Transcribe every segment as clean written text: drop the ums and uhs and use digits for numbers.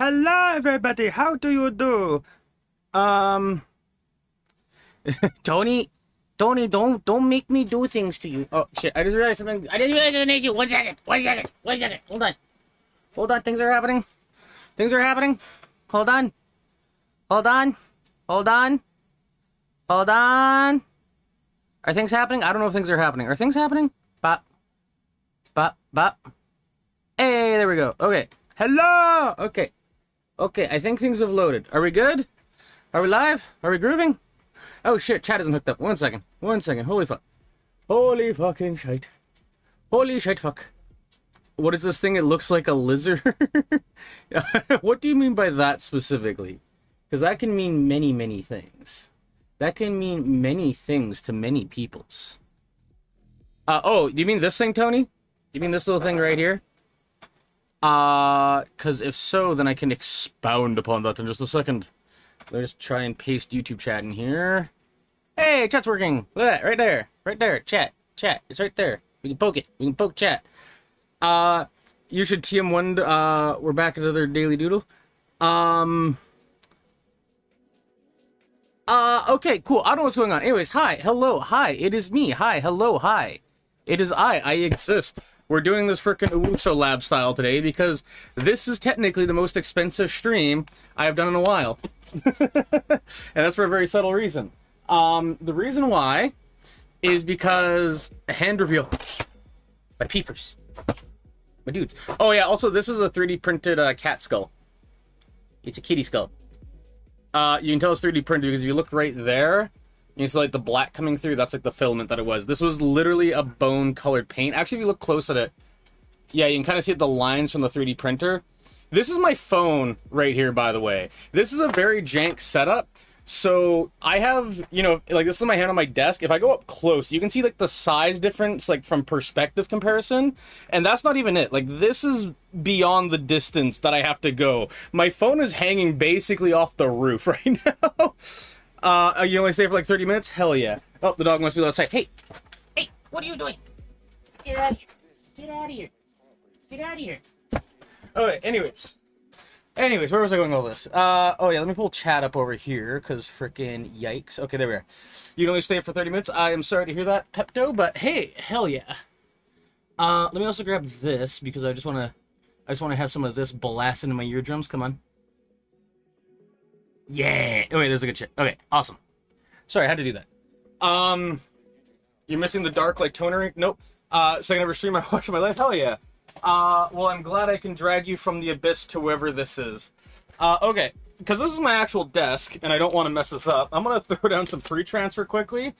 Hello, everybody. How do you do? Um, Tony, don't make me do things to you. Oh shit! I just realized something. I just realized an issue. 1 second. 1 second. 1 second. Hold on. Hold on. Things are happening. Things are happening. Hold on. Hold on. Hold on. Hold on. Are things happening? I don't know if things are happening. Are things happening? Bop. Bop. Bop. Hey, there we go. Okay. Hello. Okay. Okay, I think things have loaded. Are we good? Are we live? Are we grooving? Oh shit, chat isn't hooked up. 1 second. 1 second. Holy fuck. Holy fucking shite. Holy shite fuck. What is this thing? It looks like a lizard? What do you mean by that specifically? Because that can mean many, many things. That can mean many things to many peoples. Oh, do you mean this thing, Tony? Do you mean this little thing right here? Because if so, then I can expound upon that in just a second. Let me just try and paste YouTube chat in here. Hey, chat's working. Look at that, right there. Right there, chat. Chat, it's right there. We can poke it. We can poke chat. You should TM1, we're back at another Daily Doodle. Okay, cool. I don't know what's going on. Anyways, hi, hello, hi, it is me. Hi, hello, hi. It is I exist. We're doing this frickin' Uso Lab style today because this is technically the most expensive stream I have done in a while. And that's for a very subtle reason. The reason why is because hand reveal. My peepers. My dudes. Oh yeah, also this is a 3D printed cat skull. It's a kitty skull. You can tell it's 3D printed because if you look right there, you see like the black coming through, that's like the filament that it was. This was literally a bone colored paint. Actually, if you look close at it, yeah, you can kind of see the lines from the 3D printer. This is my phone right here, by the way. This is a very jank setup. So I have, you know, like this is my hand on my desk. If I go up close, you can see like the size difference, like from perspective comparison. And that's not even it. Like this is beyond the distance that I have to go. My phone is hanging basically off the roof right now. You only stay for like 30 minutes? Hell yeah. Oh, the dog must be outside. Hey! Hey! What are you doing? Get out of here. Get out of here. Get out of here. Okay, anyways, where was I going with all this? Oh yeah, let me pull chat up over here, because frickin' yikes. Okay, there we are. You can only stay for 30 minutes. I am sorry to hear that, Pepto, but hey, hell yeah. Let me also grab this, because I just want to have some of this blasting in my eardrums. Come on. Yeah. Oh wait, there's a good shit. Okay, awesome. Sorry, I had to do that. You're missing the dark like toner ink? Nope. Second ever stream I watched in my life? Hell yeah. Well, I'm glad I can drag you from the abyss to whoever this is. Okay, because this is my actual desk, and I don't want to mess this up. I'm gonna throw down some pre-transfer quickly,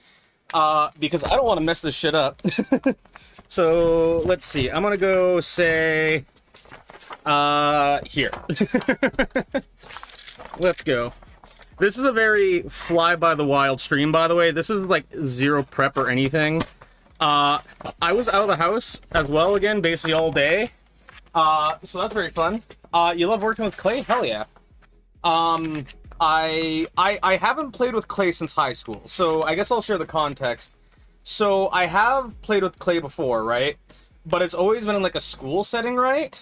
because I don't want to mess this shit up. So, let's see. I'm gonna go say, here. Let's go. This is a very fly-by-the-wild stream, by the way. This is, like, zero prep or anything. I was out of the house as well again, basically all day. So that's very fun. You love working with clay? Hell yeah. I haven't played with clay since high school, so I guess I'll share the context. So I have played with clay before, right? But it's always been in, like, a school setting, right?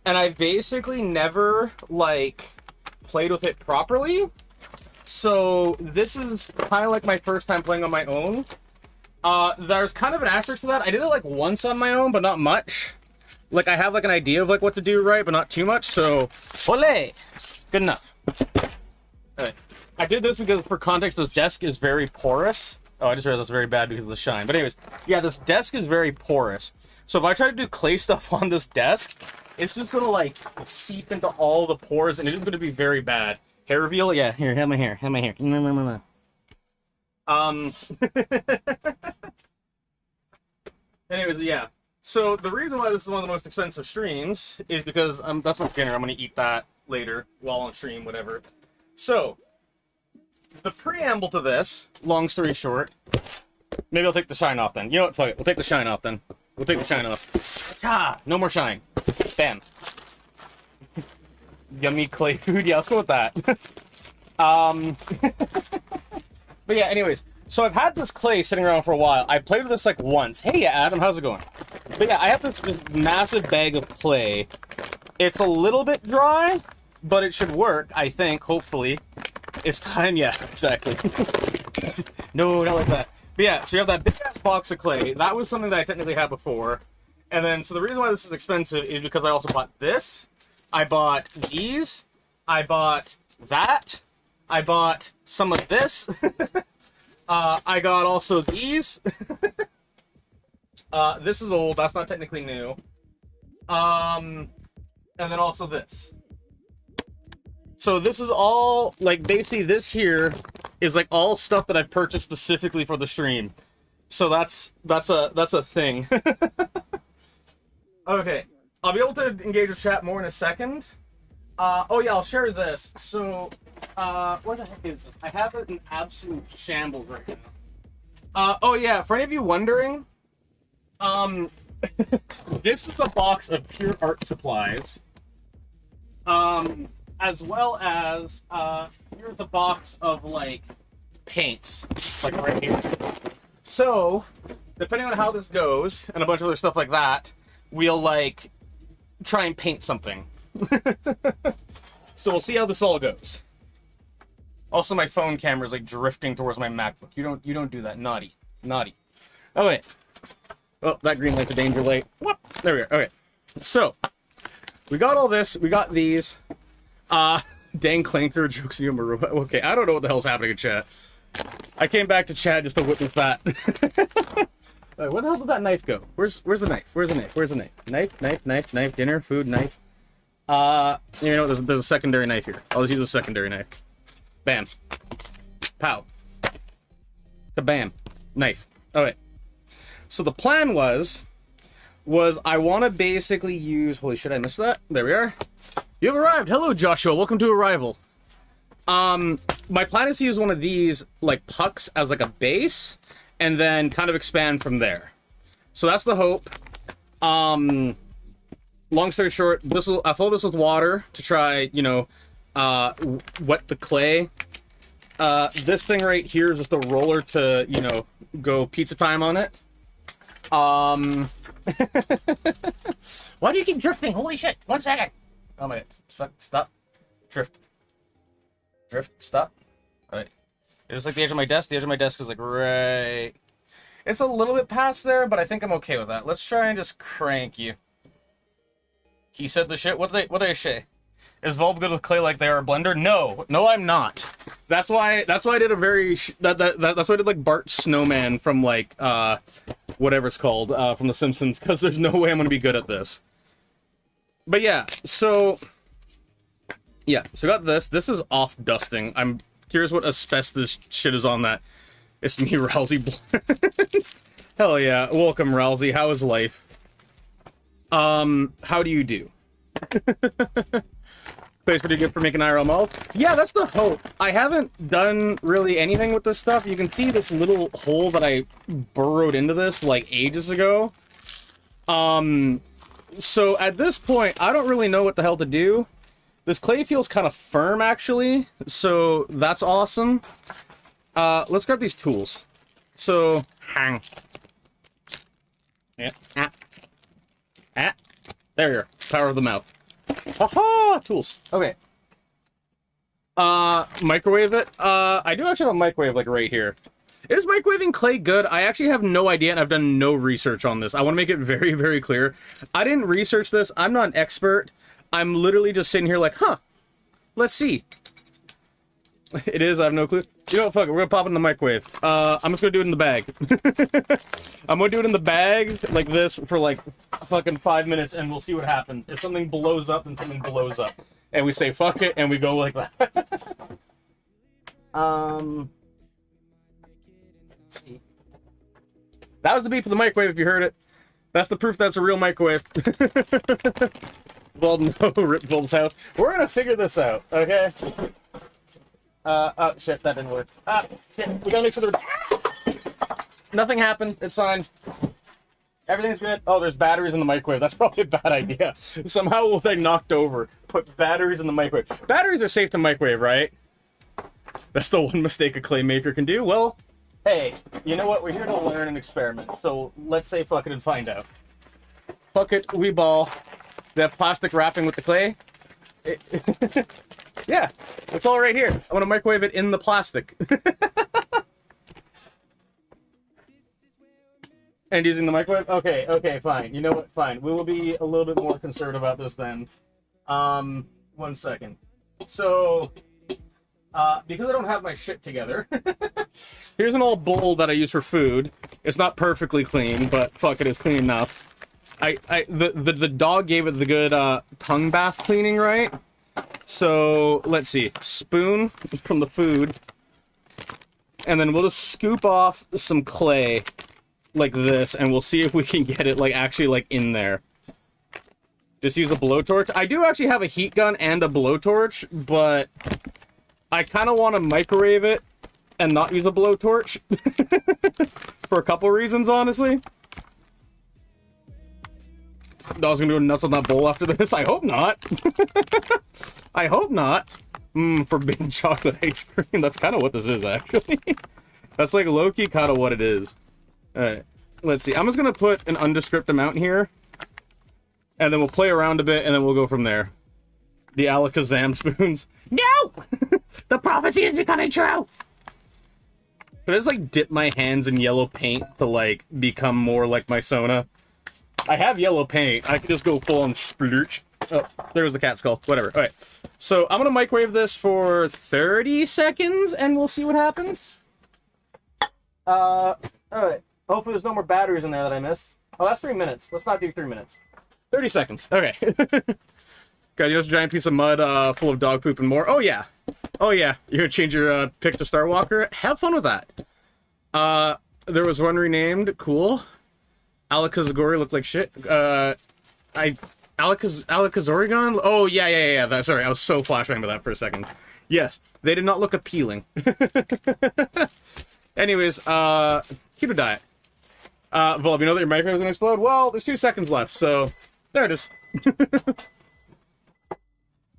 And I've basically never, like, played with it properly. So this is kind of like my first time playing on my own. There's kind of an asterisk to that. I did it like once on my own, but not much. Like I have like an idea of like what to do right, but not too much. So, ole, good enough. Alright. I did this because for context, this desk is very porous. Oh, I just realized that's very bad because of the shine. But anyways, yeah, this desk is very porous. So if I try to do clay stuff on this desk, it's just gonna like seep into all the pores, and it's just gonna be very bad. Hair reveal? Yeah, here, have my hair, have my hair. Anyways, yeah. So the reason why this is one of the most expensive streams is because that's my dinner. I'm gonna eat that later while on stream, whatever. So the preamble to this, long story short, maybe I'll take the shine off then. You know what? Fuck it. We'll take the shine off then. We'll take the shine off. Ah, no more shine. Bam. Yummy clay food. Yeah, let's go with that. But yeah, anyways, so I've had this clay sitting around for a while. I played with this like once. Hey, Adam, how's it going? But yeah, I have this massive bag of clay. It's a little bit dry, but it should work, I think, hopefully. It's time, yeah, exactly. No, not like that. But yeah, so you have that big-ass box of clay. That was something that I technically had before. And then, so the reason why this is expensive is because I also bought this. I bought these. I bought that. I bought some of this. I got also these. This is old. That's not technically new. And then also this. So this is all, like, basically this here is, like, all stuff that I purchased specifically for the stream. So that's a thing. Okay. I'll be able to engage with chat more in a second. Oh yeah, I'll share this. So, where the heck is this? I have it in absolute shambles right now. Oh yeah, for any of you wondering, this is a box of pure art supplies. As well as, here's a box of, like, paints, like right here. So, depending on how this goes, and a bunch of other stuff like that, we'll, like, try and paint something. So we'll see how this all goes. Also, my phone camera is, like, drifting towards my MacBook. You don't do that. Naughty. Naughty. Oh, wait. Oh, that green light's a danger light. Whoop. There we are. Okay. So, we got all this. We got these. Dang Clanker jokes you, Maru. Okay, I don't know what the hell's happening in chat. I came back to chat just to witness that. Right, where the hell did that knife go? Where's the knife? Where's the knife? Where's the knife? Knife, dinner, food, knife. You know, there's a secondary knife here. I'll just use a secondary knife. Bam. Pow. Kabam. Knife. Okay. So the plan was I want to basically use... Holy shit, I missed that. There we are. You have arrived. Hello, Joshua. Welcome to Arrival. My plan is to use one of these, like, pucks as, like, a base, and then kind of expand from there. So that's the hope. Long story short, I'll fill this with water to try, you know, wet the clay. This thing right here is just a roller to, you know, go pizza time on it. Why do you keep drifting? Holy shit. 1 second. Oh my god. Fuck. Stop. Drift. Stop. Alright. It's like the edge of my desk. The edge of my desk is like right... It's a little bit past there, but I think I'm okay with that. Let's try and just crank you. He said the shit. What did I say? Is Volb good with clay like they are a blender? No. No, I'm not. That's why I did a very... That's why I did like Bart Snowman from like, whatever it's called, from The Simpsons, because there's no way I'm going to be good at this. But yeah, so we got this. This is off dusting. I'm curious what asbestos shit is on that. It's me, Rousey. Hell yeah. Welcome, Rousey. How is life? How do you do? Plays pretty good for making IRL models. Yeah, that's the hope. I haven't done really anything with this stuff. You can see this little hole that I burrowed into this like ages ago. So at this point, I don't really know what the hell to do. This clay feels kind of firm, actually, so that's awesome. Let's grab these tools. So, hang. Yeah. There you are. Power of the mouth. Haha! Tools. Okay. Microwave it. I do actually have a microwave, like, right here. Is microwaving clay good? I actually have no idea, and I've done no research on this. I want to make it very, very clear. I didn't research this. I'm not an expert. I'm literally just sitting here like, huh, let's see. It is, I have no clue. You know what, fuck it, we're gonna pop it in the microwave. I'm just gonna do it in the bag. I'm gonna do it in the bag, like this, for like fucking 5 minutes, and we'll see what happens. If something blows up, then something blows up. And we say, fuck it, and we go like that. Let's see. That was the beep of the microwave, if you heard it. That's the proof that's a real microwave. Well, no, Rip Volb's house. We're gonna figure this out, okay? Oh, shit, that didn't work. Ah, shit, we gotta make sure nothing happened, it's fine. Everything's good. Oh, there's batteries in the microwave. That's probably a bad idea. Somehow we'll get knocked over. Put batteries in the microwave. Batteries are safe to microwave, right? That's the one mistake a clay maker can do. Well, hey, you know what? We're here to learn and experiment. So let's say fuck it and find out. Fuck it, we ball. The plastic wrapping with the clay. Yeah, it's all right here. I want to microwave it in the plastic. And using the microwave? Okay, okay, fine. You know what? Fine. We will be a little bit more conservative about this then. 1 second. So, because I don't have my shit together, here's an old bowl that I use for food. It's not perfectly clean, but fuck it, it's clean enough. The dog gave it the good tongue bath cleaning, right? So let's see, spoon from the food, and then we'll just scoop off some clay like this, and we'll see if we can get it like actually like in there. Just use a blowtorch. I do actually have a heat gun and a blowtorch, but I kind of want to microwave it and not use a blowtorch for a couple reasons, honestly. Dog's gonna go nuts on that bowl after this. I hope not. I hope not. Forbidden chocolate ice cream. That's kind of what this is, actually. That's like low-key kind of what it is. Alright, let's see. I'm just gonna put an undescript amount here, and then we'll play around a bit, and then we'll go from there. The Alakazam spoons. No! The prophecy is becoming true! Should I just, like, dip my hands in yellow paint to, like, become more like my Sona? I have yellow paint. I could just go full on splurge. Oh, there's the cat skull. Whatever. Alright. So, I'm gonna microwave this for 30 seconds, and we'll see what happens. Alright. Hopefully there's no more batteries in there that I missed. Oh, that's 3 minutes. Let's not do 3 minutes. 30 seconds. Okay. Guys, you know, it's a giant piece of mud full of dog poop and more. Oh, yeah. Oh, yeah. You're gonna change your pick to Star Walker? Have fun with that. There was one renamed. Cool. Alakazagori looked like shit. Alakazorigon? Oh, yeah. Sorry, I was so flashbang by that for a second. Yes, they did not look appealing. Anyways, keep a diet. Volb, you know that your microwave is gonna explode? Well, there's 2 seconds left, so there it is.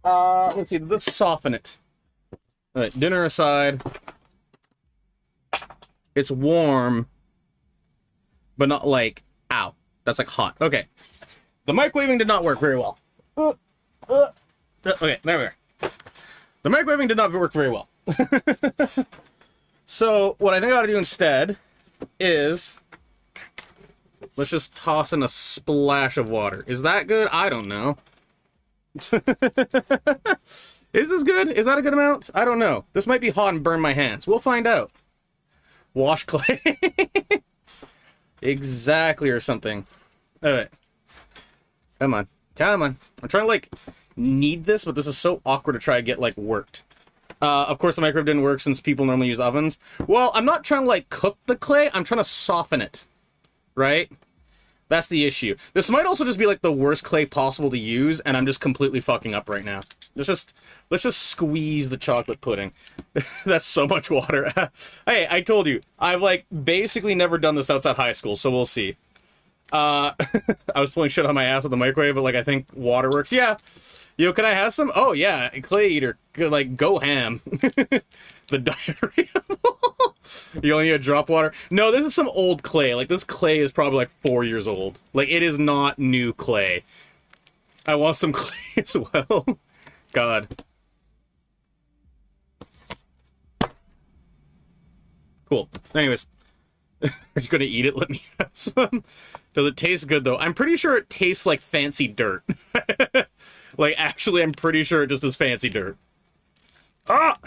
Let's see, let's soften it. Alright, dinner aside. It's warm, but not like, ow, that's like hot. Okay. The microwaving did not work very well. Okay, there we are. The microwaving did not work very well. So, what I think I ought to do instead is, let's just toss in a splash of water. Is that good? I don't know. Is this good? Is that a good amount? I don't know. This might be hot and burn my hands. We'll find out. Wash clay. Exactly, or something. Alright. Come on. Come on. I'm trying to, like, knead this, but this is so awkward to try to get, like, worked. Of course, the microwave didn't work since people normally use ovens. Well, I'm not trying to, like, cook the clay. I'm trying to soften it. Right? That's the issue. This might also just be, like, the worst clay possible to use, and I'm just completely fucking up right now. Let's just squeeze the chocolate pudding. That's so much water. Hey, I told you, I've, like, basically never done this outside high school, so we'll see. I was pulling shit on my ass with the microwave, but, like, I think water works. Yeah. Yo, can I have some? Oh, yeah, clay eater. Like, go ham. The diarrhea. You only need to drop water? No, this is some old clay. Like, this clay is probably, like, 4 years old. Like, it is not new clay. I want some clay as well. God. Cool. Anyways. Are you gonna eat it? Let me have some. Does it taste good, though? I'm pretty sure it tastes like fancy dirt. Like, actually, I'm pretty sure it just is fancy dirt. Ah!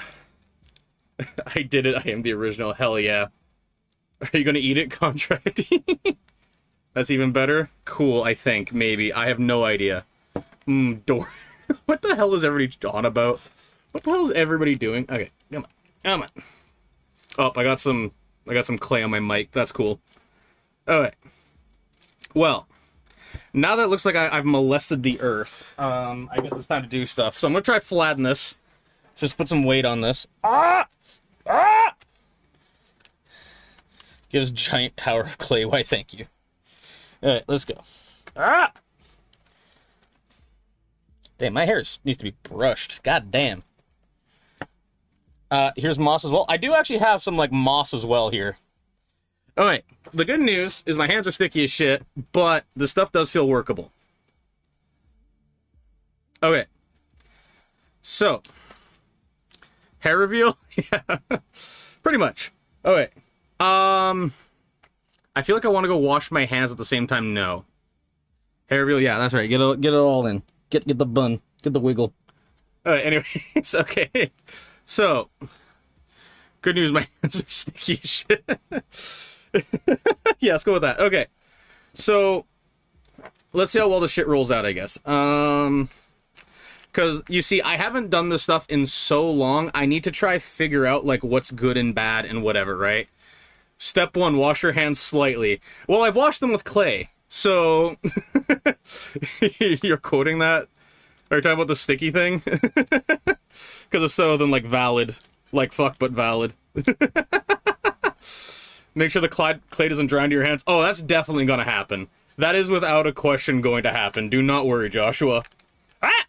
I did it. I am the original. Hell yeah. Are you gonna eat it, Contracty? That's even better? Cool, I think. Maybe. I have no idea. Door. What the hell is everybody on about? What the hell is everybody doing? Okay, come on. Come on. Oh, I got some clay on my mic. That's cool. Alright. Well, now that it looks like I've molested the earth, I guess it's time to do stuff. So I'm gonna try flatten this. Just put some weight on this. Ah! Ah! Gives giant tower of clay. Why, thank you. Alright, let's go. Ah! Damn, my hair needs to be brushed. God damn. Here's moss as well. I do actually have some, like, moss as well here. Alright, the good news is my hands are sticky as shit, but the stuff does feel workable. Okay. So, hair reveal? Yeah, pretty much. Okay. I feel like I want to go wash my hands at the same time. No. Hair reveal, yeah, that's right. Get it all in. Get the bun. Get the wiggle. Alright, anyways, okay. So, good news, my hands are sticky as shit. Yeah, let's go with that. Okay. So, let's see how well the shit rolls out, I guess. Because, you see, I haven't done this stuff in so long, I need to try figure out, like, what's good and bad and whatever, right? Step 1, wash your hands slightly. Well, I've washed them with clay, so... You're quoting that? Are you talking about the sticky thing? Because if so, then, like, valid. Like, fuck, but valid. Make sure the clay doesn't dry into your hands. Oh, that's definitely gonna happen. That is without a question going to happen. Do not worry, Joshua. Ah!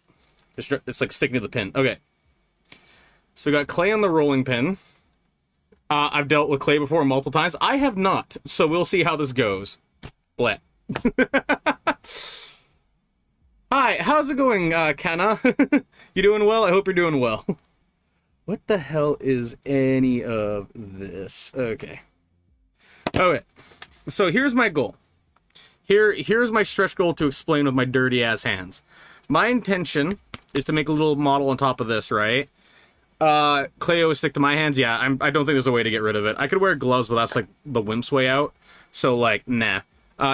It's like sticking to the pin. Okay. So we got clay on the rolling pin. I've dealt with clay before multiple times. I have not. So we'll see how this goes. Blah. Hi, how's it going, Kenna? You doing well? I hope you're doing well. What the hell is any of this? Okay. Okay. So here's my goal. Here's my stretch goal to explain with my dirty-ass hands. My intention is to make a little model on top of this, right? Clay always stick to my hands. Yeah, I don't think there's a way to get rid of it. I could wear gloves, but that's like the wimp's way out. So, like, nah.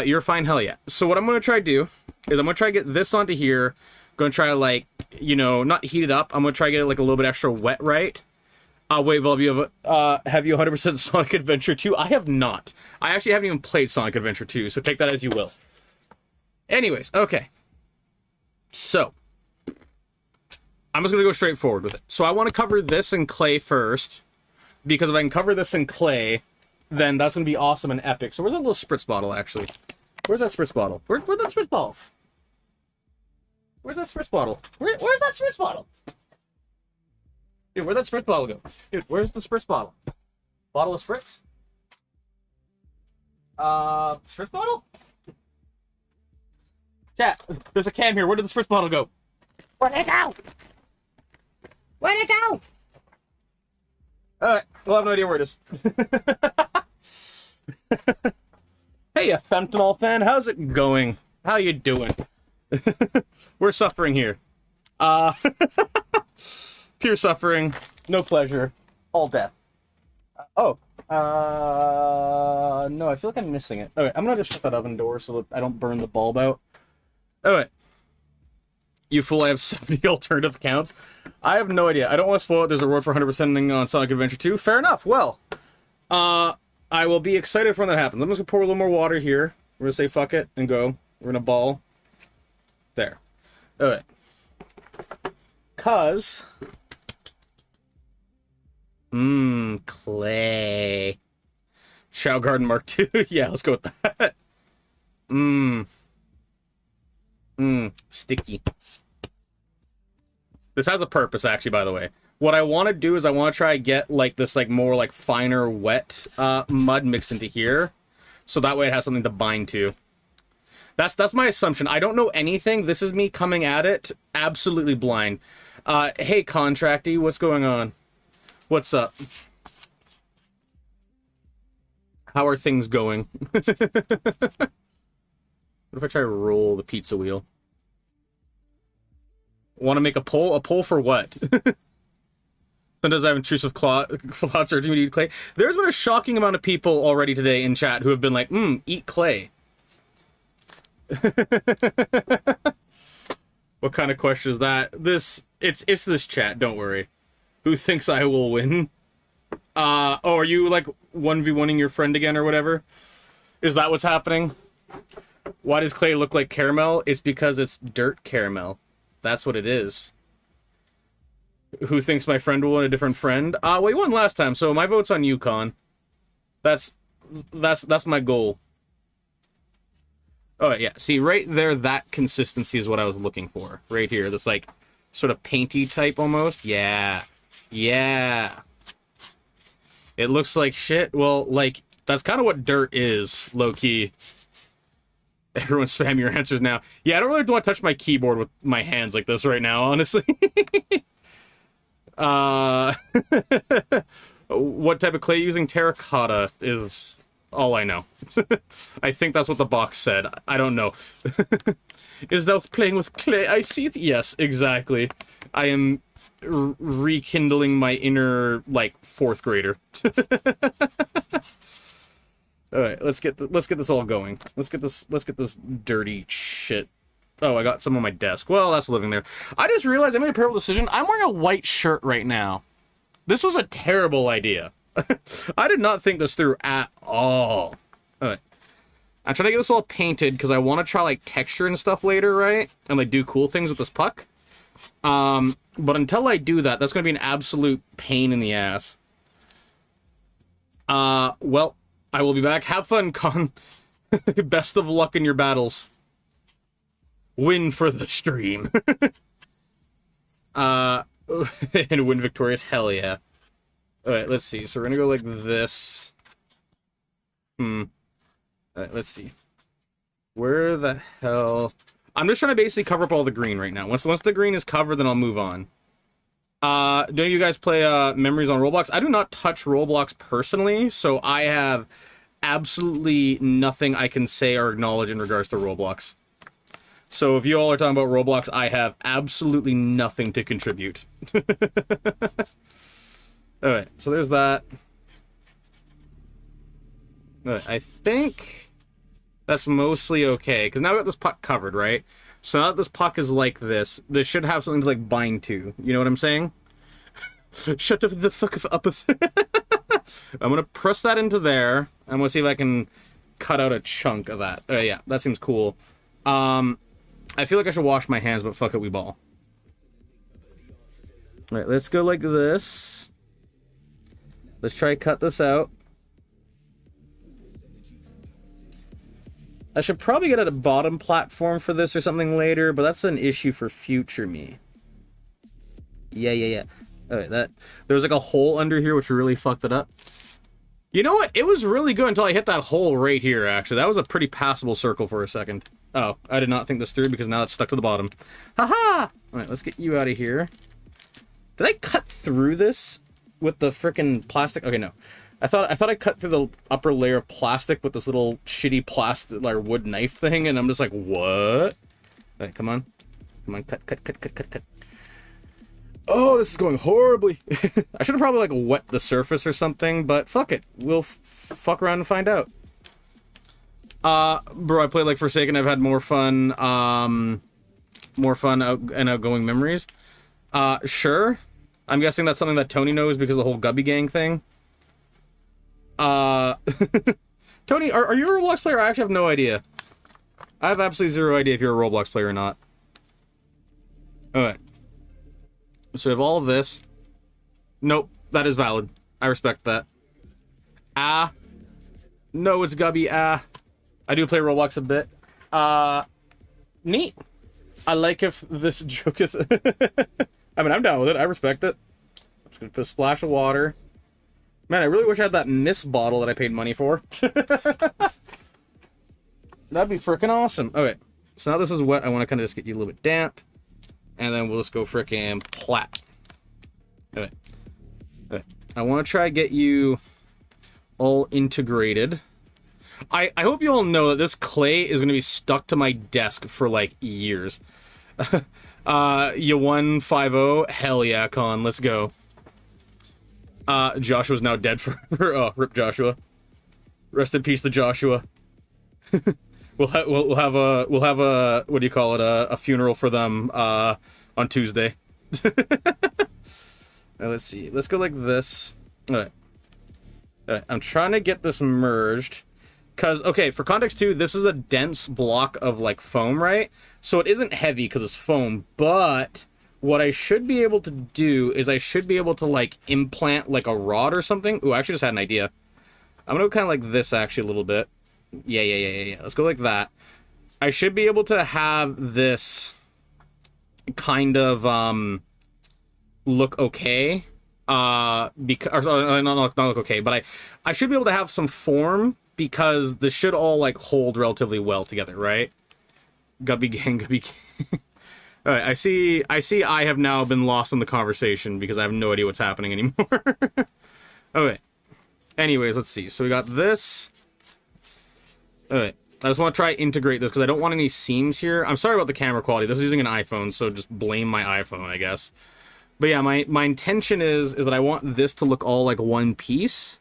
You're fine, hell yeah. So what I'm going to try to do is I'm going to try to get this onto here. Going to try to, like, you know, not heat it up. I'm going to try to get it, like, a little bit extra wet, right? Wait, Volv, have you 100% Sonic Adventure 2? I have not. I actually haven't even played Sonic Adventure 2, so take that as you will. Anyways, okay. So, I'm just going to go straight forward with it. So I want to cover this in clay first, because if I can cover this in clay, then that's going to be awesome and epic. So where's that little spritz bottle, actually? Where's that spritz bottle? Where's that spritz bottle? Where's that spritz bottle? Where's that spritz bottle? Dude, where'd that spritz bottle go? Dude, where's the spritz bottle? Bottle of spritz? Spritz bottle? Chat, there's a can here. Where did the spritz bottle go? Where'd it go? Where'd it go? Alright, we'll have no idea where it is. Hey, you fentanyl fan, how's it going? How you doing? We're suffering here. Pure suffering, no pleasure, all death. No, I feel like I'm missing it. Okay, I'm gonna just shut that oven door so that I don't burn the bulb out. Okay. You fool, I have 70 alternative accounts. I have no idea. I don't want to spoil it. There's a reward for 100%ing on Sonic Adventure 2. Fair enough. Well, I will be excited for when that happens. I'm just gonna pour a little more water here. We're gonna say fuck it and go. We're gonna ball. There. Okay. Cause... clay. Chow Garden Mark II. Yeah, let's go with that. Sticky. This has a purpose, actually, by the way. What I want to do is I want to try to get, like, this, like, more, like, finer, wet mud mixed into here. So that way it has something to bind to. That's my assumption. I don't know anything. This is me coming at it absolutely blind. Hey, Contracty, what's going on? What's up? How are things going? What if I try to roll the pizza wheel? Want to make a poll? A poll for what? Sometimes I have intrusive thoughts urging me to eat clay. There's been a shocking amount of people already today in chat who have been like, eat clay. What kind of question is that? It's this chat, don't worry. Who thinks I will win? Oh, are you, like, 1v1ing your friend again or whatever? Is that what's happening? Why does clay look like caramel? It's because it's dirt caramel. That's what it is. Who thinks my friend will win a different friend? Well, he won last time, so my vote's on Yukon. That's my goal. Oh, yeah. See, right there, that consistency is what I was looking for. Right here. This, like, sort of painty type almost. Yeah. Yeah. It looks like shit. Well, like, that's kind of what dirt is, low-key. Everyone spam your answers now. Yeah, I don't really want to touch my keyboard with my hands like this right now, honestly. What type of clay using? Terracotta is all I know. I think that's what the box said. I don't know. Is thou playing with clay? I see it. Yes, exactly. I am rekindling my inner, like, 4th grader. All right, let's get this all going. Let's get this dirty shit. Oh, I got some on my desk. Well, that's living there. I just realized I made a terrible decision. I'm wearing a white shirt right now. This was a terrible idea. I did not think this through at all. All right. I'm trying to get this all painted because I want to try, like, texture and stuff later, right? And, like, do cool things with this puck. But until I do that, that's going to be an absolute pain in the ass. Well, I will be back. Have fun, Con. Best of luck in your battles. Win for the stream. And win victorious. Hell yeah. Alright, let's see. So we're gonna go like this. Alright, let's see. Where the hell... I'm just trying to basically cover up all the green right now. Once the green is covered, then I'll move on. Do you guys play Memories on Roblox? I do not touch Roblox personally, so I have absolutely nothing I can say or acknowledge in regards to Roblox. So if you all are talking about Roblox, I have absolutely nothing to contribute. Alright, so there's that. Alright, I think that's mostly okay, because now we got this puck covered, right? So now that this puck is like this should have something to, like, bind to. You know what I'm saying? Shut the fuck up. I'm gonna press that into there. I'm gonna see if I can cut out a chunk of that. Yeah, that seems cool. I feel like I should wash my hands, but fuck it, we ball. Alright, let's go like this. Let's try to cut this out. I should probably get a bottom platform for this or something later, but that's an issue for future me. Yeah. Alright, there was like a hole under here which really fucked it up. You know what? It was really good until I hit that hole right here, actually. That was a pretty passable circle for a second. Oh, I did not think this through because now it's stuck to the bottom. Haha! Alright, let's get you out of here. Did I cut through this with the frickin' plastic? Okay, no. I thought I cut through the upper layer of plastic with this little shitty plastic, like, wood knife thing, and I'm just like, what? Alright, come on. Come on, cut. Oh, this is going horribly. I should have probably, like, wet the surface or something, but fuck it. We'll fuck around and find out. Bro, I played, like, Forsaken. I've had more fun and outgoing memories. Sure. I'm guessing that's something that Tony knows because of the whole Gubby Gang thing. Tony, are you a Roblox player? I actually have no idea. I have absolutely zero idea if you're a Roblox player or not. Alright. So we have all of this. Nope, that is valid. I respect that. No, it's Gubby. I do play Roblox a bit. Neat. I like if this joke is... I mean, I'm down with it. I respect it. I'm just gonna put a splash of water. Man, I really wish I had that mist bottle that I paid money for. That'd be freaking awesome. Okay, so now this is wet. I want to kind of just get you a little bit damp. And then we'll just go freaking plat. Okay. I want to try to get you all integrated. I hope you all know that this clay is going to be stuck to my desk for, like, years. You won 5-0? Hell yeah, Con. Let's go. Joshua's now dead forever. Oh, rip Joshua. Rest in peace to Joshua. We'll have a what do you call it, a funeral for them on Tuesday. Now, let's see. Let's go like this. Alright. I'm trying to get this merged. Because, okay, for context too, this is a dense block of, like, foam, right? So it isn't heavy because it's foam, but what I should be able to do is I should be able to, like, implant, like, a rod or something. Ooh, I actually just had an idea. I'm gonna go kind of like this, actually, a little bit. Yeah. Let's go like that. I should be able to have this kind of, look okay. Not look okay, but I should be able to have some form because this should all, like, hold relatively well together, right? Gubby Gang. All right, I see I have now been lost in the conversation because I have no idea what's happening anymore. Okay. Anyways, let's see. So we got this. All right. I just want to try integrate this because I don't want any seams here. I'm sorry about the camera quality. This is using an iPhone, so just blame my iPhone, I guess. But yeah, my intention is that I want this to look all like one piece.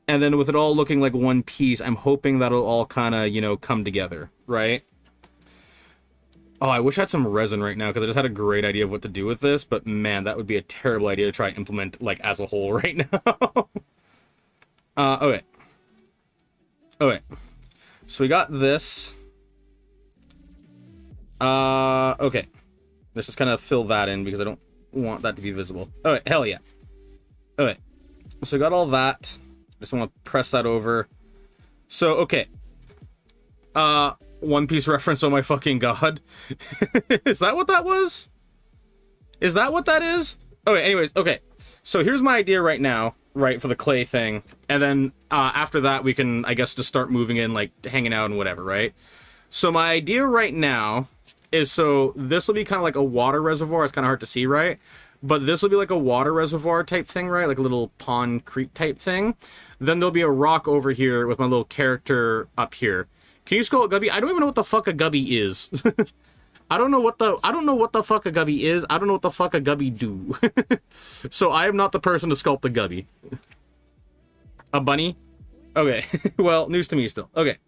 And then with it all looking like one piece, I'm hoping that'll all kind of, you know, come together, right? Oh, I wish I had some resin right now because I just had a great idea of what to do with this. But man, that would be a terrible idea to try and implement like as a whole right now. Okay. Okay. So we got this. Okay. Let's just kind of fill that in because I don't want that to be visible. Alright, hell yeah. Alright. So we got all that. Just want to press that over. So, okay. One Piece reference, oh my fucking god. Is that what that was? Is that what that is? Okay, anyways, okay. So here's my idea right now, right, for the clay thing. And then after that, we can, I guess, just start moving in, like, hanging out and whatever, right? So my idea right now is, so this will be kind of like a water reservoir. It's kind of hard to see, right? But this will be like a water reservoir type thing, right? Like a little pond creek type thing. Then there'll be a rock over here with my little character up here. Can you scroll, Gubby? I don't even know what the fuck a Gubby is. I don't know what the fuck a Gubby is. I don't know what the fuck a Gubby do. So I am not the person to sculpt a Gubby. A bunny? Okay. Well, news to me still. Okay.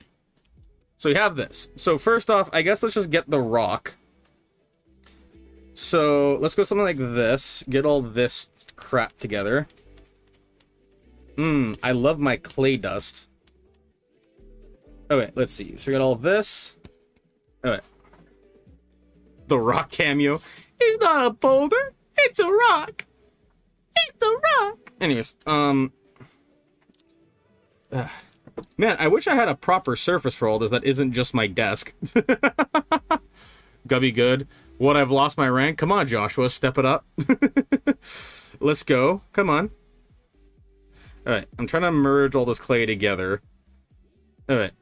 So we have this. So first off, I guess let's just get the rock. So let's go something like this. Get all this crap together. I love my clay dust. Okay, let's see. So we got all this. Okay. The rock cameo. It's not a boulder. It's a rock. It's a rock. Anyways, man, I wish I had a proper surface for all this that isn't just my desk. Gubby good. What, I've lost my rank? Come on, Joshua, step it up. Let's go. Come on. Alright, I'm trying to merge all this clay together. Alright.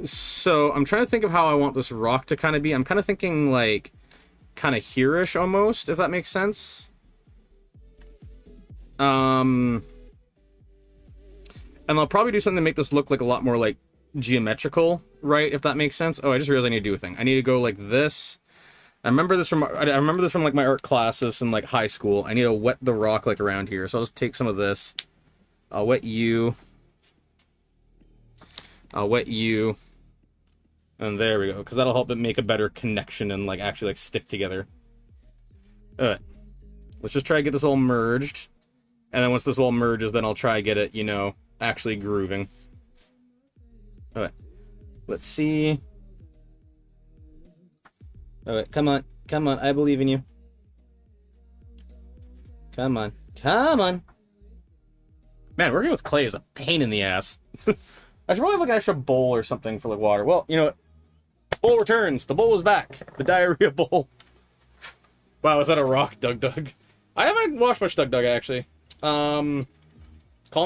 So, I'm trying to think of how I want this rock to kind of be. I'm kind of thinking, like, kind of here-ish, almost, if that makes sense. And I'll probably do something to make this look like a lot more, like, geometrical, right, if that makes sense. Oh, I just realized I need to do a thing. I need to go like this. I remember this from like my art classes in like high school. I need to wet the rock like around here. So I'll just take some of this. I'll wet you. I'll wet you. And there we go. Because that'll help it make a better connection and like actually like stick together. Alright. Let's just try to get this all merged. And then once this all merges, then I'll try to get it, you know, actually grooving. Alright. Let's see. Alright, come on. Come on, I believe in you. Come on. Come on! Man, working with clay is a pain in the ass. I should probably have like an extra bowl or something for like water. Well, you know what? Bowl returns! The bowl is back! The diarrhea bowl. Wow, is that a rock, Doug? I haven't watched much Doug, actually. Call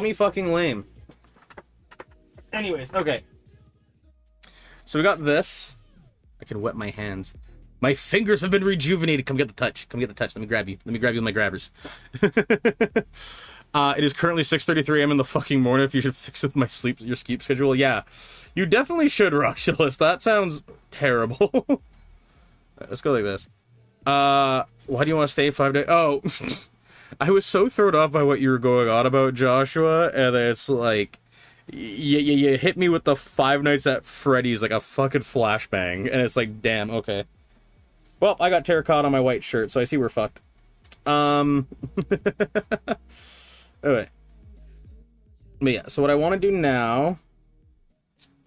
me fucking lame. Anyways, okay. So we got this. I can wet my hands. My fingers have been rejuvenated. Come get the touch. Come get the touch. Let me grab you. Let me grab you with my grabbers. It is currently 6:33 a.m. in the fucking morning. If you should fix it with my your sleep schedule. Yeah. You definitely should, Roxulus. That sounds terrible. Right, let's go like this. Why do you want to stay 5 days? Oh. I was so thrown off by what you were going on about, Joshua, and it's like... You hit me with the Five Nights at Freddy's like a fucking flashbang, and it's like, damn, okay. Well, I got terracotta on my white shirt, so I see we're fucked. Okay. But yeah, so what I want to do now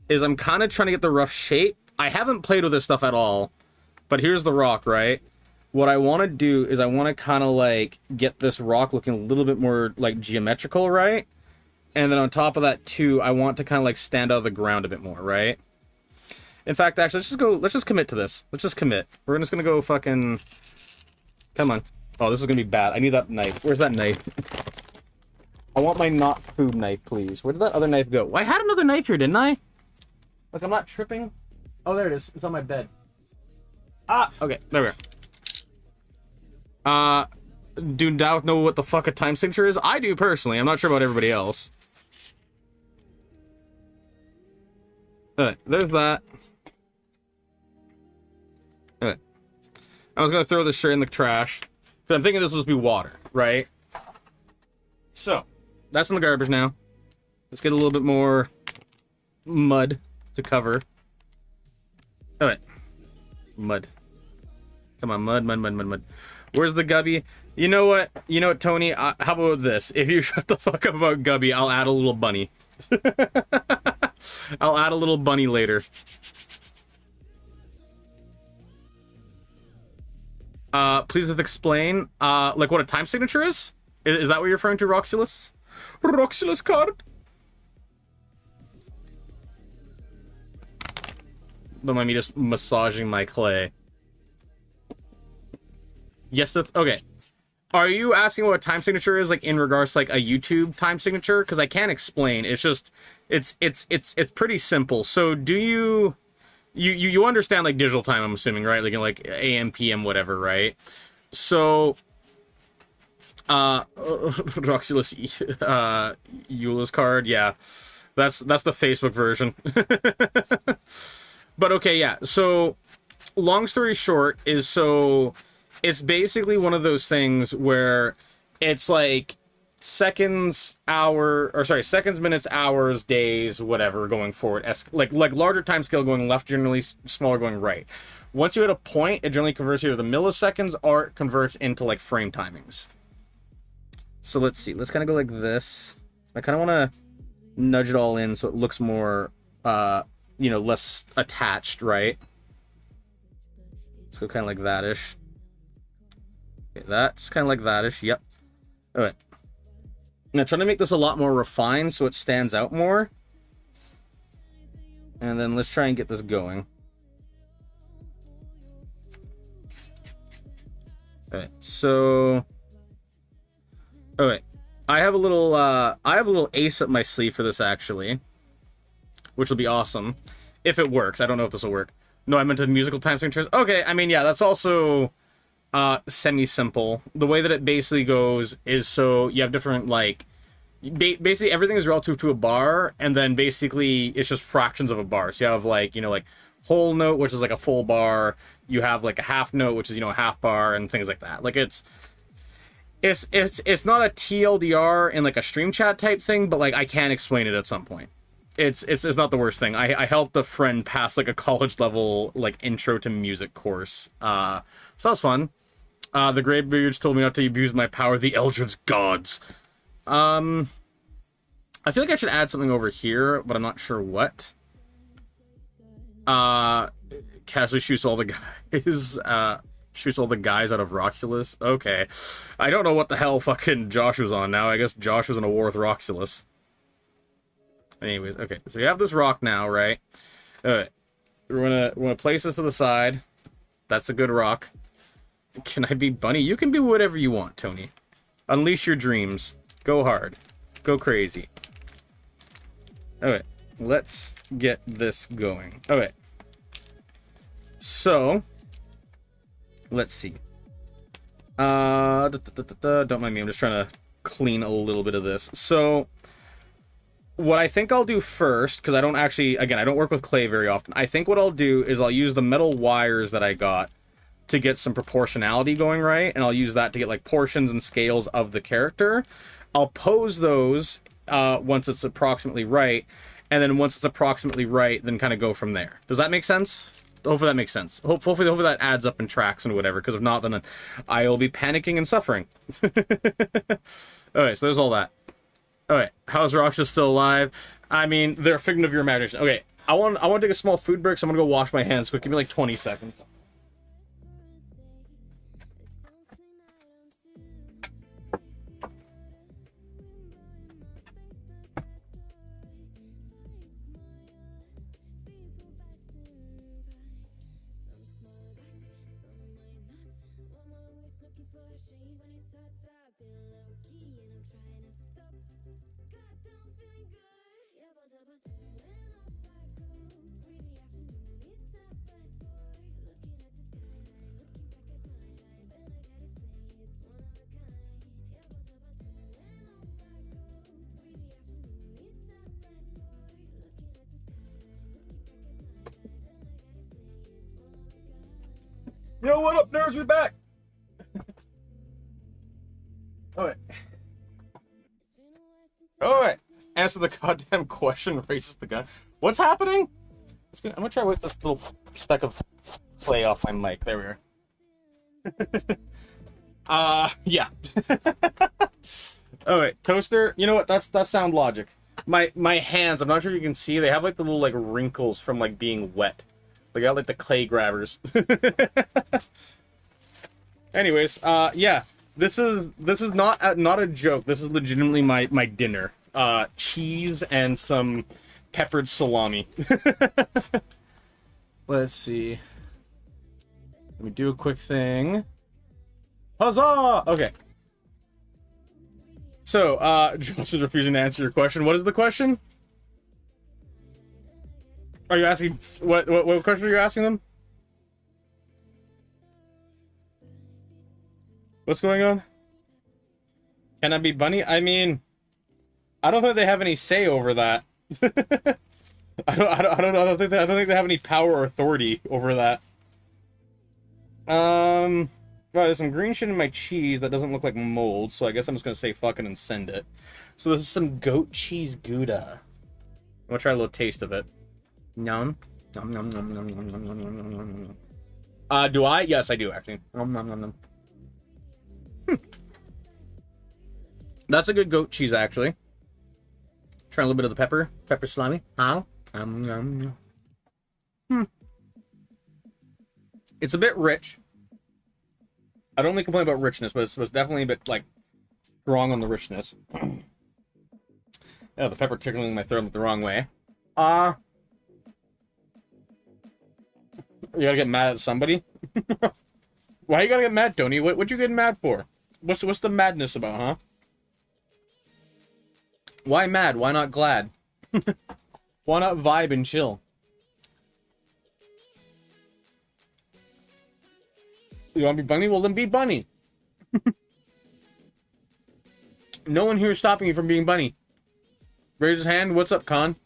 is I'm kind of trying to get the rough shape. I haven't played with this stuff at all, but here's the rock, right? What I want to do is I want to kind of like get this rock looking a little bit more like geometrical, right? And then on top of that, too, I want to kind of, like, stand out of the ground a bit more, right? In fact, actually, let's just commit to this. Let's just commit. We're just gonna go fucking... Come on. Oh, this is gonna be bad. I need that knife. Where's that knife? I want my not food knife, please. Where did that other knife go? I had another knife here, didn't I? Like, I'm not tripping. Oh, there it is. It's on my bed. Ah, okay. There we are. Uh, do Dow know what the fuck a time signature is? I do personally. I'm not sure about everybody else. Alright, there's that. Alright. I was gonna throw this straight in the trash. But I'm thinking this will be water, right? So, that's in the garbage now. Let's get a little bit more mud to cover. Alright. Mud. Come on, mud, mud, mud, mud, mud. Where's the gubby? You know what? You know what, Tony? How about this? If you shut the fuck up about gubby, I'll add a little bunny. I'll add a little bunny later. Please explain, like what a time signature is? Is that what you're referring to, Roxulus? Roxulus card? Don't mind me just massaging my clay. Yes, okay. Are you asking what a time signature is, like in regards to like a YouTube time signature? Because I can't explain. It's just, it's pretty simple. So do you understand like digital time? I'm assuming, right? Like AM, PM, whatever, right? So, Roxulus, Eula's card, yeah, that's the Facebook version. But okay, yeah. So, long story short is it's basically one of those things where it's like seconds, minutes, hours, days, whatever, going forward. Like larger time scale going left, generally smaller going right. Once you hit a point, it generally converts either the milliseconds or it converts into like frame timings. So let's see. Let's kind of go like this. I kind of want to nudge it all in so it looks more, less attached, right? So kind of like that-ish. Okay, that's kind of like that-ish. Yep. All right. Now, trying to make this a lot more refined so it stands out more. And then let's try and get this going. All right, so... All right. I have a little ace up my sleeve for this, actually. Which will be awesome. If it works. I don't know if this will work. No, I meant the musical time signatures. Okay, I mean, yeah, that's also... semi-simple. The way that it basically goes is so you have different, like, basically everything is relative to a bar, and then basically it's just fractions of a bar. So you have, like, like whole note, which is like a full bar. You have like a half note, which is, a half bar, and things like that. Like, it's not a TLDR in like a stream chat type thing, but like I can explain it at some point. It's not the worst thing. I helped a friend pass like a college level like intro to music course. So that was fun. The Greybeards told me not to abuse my power. The Eldred's gods. I feel like I should add something over here, but I'm not sure what. Casually shoots all the guys. Shoots all the guys out of Roxulus. Okay. I don't know what the hell fucking Josh was on now. I guess Josh was in a war with Roxulus. Anyways, okay. So we have this rock now, right? Alright. We're gonna place this to the side. That's a good rock. Can I be bunny? You can be whatever you want, Tony. Unleash your dreams. Go hard. Go crazy. Alright. Let's get this going. Alright. So, let's see. Don't mind me. I'm just trying to clean a little bit of this. So, what I think I'll do first, because I don't actually, again, I don't work with clay very often. I think what I'll do is I'll use the metal wires that I got to get some proportionality going right, and I'll use that to get like portions and scales of the character. I'll pose those once it's approximately right, and then once it's approximately right, then kind of go from there. Does that make sense? Hopefully that makes sense. Hopefully that adds up in tracks and whatever, because if not, then I'll be panicking and suffering. Alright, so there's all that. Alright, how's Roxas still alive? I mean, they're a figment of your imagination. Okay, I want to take a small food break, so I'm going to go wash my hands quick. Give me like 20 seconds. Yo, what up, nerds? We're back. Alright. Alright. Answer the goddamn question, raises the gun. What's happening? I'm gonna try with this little speck of clay off my mic. There we are. Yeah. Alright, toaster. You know what? That's sound logic. My hands, I'm not sure if you can see, they have like the little like wrinkles from like being wet. They got like the clay grabbers. Anyways, yeah. This is not a joke. This is legitimately my dinner. Cheese and some peppered salami. Let's see. Let me do a quick thing. Huzzah! Okay. So, Josh is refusing to answer your question. What is the question? Are you asking what question are you asking them? What's going on? Can I be bunny? I mean, I don't think they have any say over that. I don't think they have any power or authority over that. Well, there's some green shit in my cheese that doesn't look like mold, so I guess I'm just gonna say fucking and send it. So this is some goat cheese Gouda. I'm gonna try a little taste of it. Yum. Yum yum yum yum yum yum yum yum yum yum. Do I? Yes, I do actually. Yum yum yum yum. That's a good goat cheese actually. Try a little bit of the pepper salami. How? It's a bit rich. I don't really complain about richness, but it's definitely a bit like strong on the richness. Yeah, the pepper tickling my throat the wrong way. You gotta get mad at somebody? Why you gotta get mad, Tony? What you getting mad for? What's the madness about, huh? Why mad? Why not glad? Why not vibe and chill? You want to be bunny? Well, then be bunny. No one here is stopping you from being bunny. Raise his hand. What's up, Con?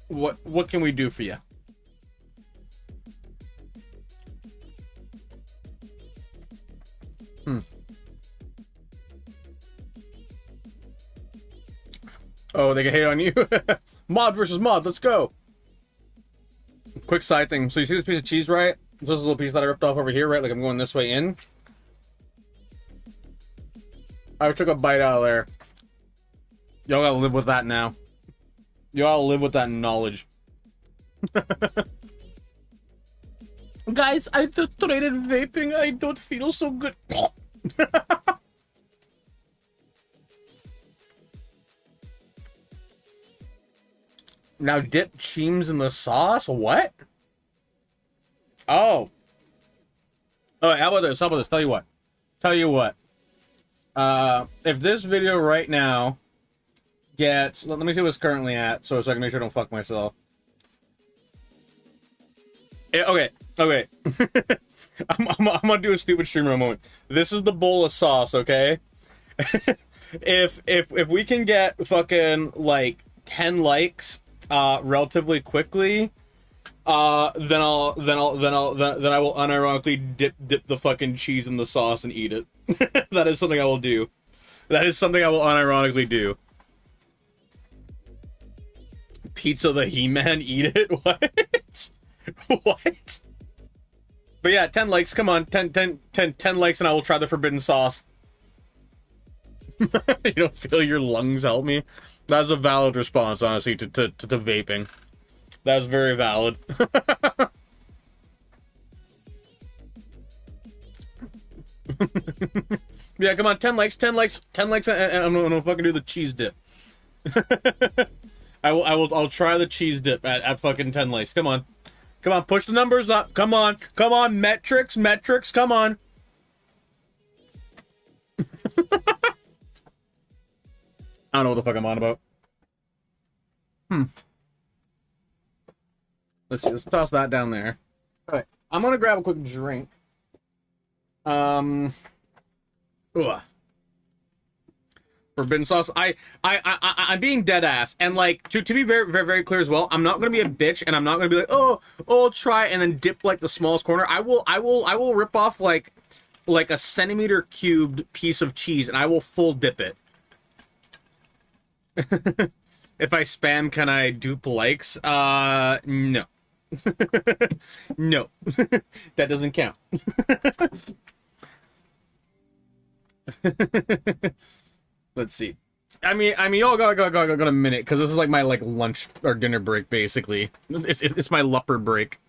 What can we do for you? Oh, they can hate on you. Mod versus mod. Let's go. Quick side thing. So you see this piece of cheese, right? This is a little piece that I ripped off over here, right? Like I'm going this way in. I took a bite out of there. Y'all gotta live with that now. Y'all live with that knowledge. Guys, I just tried vaping. I don't feel so good. Now dip cheems in the sauce? What? Oh. Alright, how about this? Tell you what. If this video right now gets... Let me see what it's currently at, so I can make sure I don't fuck myself. Okay. I'm gonna do a stupid streamer moment. This is the bowl of sauce, okay? If we can get fucking, like, 10 likes... relatively quickly, then I will unironically dip the fucking cheese in the sauce and eat it. That is something I will do. That is something I will unironically do. Pizza the He-Man, eat it? What? What? But yeah, 10 likes, come on, 10 likes and I will try the forbidden sauce. You don't feel your lungs help me? That's a valid response, honestly, to vaping. That's very valid. Yeah, come on, 10 likes, and I'm gonna fucking do the cheese dip. I'll try the cheese dip at fucking 10 likes. Come on, push the numbers up. Come on, metrics, come on. I don't know what the fuck I'm on about. Let's see, let's toss that down there. Alright, I'm gonna grab a quick drink. For forbidden sauce. I'm being dead ass, and like to be very, very, very clear as well. I'm not gonna be a bitch, and I'm not gonna be like, oh, I'll try and then dip like the smallest corner. I will rip off like a centimeter cubed piece of cheese, and I will full dip it. If I spam, can I dupe likes? No. No. That doesn't count. Let's see. I mean, y'all got a minute, because this is like my lunch or dinner break, basically. It's my lupper break.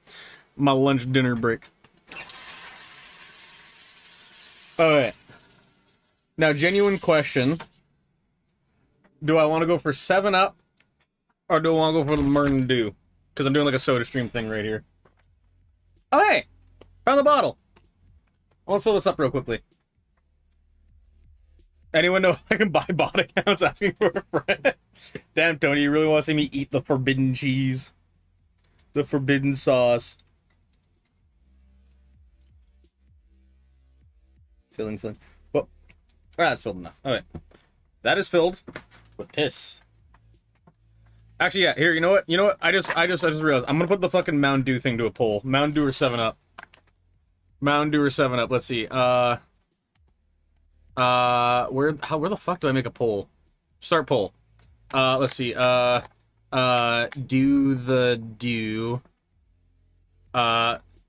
My lunch dinner break. Alright. Now, genuine question. Do I want to go for 7-Up? Or do I want to go for the Mountain Dew? Because I'm doing like a soda stream thing right here. Oh, hey! Found the bottle! I want to fill this up real quickly. Anyone know if I can buy bot accounts asking for a friend? Damn, Tony, you really want to see me eat the forbidden cheese? The forbidden sauce. Filling. Well, that's filled enough. Alright. That is filled with piss. Actually, yeah, here, you know what? I just realized. I'm gonna put the fucking Mountain Dew thing to a poll. Mountain Dew or 7-Up? Mountain Dew or 7-Up? Let's see. Where the fuck do I make a poll? Start poll. Let's see. Do the Dew.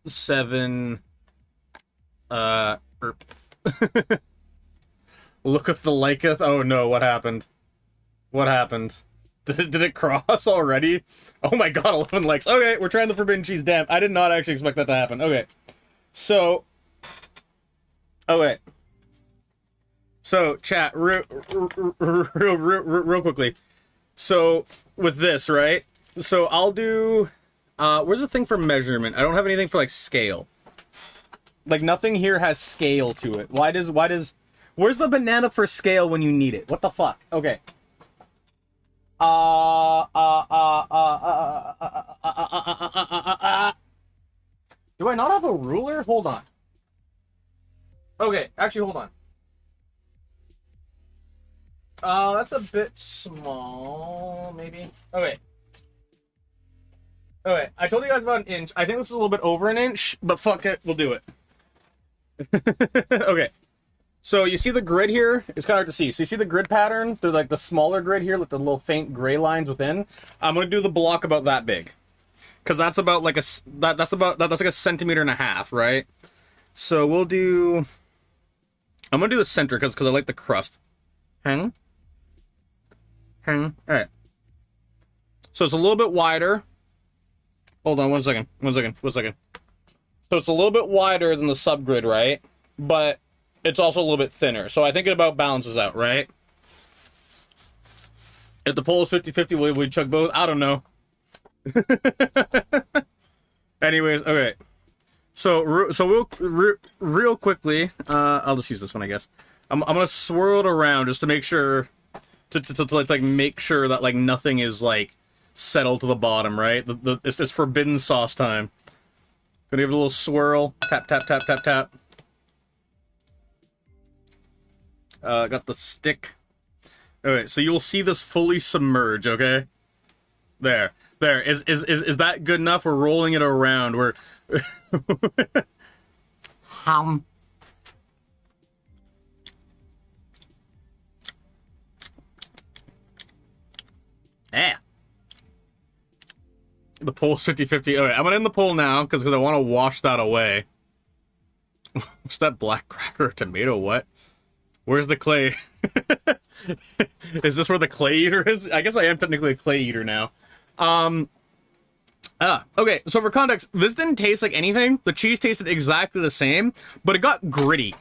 7. Looketh the liketh. Oh no, what happened? What happened? Did it cross already? Oh my god, 11 likes. Okay, we're trying the forbidden cheese. Damn, I did not actually expect that to happen. Okay. So. Okay. So, chat, real quickly. So, with this, right? So, I'll do... where's the thing for measurement? I don't have anything for, like, scale. Like, nothing here has scale to it. Why does... Where's the banana for scale when you need it? What the fuck? Okay. Do I not have a ruler? Hold on. Okay, actually, hold on. That's a bit small, maybe. Okay. Okay, I told you guys about an inch. I think this is a little bit over an inch, but fuck it, we'll do it. Okay. So you see the grid here? It's kind of hard to see. So you see the grid pattern? They're like the smaller grid here, like the little faint gray lines within. I'm gonna do the block about that big, because that's about like that's like a centimeter and a half, right? So we'll do. I'm gonna do the center because I like the crust. Hang. All right. So it's a little bit wider. Hold on, one second. So it's a little bit wider than the subgrid, right? But it's also a little bit thinner. So I think it about balances out, right? If the poll is 50-50, we chug both? I don't know. Anyways, okay. So we'll real quickly. I'll just use this one, I guess. I'm gonna swirl it around just to make sure to like make sure that like nothing is like settled to the bottom, right? It's forbidden sauce time. Gonna give it a little swirl. Tap tap tap tap tap. Got the stick. Alright, so you'll see this fully submerge, okay? There. Is that good enough? We're rolling it around. We're Yeah. The poll's 50-50. Alright, I'm gonna end the poll now, because I want to wash that away. What's that black cracker? Tomato what? Where's the clay? Is this where the clay eater is? I guess I am technically a clay eater now. Okay, so for context, this didn't taste like anything. The cheese tasted exactly the same, but it got gritty.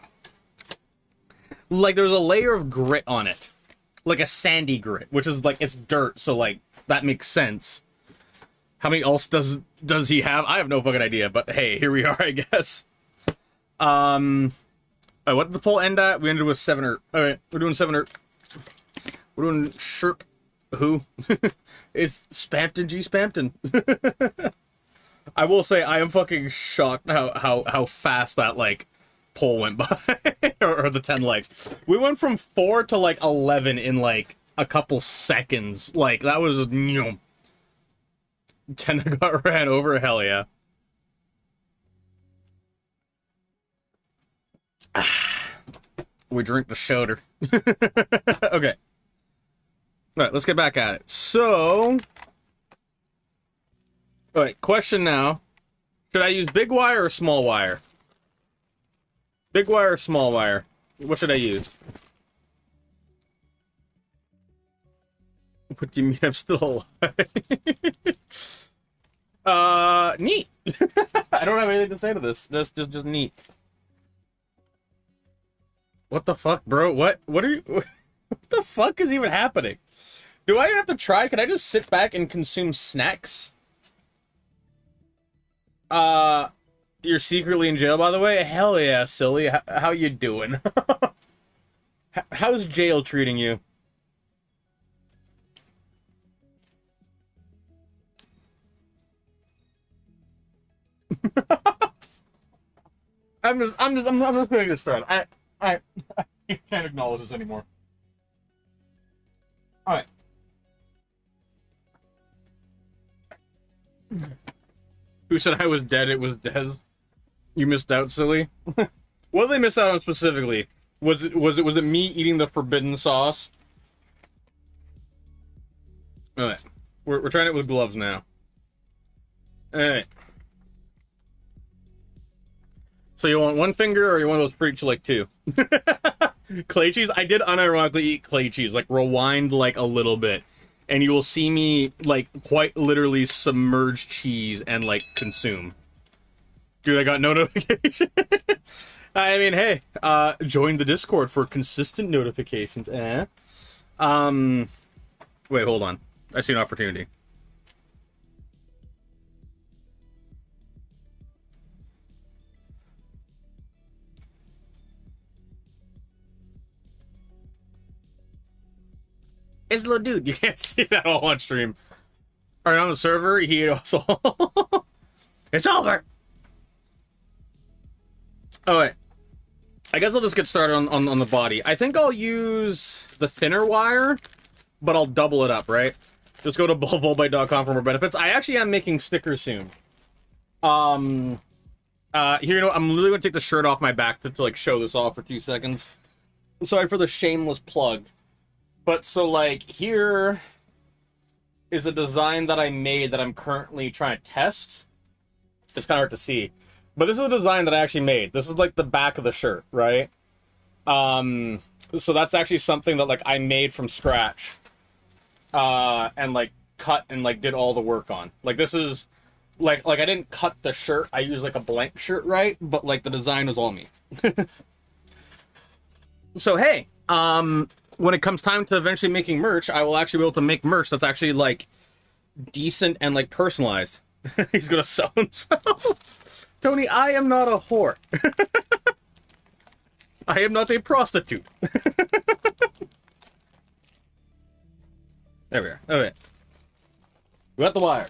Like, there was a layer of grit on it. Like a sandy grit, which is like, it's dirt, so like, that makes sense. How many ults does he have? I have no fucking idea, but hey, here we are, I guess. What did the poll end at? We ended with 7 Alright, we're doing 7 We're doing Sherp. Who? It's Spampton G. Spampton. I will say, I am fucking shocked how fast that, like, pole went by, or the 10 likes. We went from 4 to like 11 in like a couple seconds. Like that was 10 that got ran over. Hell yeah. We drink the shoulder. Okay. All right, let's get back at it. So, all right, question now. Should I use big wire or small wire? Big wire or small wire? What should I use? What do you mean I'm still alive? Neat. I don't have anything to say to this. Just neat. What the fuck, bro? What are you... What the fuck is even happening? Do I have to try? Can I just sit back and consume snacks? You're secretly in jail, by the way? Hell yeah, silly. How you doing? How's jail treating you? I'm just putting this thread. I can't acknowledge this anymore. Alright. Who said I was dead? It was Dez. You missed out, silly. What did they miss out on specifically? Was it me eating the forbidden sauce? Alright. We're trying it with gloves now. Alright. So you want one finger, or you want those preach like two? Clay cheese? I did unironically eat clay cheese. Like, rewind, like, a little bit. And you will see me, like, quite literally submerge cheese and, like, consume. Dude, I got no notification. I mean, hey, join the Discord for consistent notifications, eh? Wait, hold on. I see an opportunity. It's a little dude. You can't see that all on stream. Alright, on the server, he also... It's over! Alright. I guess I'll just get started on the body. I think I'll use the thinner wire, but I'll double it up, right? Just go to volbyte.com for more benefits. I actually am making stickers soon. Here, you know, I'm literally gonna take the shirt off my back to like, show this off for 2 seconds. Sorry for the shameless plug. But, so, like, here is a design that I made that I'm currently trying to test. It's kind of hard to see. But this is a design that I actually made. This is, like, the back of the shirt, right? So that's actually something that, like, I made from scratch. And, like, cut and, like, did all the work on. Like, this is... Like, I didn't cut the shirt. I used, like, a blank shirt, right? But, like, the design was all me. So, hey, when it comes time to eventually making merch, I will actually be able to make merch that's actually, like, decent and, like, personalized. He's gonna sell himself. Tony, I am not a whore. I am not a prostitute. There we are. Okay. We got the wire.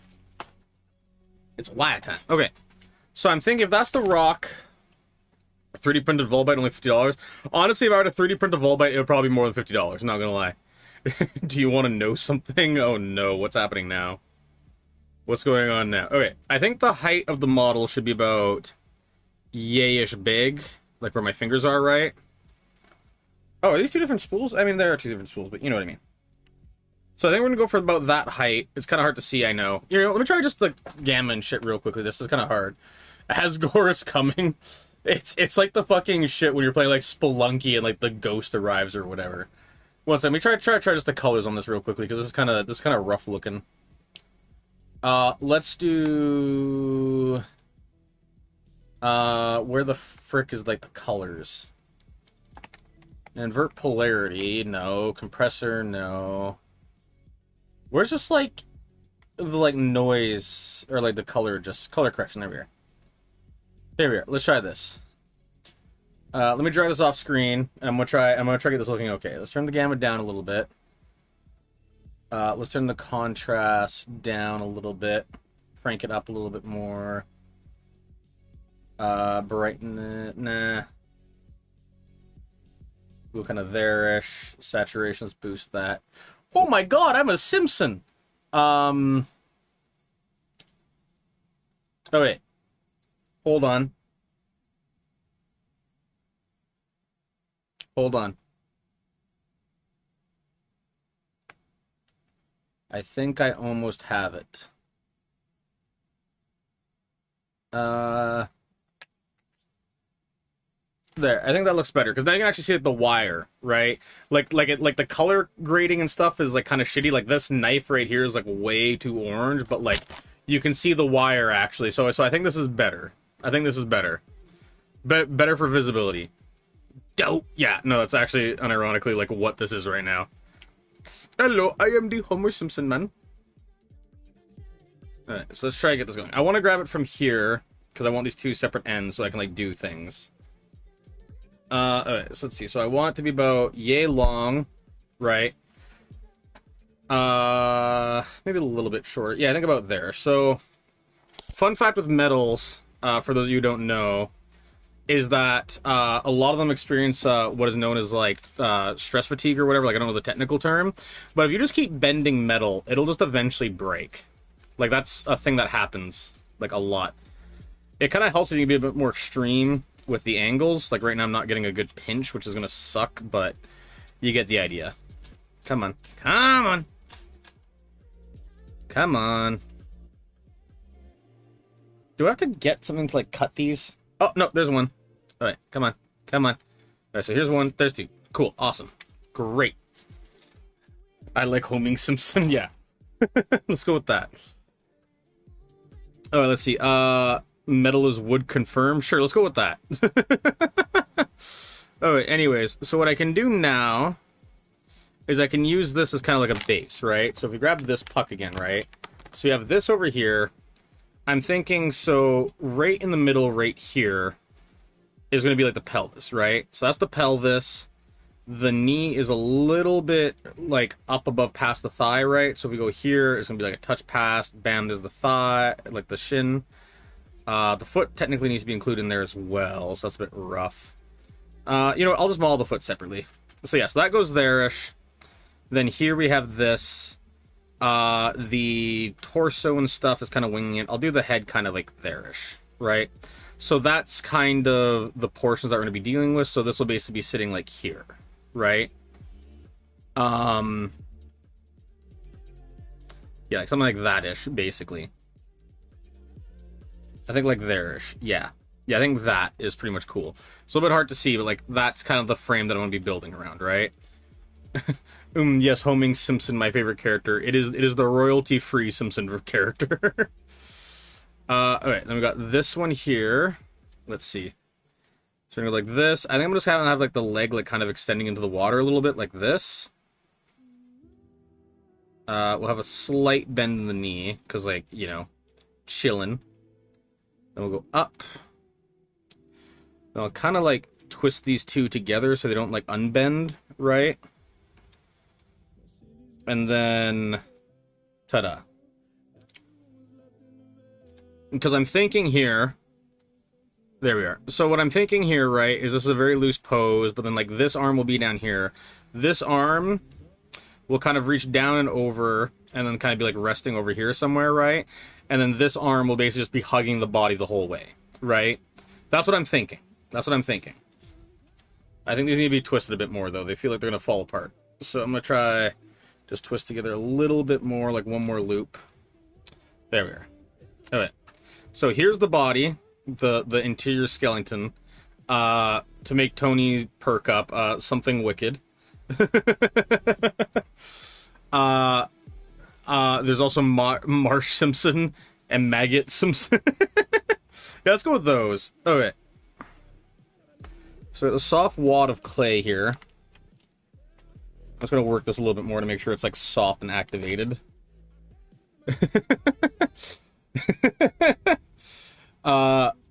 It's wire time. Okay. So I'm thinking if that's the rock... 3D printed Volbyte, only $50. Honestly, if I were to 3D print a Volbyte, it would probably be more than $50. Not gonna lie. Do you want to know something? Oh no, what's happening now? What's going on now? Okay, I think the height of the model should be about yay-ish big. Like where my fingers are, right? Oh, are these two different spools? I mean, there are two different spools, but you know what I mean. So I think we're gonna go for about that height. It's kind of hard to see, I know. You know, let me try just like gamma and shit real quickly. This is kind of hard. Asgore is coming. It's like the fucking shit when you're playing like Spelunky and like the ghost arrives or whatever. One second, let me try just the colors on this real quickly because this is kind of rough looking. Let's do where the frick is like the colors? Invert polarity, no. Compressor, no. Where's just like the like noise or like the color correction? There we are. There we are. Let's try this. Let me dry this off screen. I'm gonna try to get this looking okay. Let's turn the gamma down a little bit. Let's turn the contrast down a little bit. Crank it up a little bit more. Brighten it. Nah. We'll kind of there-ish. Saturations boost that. Oh my god, I'm a Simpson! Oh wait. Hold on. Hold on. I think I almost have it. There. I think that looks better because now you can actually see like, the wire, right? Like the color grading and stuff is like kind of shitty. Like this knife right here is like way too orange, but like you can see the wire actually. So I think this is better. I think this is better. Better for visibility. Dope. Yeah. No, that's actually unironically like what this is right now. Hello, I am the Homer Simpson man. Alright, so let's try to get this going. I want to grab it from here, because I want these two separate ends so I can, like, do things. Alright, so let's see. So I want it to be about yay long, right? Maybe a little bit short. Yeah, I think about there. So, fun fact with metals, for those of you who don't know, is that a lot of them experience what is known as like stress fatigue or whatever. Like I don't know the technical term, but if you just keep bending metal, it'll just eventually break. Like that's a thing that happens like a lot. It kind of helps if you be a bit more extreme with the angles. Like right now I'm not getting a good pinch, which is gonna suck, but you get the idea. Come on, come on, come on. Do I have to get something to like cut these? Oh, no, there's one. All right, come on. Come on. All right, so here's one. There's two. Cool. Awesome. Great. I like homing Simpson. Yeah. Let's go with that. All right, let's see. Metal is wood confirmed. Sure, let's go with that. All right, anyways. So what I can do now is I can use this as kind of like a base, right? So if we grab this puck again, right? So we have this over here. I'm thinking, so right in the middle, right here, is going to be like the pelvis, right? So that's the pelvis. The knee is a little bit like up above past the thigh, right? So if we go here, it's going to be like a touch past. Bam, there's the thigh, like the shin. The foot technically needs to be included in there as well, so that's a bit rough. You know, I'll just model the foot separately. So yeah, so that goes there-ish. Then here we have this. The torso and stuff is kind of winging it. I'll do the head kind of like there-ish, right? So that's kind of the portions that we're going to be dealing with. So this will basically be sitting like here, right? Yeah, like something like that-ish, basically. I think like there-ish, yeah. Yeah, I think that is pretty much cool. It's a little bit hard to see, but like that's kind of the frame that I'm going to be building around, right? Yes, homing Simpson, my favorite character. It is the royalty-free Simpson character. Alright, then we got this one here. Let's see. So we're gonna go like this. I think I'm just gonna have like the leg like kind of extending into the water a little bit, like this. We'll have a slight bend in the knee, because like, you know, chilling. Then we'll go up. Then I'll kind of like twist these two together so they don't like unbend, right? And then, ta-da. Because I'm thinking here, there we are. So what I'm thinking here, right, is this is a very loose pose, but then like this arm will be down here. This arm will kind of reach down and over, and then kind of be like resting over here somewhere, right? And then this arm will basically just be hugging the body the whole way, right? That's what I'm thinking. That's what I'm thinking. I think these need to be twisted a bit more, though. They feel like they're going to fall apart. So I'm going to try... just twist together a little bit more, like one more loop. There we are. All right. So here's the body, the interior skeleton. To make Tony perk up, something wicked. There's also Marsh Simpson and Maggot Simpson. Yeah, let's go with those. Okay. So a soft wad of clay here. I'm just going to work this a little bit more to make sure it's like soft and activated.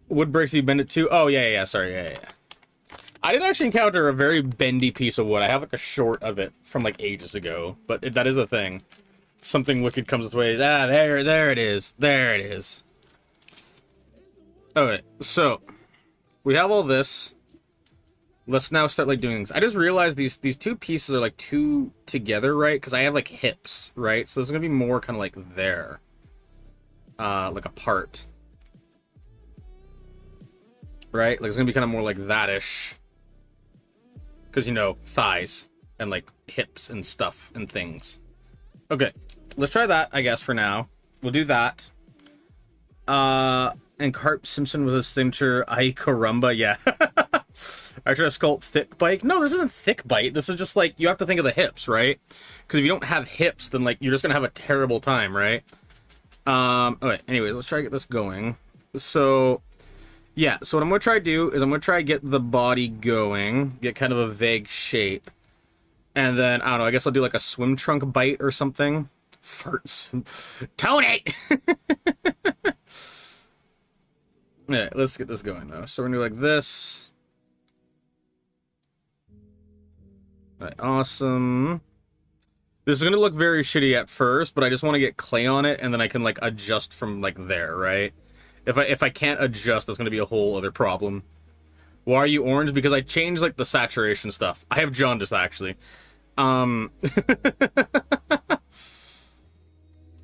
Wood bricks, you bend it too? Oh, yeah, sorry, yeah. I did actually encounter a very bendy piece of wood. I have like a short of it from like ages ago, but that is a thing. Something wicked comes its way. Ah, there it is. There it is. Okay, so we have all this. let's now start like doing things. I just realized these two pieces are like two together, right? Because I have like hips, right? So this is gonna be more kind of like there, like apart, right? Like it's gonna be kind of more like that-ish, because you know, thighs and like hips and stuff and things. Okay, let's try that, I guess, for now. We'll do that. And Carp Simpson with a signature Ay Caramba, yeah. I try to sculpt thick bite. No, this isn't thick bite. This is just like, you have to think of the hips, right? Because if you don't have hips, then like, you're just gonna have a terrible time, right? Okay, anyways, let's try to get this going. So, yeah, so what I'm gonna try to do is I'm gonna try to get the body going, get kind of a vague shape. And then, I don't know, I guess I'll do like a swim trunk bite or something. Farts. Tony! Yeah, let's get this going though. So we're gonna do like this. Alright, awesome. This is gonna look very shitty at first, but I just want to get clay on it, and then I can like adjust from like there, right? If I can't adjust, that's gonna be a whole other problem. Why are you orange? Because I changed like the saturation stuff. I have jaundice actually.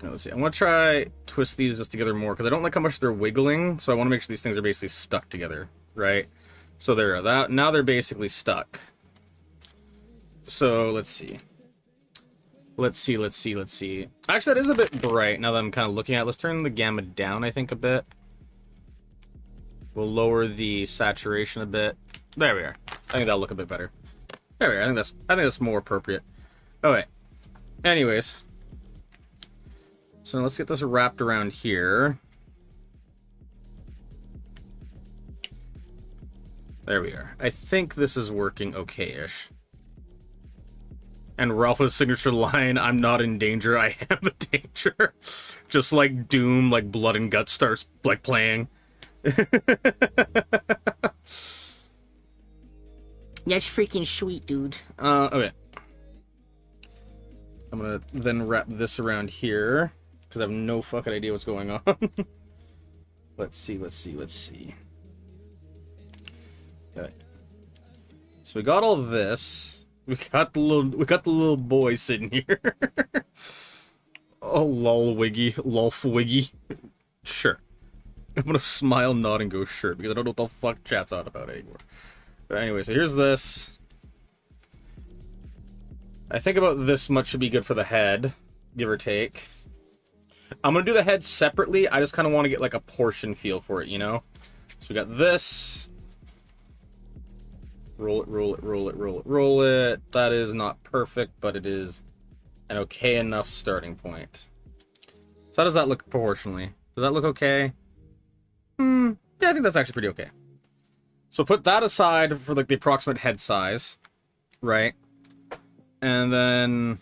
Let's see. I'm gonna try twist these just together more because I don't like how much they're wiggling. So I want to make sure these things are basically stuck together, right? So there, that now they're basically stuck. So let's see. Let's see. Actually, that is a bit bright now that I'm kind of looking at it. Let's turn the gamma down, I think, a bit. We'll lower the saturation a bit. There we are. I think that'll look a bit better. There we are. I think that's more appropriate. Okay. Anyways. So let's get this wrapped around here. There we are. I think this is working okay-ish. And Ralph's signature line, I'm not in danger, I am the danger. Just like Doom, like blood and guts starts like playing. That's freaking sweet, dude. Okay. I'm gonna then wrap this around here, because I have no fucking idea what's going on. Let's see. Okay. So we got all this. We got the little boy sitting here. Oh, lol wiggy, lolf wiggy. Sure. I'm gonna smile, nod, and go sure, because I don't know what the fuck chat's on about anymore. But anyway, so here's this. I think about this much should be good for the head, give or take. I'm gonna do the head separately. I just kind of want to get like a portion feel for it, you know? So we got this. Roll it. That is not perfect, but it is an okay enough starting point. So how does that look proportionally? Does that look okay? Yeah, I think that's actually pretty okay. So put that aside for like the approximate head size, right? And then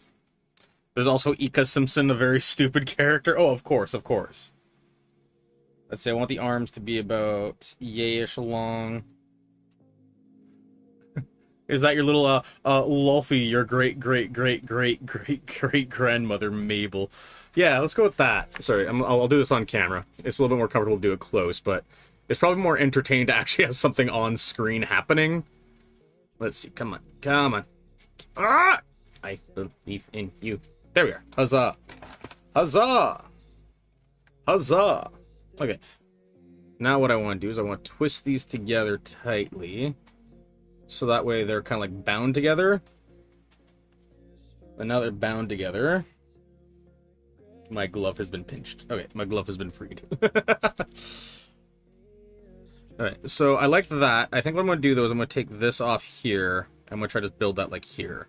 there's also Ika Simpson, a very stupid character. Oh, of course. Let's say I want the arms to be about yay-ish long. Is that your little Lolfie, your great grandmother Mabel? Yeah, let's go with that. Sorry, I'll do this on camera. It's a little bit more comfortable to do it close, but it's probably more entertaining to actually have something on screen happening. Let's see. Come on. Ah! I believe in you. There we are. Huzzah! Okay. Now what I want to do is I want to twist these together tightly. So that way they're kind of like bound together. And now they're bound together. My glove has been pinched. Okay, my glove has been freed. Alright, so I like that. I think what I'm going to do though is I'm going to take this off here. I'm going to try to build that like here.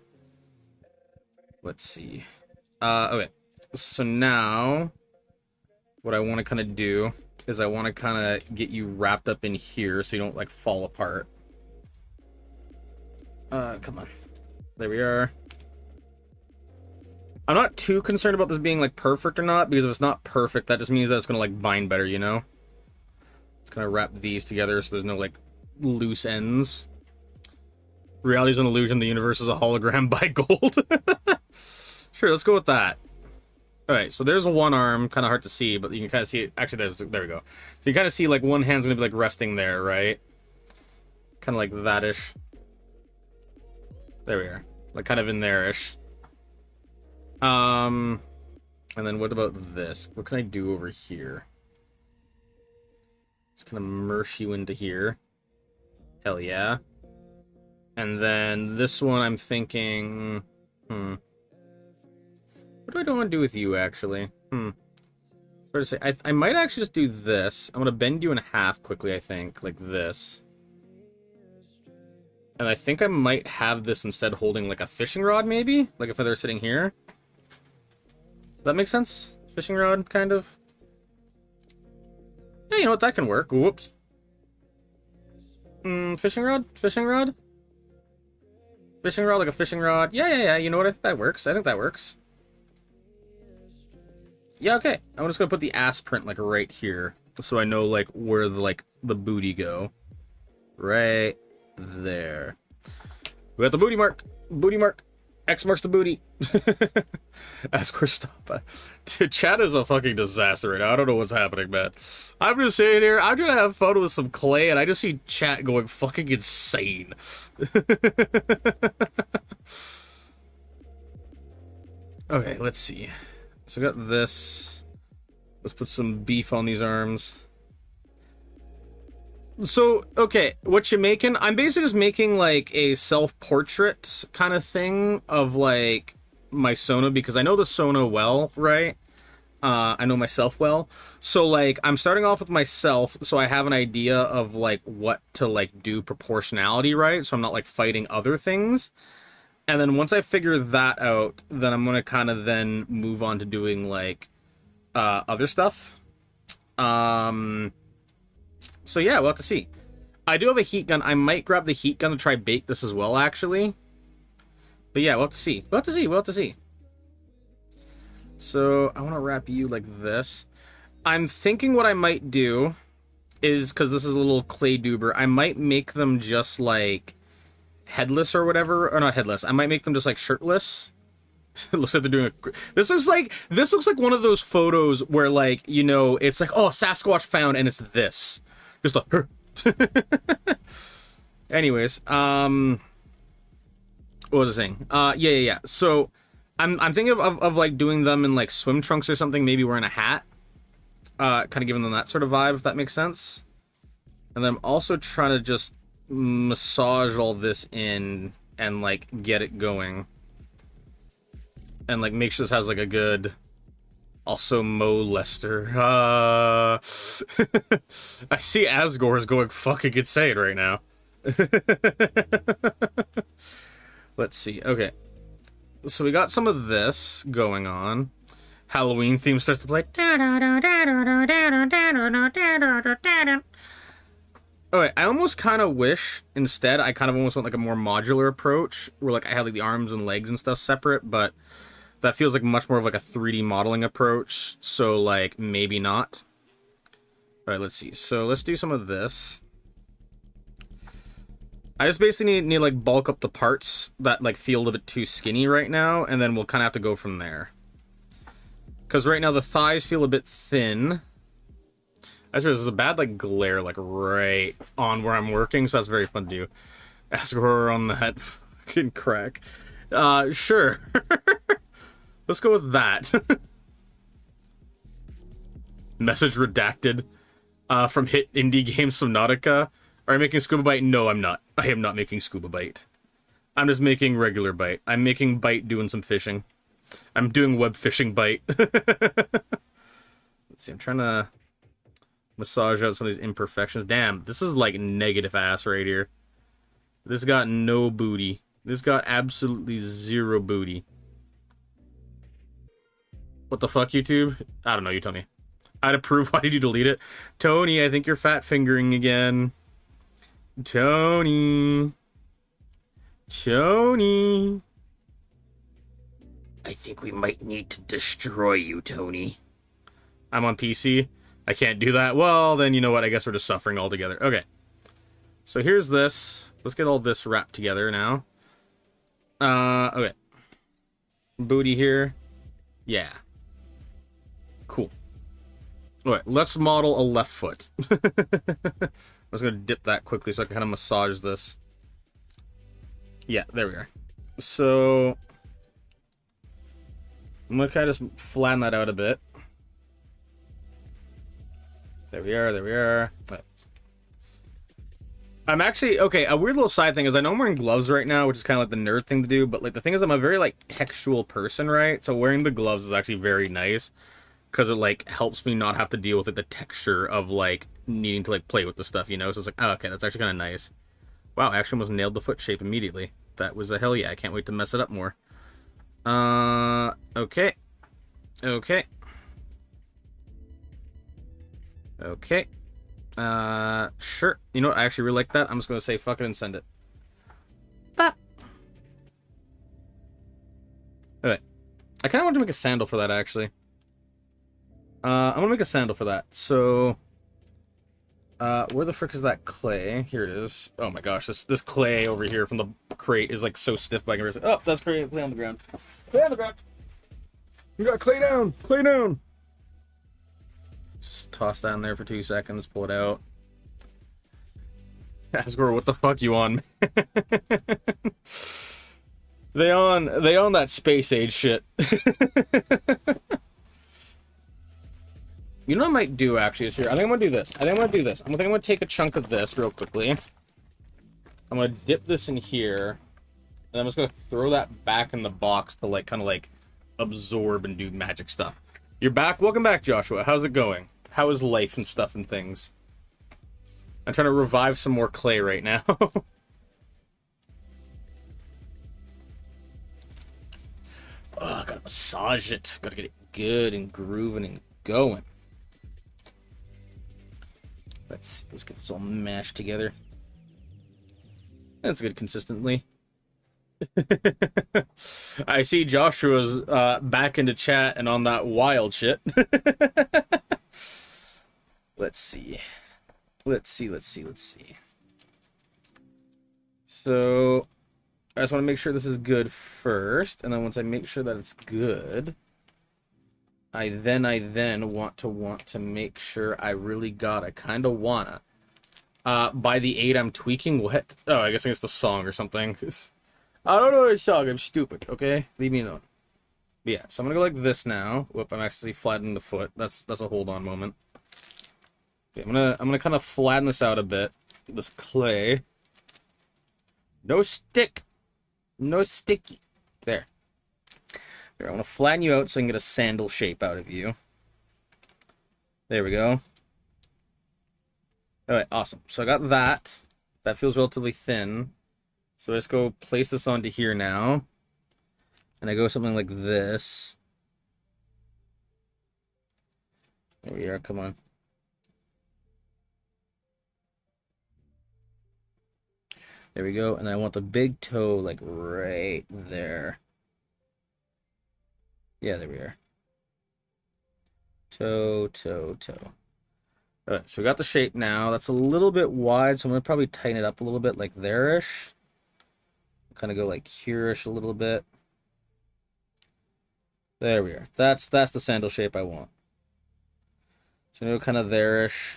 Let's see. Okay. So now what I want to kind of do is I want to kind of get you wrapped up in here so you don't like fall apart. Come on. There we are. I'm not too concerned about this being like perfect or not, because if it's not perfect, that just means that it's gonna like bind better, you know? It's gonna wrap these together so there's no like loose ends. Reality is an illusion, the universe is a hologram by gold. Sure, let's go with that. Alright, so there's one arm, kind of hard to see, but you can kind of see it. Actually, there we go. So you kind of see like one hand's gonna be like resting there, right? Kind of like that-ish. There we are. Like, kind of in there-ish. And then what about this? What can I do over here? Just kind of merge you into here. Hell yeah. And then this one I'm thinking... What do I don't want to do with you, actually? Hard to say. I might actually just do this. I'm going to bend you in half quickly, I think. Like this. And I think I might have this instead holding like a fishing rod, maybe? Like if they were sitting here. Does that make sense? Fishing rod, kind of? Yeah, you know what? That can work. Whoops. Fishing rod? Fishing rod? Fishing rod, like a fishing rod. Yeah. You know what? I think that works. I think that works. Yeah, okay. I'm just gonna put the ass print like right here, so I know like where the booty go. Right there. We got the booty mark. Booty mark. X marks the booty. Ask where stop. Dude, chat is a fucking disaster right now. I don't know what's happening, man. I'm just sitting here. I'm trying to have fun with some clay, and I just see chat going fucking insane. Okay, let's see. So we got this. Let's put some beef on these arms. So, okay, what you making? I'm basically just making, like, a self-portrait kind of thing of, like, my Sona, because I know the Sona well, right? I know myself well. So, like, I'm starting off with myself, so I have an idea of, like, what to, like, do proportionality, right? So I'm not, like, fighting other things. And then once I figure that out, then I'm going to kind of then move on to doing, like, other stuff. So yeah, we'll have to see. I do have a heat gun. I might grab the heat gun to try bake this as well, actually. But yeah, we'll have to see. We'll have to see. So I want to wrap you like this. I'm thinking what I might do is, because this is a little clay duber, I might make them just like headless or whatever, or not headless. I might make them just like shirtless. It looks like they're doing a... This looks like one of those photos where, like, you know, it's like, oh, Sasquatch found, and it's this. Just like, anyways, what was I saying? Yeah. So, I'm thinking of like doing them in like swim trunks or something, maybe wearing a hat. Kind of giving them that sort of vibe, if that makes sense. And then I'm also trying to just massage all this in and like get it going. And like make sure this has like a good... Also, Mo Lester. I see Asgore is going fucking insane right now. Let's see. Okay. So we got some of this going on. Halloween theme starts to play. Alright, I almost kind of wish, instead, I kind of almost want like a more modular approach, where like I had like the arms and legs and stuff separate, but that feels like much more of like a 3D modeling approach, so like maybe not. Alright, let's see. So let's do some of this. I just basically need to like bulk up the parts that like feel a little bit too skinny right now, and then we'll kind of have to go from there. Because right now the thighs feel a bit thin. I swear there's a bad like glare like right on where I'm working, so that's very fun to do. Ask her on that fucking crack. Sure. Let's go with that. Message redacted from hit indie game Subnautica. Are you making Scuba Bite? No, I'm not. I am not making Scuba Bite. I'm just making regular Bite. I'm making Bite doing some fishing. I'm doing web fishing Bite. Let's see, I'm trying to massage out some of these imperfections. Damn, this is like negative ass right here. This got no booty. This got absolutely zero booty. What the fuck, YouTube? I don't know, you tell me. I'd approve. Why did you delete it? Tony, I think you're fat fingering again. Tony. I think we might need to destroy you, Tony. I'm on PC. I can't do that. Well, then you know what? I guess we're just suffering altogether. Okay. So here's this. Let's get all this wrapped together now. Okay. Booty here. Yeah. Cool. Alright, let's model a left foot. I'm just gonna dip that quickly so I can kind of massage this. Yeah, there we are. So I'm gonna kind of just flatten that out a bit. There we are, there we are. I'm actually, okay, a weird little side thing is I know I'm wearing gloves right now, which is kind of like the nerd thing to do, but like the thing is I'm a very like textual person, right? So wearing the gloves is actually very nice because it like helps me not have to deal with like, the texture of like needing to like play with the stuff, you know? So it's like, oh, okay, that's actually kind of nice. Wow, I actually almost nailed the foot shape immediately. That was a hell yeah, I can't wait to mess it up more. Okay. Okay. Okay. Sure. You know what? I actually really like that. I'm just gonna say fuck it and send it. Bop. Alright. I kind of want to make a sandal for that, actually. I'm gonna make a sandal for that. So, where the frick is that clay? Here it is. Oh my gosh, this clay over here from the crate is like so stiff by comparison. Oh, that's clay on the ground. Clay on the ground. You got clay down. Clay down. Just toss that in there for 2 seconds. Pull it out. Asgore, what the fuck you on? They on that space age shit. You know what I might do actually is here. I think I'm gonna do this. I'm gonna take a chunk of this real quickly. I'm gonna dip this in here, and I'm just gonna throw that back in the box to like kind of like absorb and do magic stuff. You're back. Welcome back, Joshua. How's it going? How is life and stuff and things? I'm trying to revive some more clay right now. Oh, gotta massage it. Gotta get it good and grooving and going. Let's get this all mashed together. That's good consistently. I see Joshua's back into chat and on that wild shit. Let's see. So, I just want to make sure this is good first, and then once I make sure that it's good, I then want to make sure I really got it. Kind of wanna. By the 8, I'm tweaking what? Oh, I guess it's the song or something. I don't know the song. I'm stupid. Okay, leave me alone. But yeah, so I'm gonna go like this now. Whoop! I'm actually flattening the foot. That's a hold on moment. Okay, I'm gonna kind of flatten this out a bit. This clay. No stick. No sticky. There. Here, I want to flatten you out so I can get a sandal shape out of you. There we go. Alright, awesome. So I got that. That feels relatively thin. So let's go place this onto here now. And I go something like this. There we are, come on. There we go. And I want the big toe like right there. Yeah, there we are. Toe, toe, toe. Alright, so we got the shape now. That's a little bit wide, so I'm going to probably tighten it up a little bit like there-ish. Kind of go like here-ish a little bit. There we are. That's the sandal shape I want. So I'm going to go kind of there-ish.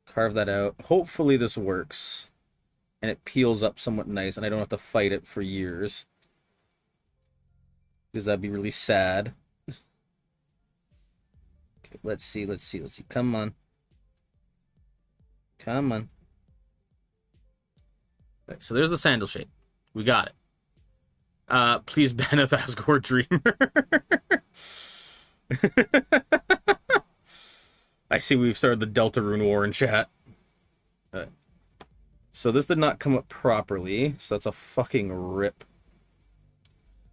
Carve that out. Hopefully this works. And it peels up somewhat nice, and I don't have to fight it for years. Because that'd be really sad. Okay, let's see. Come on. Come on. Right, so there's the sandal shape. We got it. Please Banneth Asgore Dreamer. I see we've started the Deltarune War in chat. Right. So this did not come up properly, so that's a fucking rip.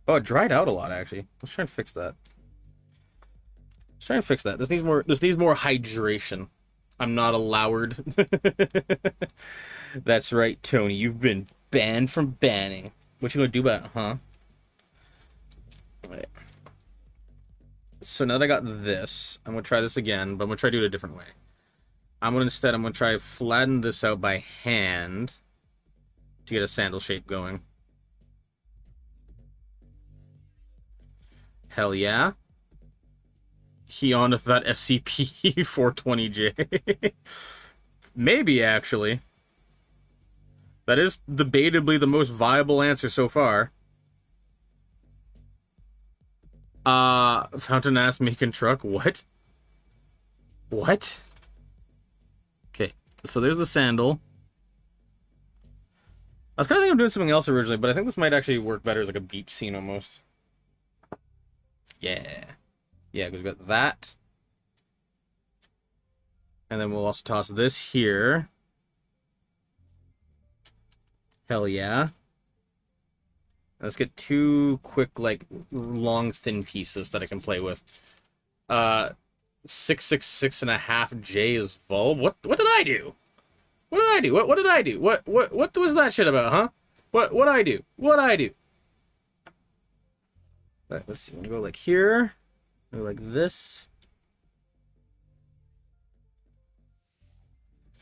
Oh, it dried out a lot, actually. Let's try and fix that. This needs more hydration. I'm not allowed. That's right, Tony. You've been banned from banning. What you gonna do about it, huh? Right. So now that I got this, I'm gonna try this again, but I'm gonna try to do it a different way. I'm gonna try flatten this out by hand to get a sandal shape going. Hell yeah. He on with that SCP-420J. Maybe, actually. That is debatably the most viable answer so far. Fountain ass making truck. What? What? Okay, so there's the sandal. I was kind of thinking of doing something else originally, but I think this might actually work better as like a beach scene almost. Yeah. Yeah, because we've got that. And then we'll also toss this here. Hell yeah. Let's get two quick, like, long, thin pieces that I can play with. 666.5J is Vol. What did I do? What did I do? What did I do? What was that shit about, huh? What I do? What I do? All right, let's see. I'm gonna go like here. Go like this.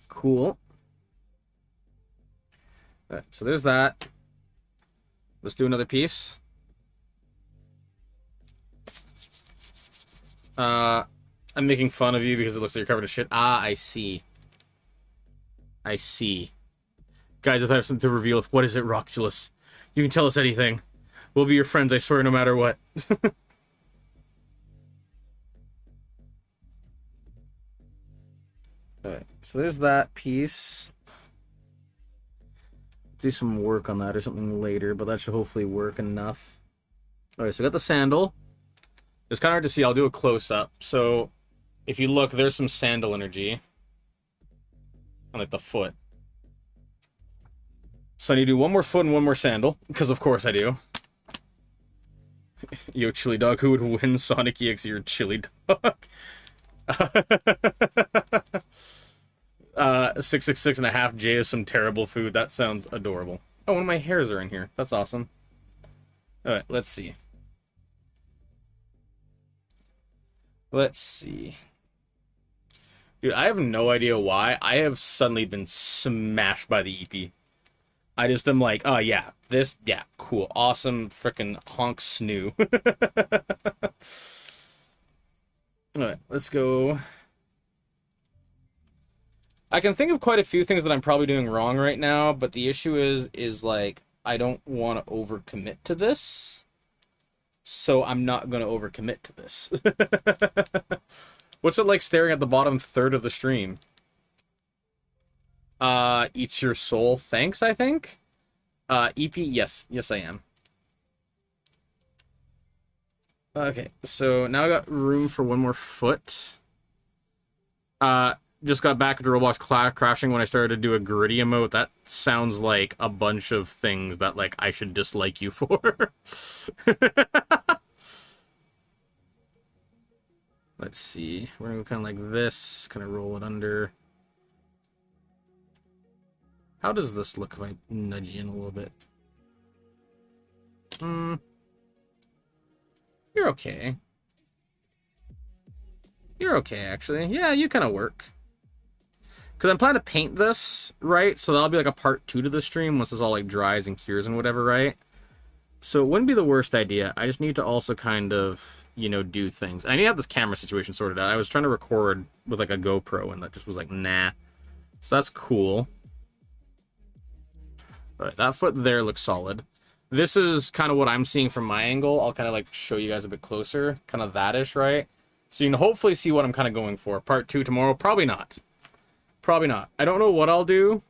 Cool. All right, so there's that. Let's do another piece. I'm making fun of you because it looks like you're covered in shit. Ah, I see. I see. Guys, if I have something to reveal, what is it, Roxulus? You can tell us anything. We'll be your friends, I swear, no matter what. Alright, so there's that piece. Do some work on that or something later, but that should hopefully work enough. Alright, so we got the sandal. It's kind of hard to see. I'll do a close-up. So, if you look, there's some sandal energy on, like, the foot. So I need to do one more foot and one more sandal, because of course I do. Yo, Chili Dog, who would win Sonic EX or Chili Dog? 666.5J is some terrible food. That sounds adorable. Oh, one of my hairs are in here. That's awesome. Alright, let's see. Let's see. Dude, I have no idea why. I have suddenly been smashed by the EP. I just am like, oh yeah, this, yeah, cool, awesome, frickin' honk snoo. Alright, let's go. I can think of quite a few things that I'm probably doing wrong right now, but the issue is like, I don't want to overcommit to this. So I'm not going to overcommit to this. What's it like staring at the bottom third of the stream? Eats your soul, thanks, I think. EP, yes, I am. Okay, so now I got room for one more foot. Just got back into Roblox crashing when I started to do a gritty emote. That sounds like a bunch of things that, like, I should dislike you for. Let's see. We're gonna go kind of like this, kind of roll it under. How does this look if I nudge you in a little bit? You're okay. You're okay, actually. Yeah, you kind of work. Because I'm planning to paint this, right? So that'll be like a part 2 to the stream once this all like dries and cures and whatever, right? So it wouldn't be the worst idea. I just need to also kind of, you know, do things. I need to have this camera situation sorted out. I was trying to record with like a GoPro and that just was like, nah. So that's cool. Alright, that foot there looks solid. This is kind of what I'm seeing from my angle. I'll kind of like show you guys a bit closer. Kind of that-ish, right? So you can hopefully see what I'm kind of going for. Part 2 tomorrow? Probably not. Probably not. I don't know what I'll do.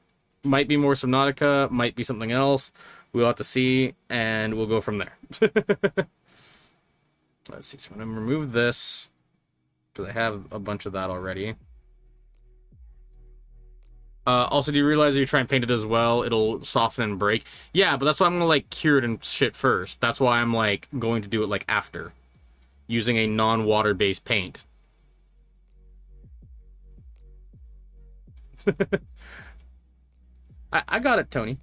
Might be more Subnautica. Might be something else. We'll have to see. And we'll go from there. Let's see. So I'm going to remove this. Because I have a bunch of that already. Also, do you realize if you try and paint it as well, it'll soften and break? Yeah, but that's why I'm gonna, like, cure it and shit first. That's why I'm, like, going to do it, like, after. Using a non-water-based paint. I got it, Tony.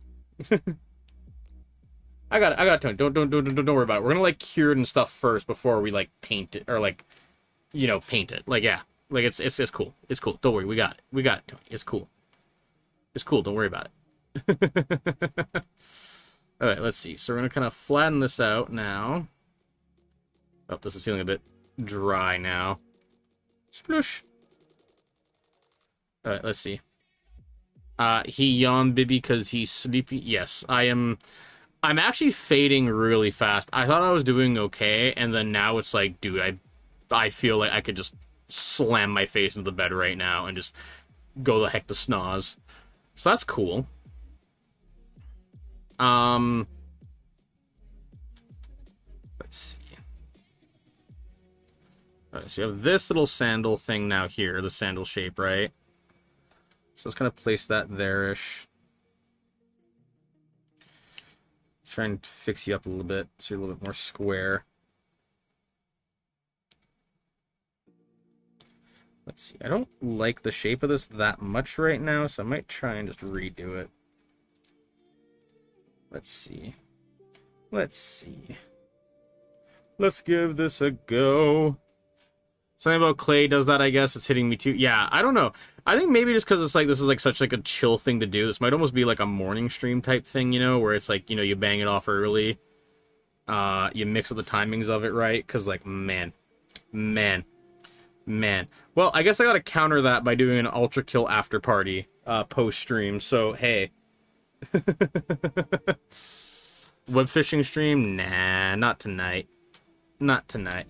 I got it, Tony. Don't worry about it. We're gonna, like, cure it and stuff first before we, like, paint it. Or, like, you know, paint it. Like, yeah. Like, it's cool. It's cool. Don't worry. We got it. We got it, Tony. It's cool. It's cool, don't worry about it. Alright, let's see. So we're going to kind of flatten this out now. Oh, this is feeling a bit dry now. Sploosh. Alright, let's see. He yawned, Bibby, because he's sleepy. Yes, I am. I'm actually fading really fast. I thought I was doing okay, and then now it's like, dude, I feel like I could just slam my face into the bed right now and just go the heck to snooze. So that's cool. Let's see. Alright, so you have this little sandal thing now here, the sandal shape, right? So let's kind of place that there-ish. Try and fix you up a little bit so you're a little bit more square. Let's see. I don't like the shape of this that much right now, so I might try and just redo it. Let's see. Let's see. Let's give this a go. Something about clay does that, I guess. It's hitting me too. Yeah, I don't know. I think maybe just because it's like, this is like such like a chill thing to do. This might almost be like a morning stream type thing, you know, where it's like, you know, you bang it off early. You mix up the timings of it right, because like, man. Well, I guess I gotta counter that by doing an ultra kill after party post stream. So hey, web fishing stream? Nah, not tonight. Not tonight.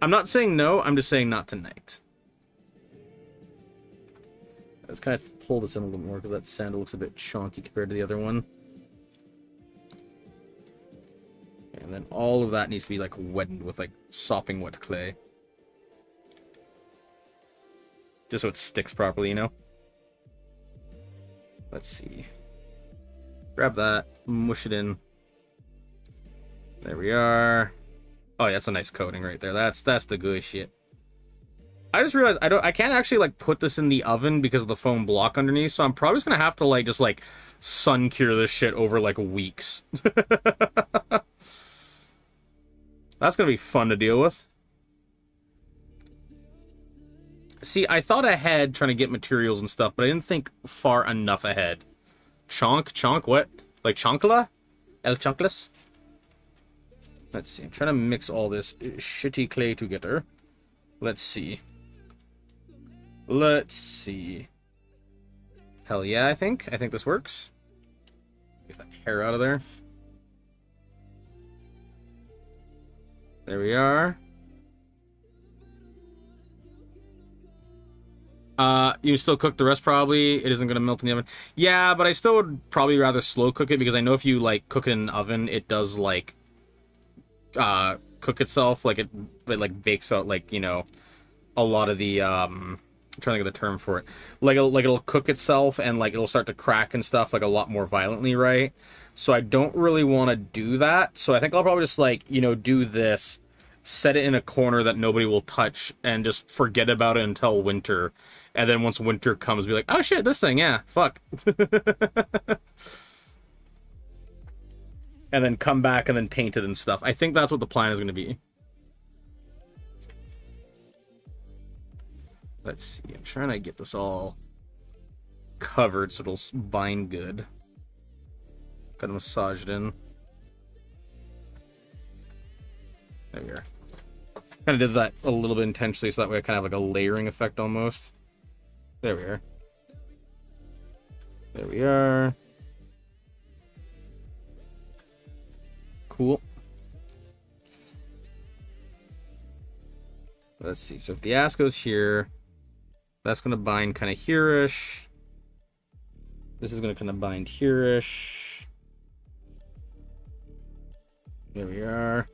I'm not saying no. I'm just saying not tonight. Let's kind of pull this in a little more because that sandal looks a bit chunky compared to the other one. And then all of that needs to be like wetted with like sopping wet clay. Just so it sticks properly, you know? Let's see. Grab that, mush it in. There we are. Oh yeah, that's a nice coating right there. That's the good shit. I just realized I can't actually like put this in the oven because of the foam block underneath, so I'm probably just gonna have to like just like sun cure this shit over like weeks. That's gonna be fun to deal with. See, I thought ahead trying to get materials and stuff, but I didn't think far enough ahead. Chonk, what? Like chonkla? El chonklas? Let's see, I'm trying to mix all this shitty clay together. Let's see. Let's see. Hell yeah, I think this works. Get that hair out of there. There we are. You still cook the rest probably. It isn't gonna melt in the oven. Yeah, but I still would probably rather slow cook it because I know if you like cook it in an oven, it does like cook itself. Like it like bakes out like, you know, a lot of the I'm trying to think of the term for it. Like it'll cook itself and like it'll start to crack and stuff like a lot more violently, right? So I don't really want to do that. So I think I'll probably just like, you know, do this, set it in a corner that nobody will touch, and just forget about it until winter. And then once winter comes, be like, oh shit, this thing, yeah, fuck. And then come back and then paint it and stuff. I think that's what the plan is going to be. Let's see, I'm trying to get this all covered so it'll bind good. Gotta massage it in. There we are. Kind of did that a little bit intentionally so that way I kind of have like a layering effect almost. There we are. There we are. Cool. Let's see. So if the ass goes here, that's going to bind kind of here-ish. This is going to kind of bind here-ish. There we are.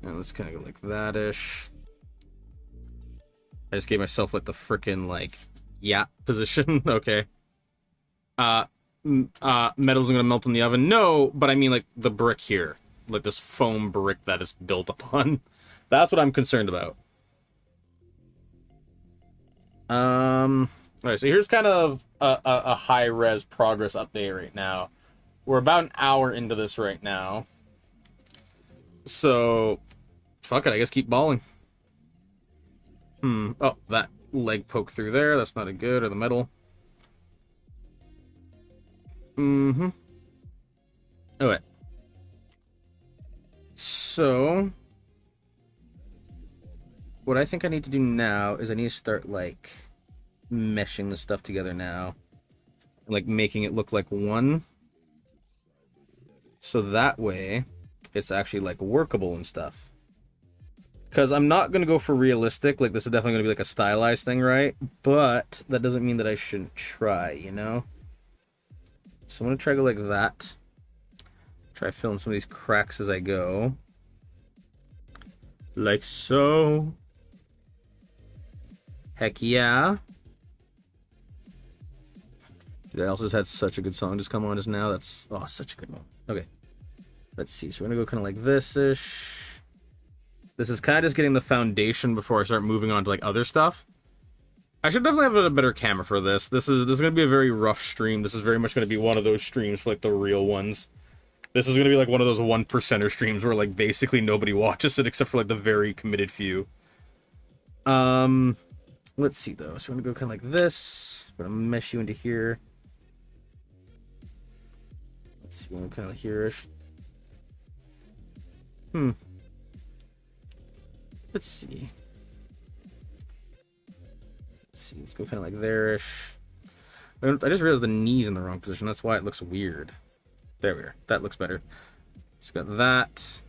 And let's kind of go like that-ish. I just gave myself like the frickin' like yeah position. Okay. Metal's gonna melt in the oven. No, but I mean like the brick here, like this foam brick that is built upon. That's what I'm concerned about. Alright, so here's kind of a high-res progress update right now. We're about an hour into this right now. So, fuck it, I guess keep balling. Oh, that leg poke through there. That's not a good, or the metal. Alright. So, what I think I need to do now is I need to start, like, meshing the stuff together now. Like, making it look like one. So that way, it's actually, like, workable and stuff. Because I'm not going to go for realistic. Like, this is definitely going to be, like, a stylized thing, right? But that doesn't mean that I shouldn't try, you know? So I'm going to try to go like that. Try filling some of these cracks as I go. Like so. Heck yeah. Dude, I also just had such a good song just come on just now. That's, oh, such a good one. Okay. Let's see. So we're going to go kind of like this-ish. This is kind of just getting the foundation before I start moving on to, like, other stuff. I should definitely have a better camera for this. This is going to be a very rough stream. This is very much going to be one of those streams for, like, the real ones. This is going to be, like, one of those 1%er streams where, like, basically nobody watches it except for, like, the very committed few. Let's see, though. So we're going to go kind of like this. We're going to mesh you into here. Let's see, we're going to kind of here-ish. Let's see. Let's go kind of like there-ish. I just realized the knee's in the wrong position. That's why it looks weird. There we are. That looks better. So got that.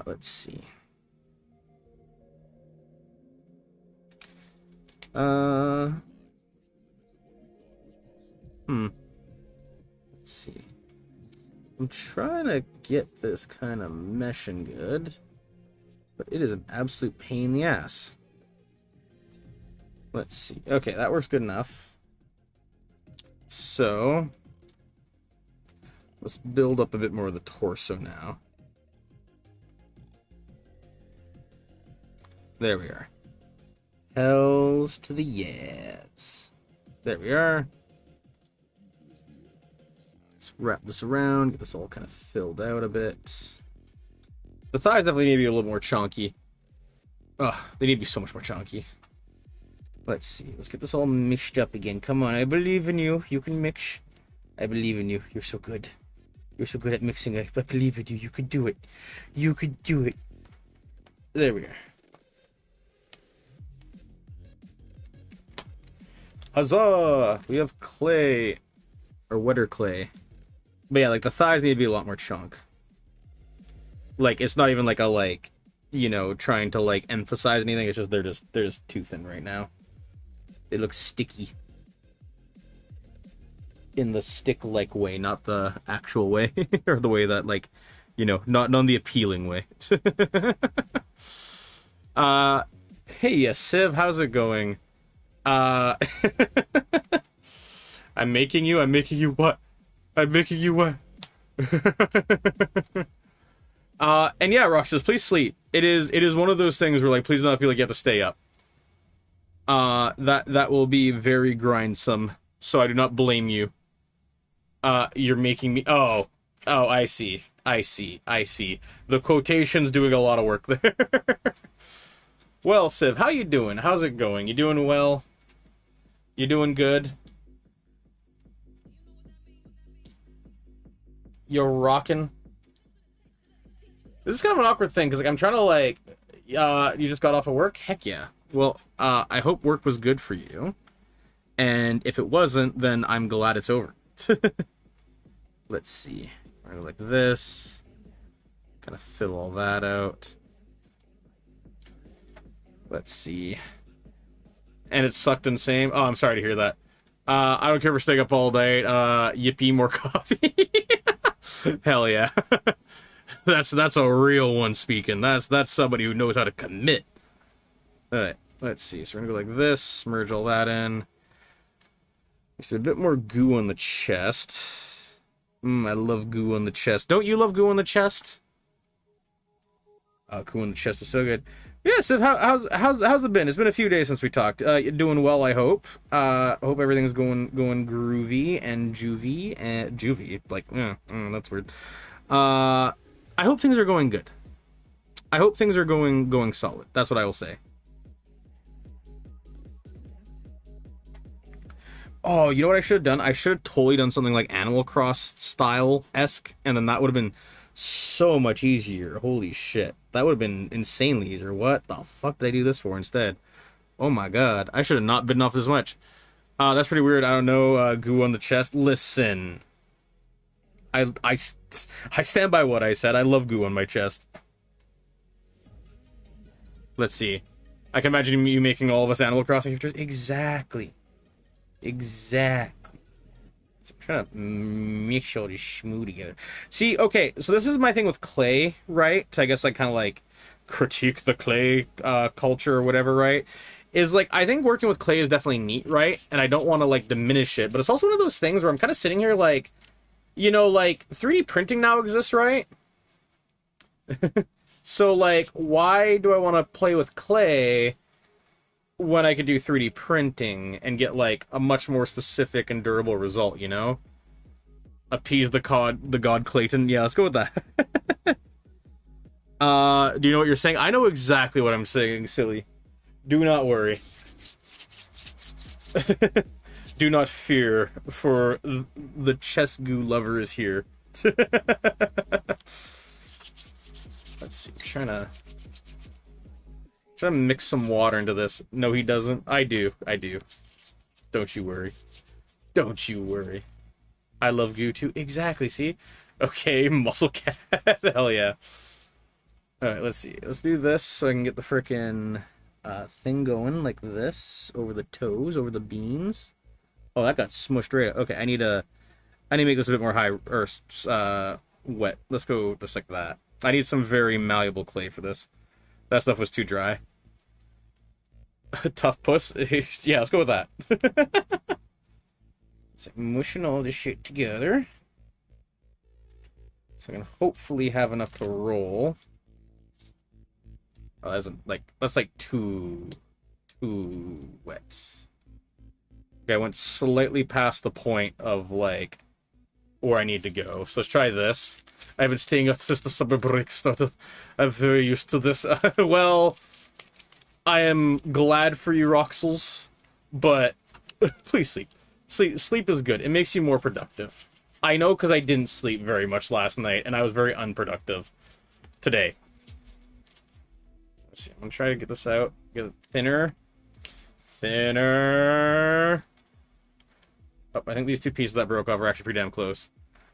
Let's see. Let's see. I'm trying to get this kind of meshing good, but it is an absolute pain in the ass. Let's see. Okay, that works good enough. So, let's build up a bit more of the torso now. There we are. Hells to the yes. There we are. Let's wrap this around, get this all kind of filled out a bit. The thighs definitely need to be a little more chunky. Ugh, they need to be so much more chunky. Let's see. Let's get this all mixed up again. Come on, I believe in you. You can mix. I believe in you. You're so good. You're so good at mixing. I believe in you. You could do it. You could do it. There we are. Huzzah! We have clay. Or wetter clay. But yeah, like, the thighs need to be a lot more chunk. Like, it's not even like a, like, you know, trying to, like, emphasize anything. It's just, they're just too thin right now. They look sticky. In the stick-like way, not the actual way. Or the way that, like, you know, not the appealing way. Hey, Civ, how's it going? I'm making you what? I'm making you what? And yeah, Roxas, please sleep. It is one of those things where, like, please do not feel like you have to stay up. That will be very grindsome, so I do not blame you. You're making me... Oh, I see. The quotation's doing a lot of work there. Well, Civ, how you doing? How's it going? You doing well? You doing good? You're rocking? This is kind of an awkward thing, because, like, I'm trying to, like... you just got off of work? Heck yeah. Well, I hope work was good for you. And if it wasn't, then I'm glad it's over. Let's see. We're gonna go like this. Kind of fill all that out. Let's see. And it sucked and same. Oh, I'm sorry to hear that. I don't care for staying up all day. Yippee, more coffee. Hell yeah. That's a real one speaking. That's somebody who knows how to commit. Alright, let's see. So we're gonna go like this, merge all that in. Just a bit more goo on the chest. I love goo on the chest. Don't you love goo on the chest? Oh, goo on the chest is so good. Yeah, Civ, how's it been? It's been a few days since we talked. You're doing well, I hope. Hope everything's going groovy and juvie. Like, that's weird. I hope things are going good. I hope things are going solid. That's what I will say. Oh, you know what I should have done? I should have totally done something like Animal Cross style-esque, and then that would have been So much easier. Holy shit. That would have been insanely easier. What the fuck did I do this for instead? Oh my god. I should have not bitten off this much. That's pretty weird. I don't know. Goo on the chest. Listen. I stand by what I said. I love goo on my chest. Let's see. I can imagine you making all of us Animal Crossing characters. Exactly. Exactly. So I'm trying to mix all this shmoo together. See, okay, so this is my thing with clay, right? To, I guess, like, kind of, like, critique the clay culture or whatever, right? Is, like, I think working with clay is definitely neat, right? And I don't want to, like, diminish it. But it's also one of those things where I'm kind of sitting here, like, you know, like, 3D printing now exists, right? So, like, why do I want to play with clay when I could do 3D printing and get, like, a much more specific and durable result, you know? Appease the god Clayton. Yeah, let's go with that. Do you know what you're saying? I know exactly what I'm saying, silly. Do not worry. Do not fear, for the chess goo lover is here. Let's see, I'm trying to mix some water into this. No, he doesn't. I do. Don't you worry. Don't you worry. I love goo too. Exactly, see? Okay, muscle cat. Hell yeah. Alright, let's see. Let's do this so I can get the frickin' thing going like this. Over the toes, over the beans. Oh, that got smushed right out. Okay, I need to make this a bit more high, or, wet. Let's go just like that. I need some very malleable clay for this. That stuff was too dry. Tough puss? Yeah, let's go with that. It's like mushing all this shit together. So I can hopefully have enough to roll. Oh, that's like too wet. Okay, I went slightly past the point of, like, where I need to go. So let's try this. I've been staying up since the summer break started. I'm very used to this. Well, I am glad for you, Roxels, but please sleep. Sleep is good. It makes you more productive. I know, because I didn't sleep very much last night, and I was very unproductive today. Let's see. I'm going to try to get this out. Get it thinner. Thinner. Oh, I think these two pieces that broke off are actually pretty damn close.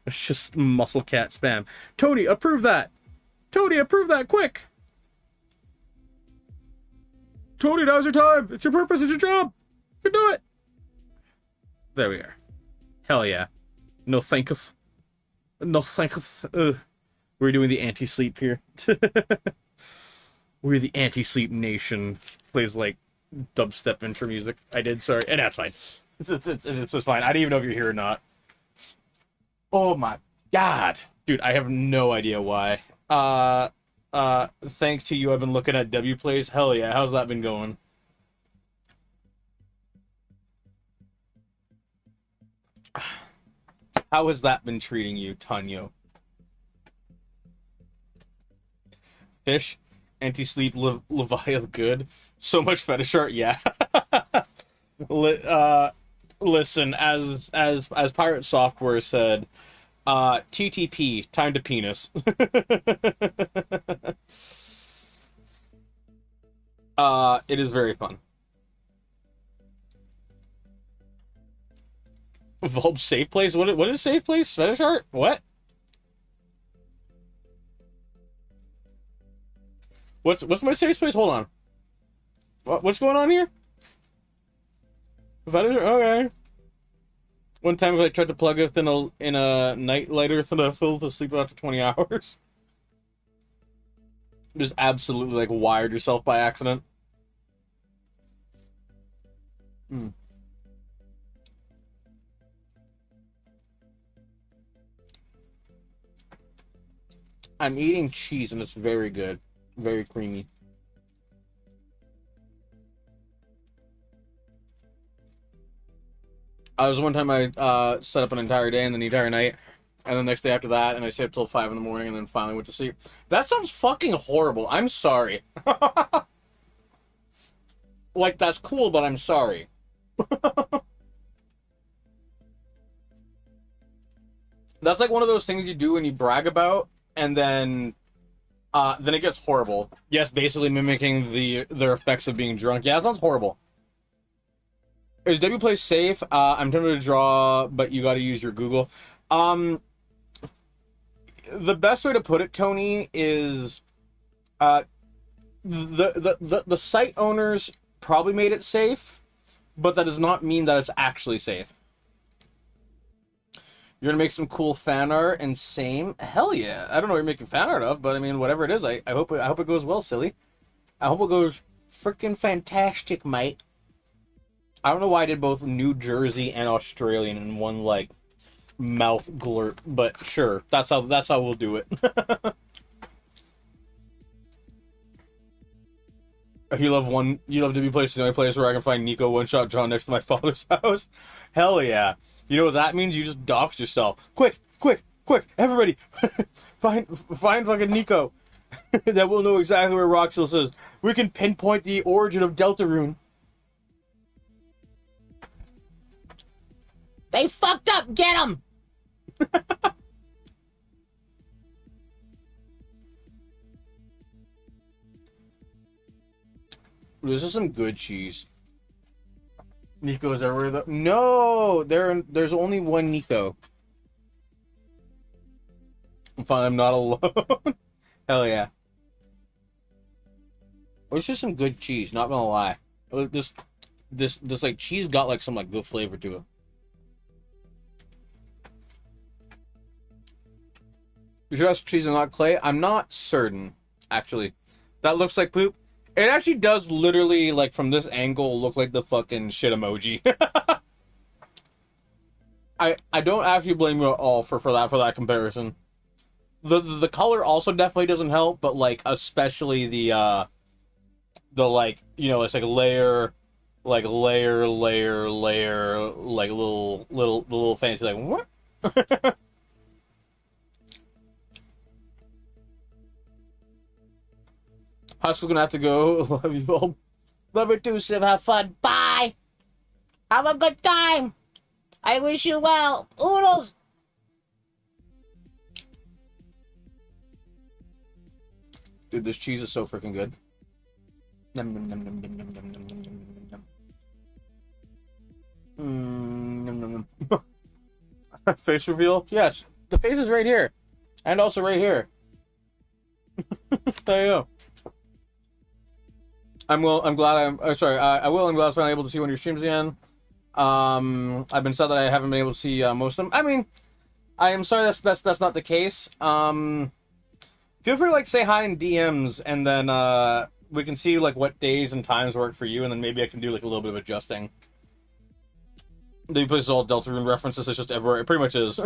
It's just muscle cat spam. Tony, approve that! Tony, approve that, quick! Tony, now's your time! It's your purpose, it's your job! You can do it! There we are. Hell yeah. No thanketh. No thanketh. We're doing the anti-sleep here. We're the anti-sleep nation. Plays, like, dubstep intro music. I did, sorry. And that's fine. It's just fine. I didn't even know if you're here or not. Oh my god. Dude, I have no idea why. Thanks to you, I've been looking at W plays. Hell yeah, how's that been going? How has that been treating you, Tanyo? Fish? Anti-sleep, Leviathan good? So much fetish art? Yeah. Listen, as Pirate Software said, TTP, time to penis. It is very fun. Vulp safe place? What is safe place? Fetish art? What? What's my safe place? Hold on. What's going on here? Fetish art? Okay. One time I tried to plug it in a night lighter and I fell asleep after 20 hours. Just absolutely, like, wired yourself by accident. I'm eating cheese and it's very good. Very creamy. I was one time I set up an entire day and then the entire night, and the next day after that, and I stayed up till 5 in the morning and then finally went to sleep. That sounds fucking horrible. I'm sorry. Like, that's cool, but I'm sorry. That's like one of those things you do and you brag about, and then it gets horrible. Yes, basically mimicking their effects of being drunk. Yeah, it sounds horrible. Is W Play safe? I'm tempted to draw, but you got to use your Google. The best way to put it, Tony, is the site owners probably made it safe, but that does not mean that it's actually safe. You're gonna make some cool fan art and same. Hell yeah! I don't know what you're making fan art of, but I mean, whatever it is, I hope it goes well, silly. I hope it goes freaking fantastic, mate. I don't know why I did both New Jersey and Australian in one like mouth glurt, but sure, that's how we'll do it. You love to be placed in the only place where I can find Nico one-shot drawn next to my father's house. Hell yeah. You know what that means? You just doxed yourself. Quick, everybody. find fucking Nico. That will know exactly where Roxas is. We can pinpoint the origin of Deltarune. They fucked up! Get them! This is some good cheese. Nico's everywhere though. No! There's only one Nico. I'm fine, I'm not alone. Hell yeah. It's just some good cheese, not gonna lie. This like cheese got like some like good flavor to it. You should ask cheese and not clay. I'm not certain, actually. That looks like poop. It actually does literally, like, from this angle, look like the fucking shit emoji. I don't actually blame you at all for that comparison. The color also definitely doesn't help, but like especially the like, you know, it's like layer, like little fancy like what? Hustle's gonna have to go. Love you all. Love you too, Civ. Have fun. Bye. Have a good time. I wish you well. Oodles. Dude, this cheese is so freaking good. Nom nom nom nom nom nom nom nom nom nom nom. Nom nom. Face reveal? Yes, the face is right here, and also right here. There you go. I'm glad I'm finally able to see one of your streams again. I've been sad that I haven't been able to see most of them. I mean, I am sorry that's not the case. Feel free to like say hi in DMs, and then we can see like what days and times work for you, and then maybe I can do like a little bit of adjusting. The place is all Deltarune references. It's just everywhere. It pretty much is.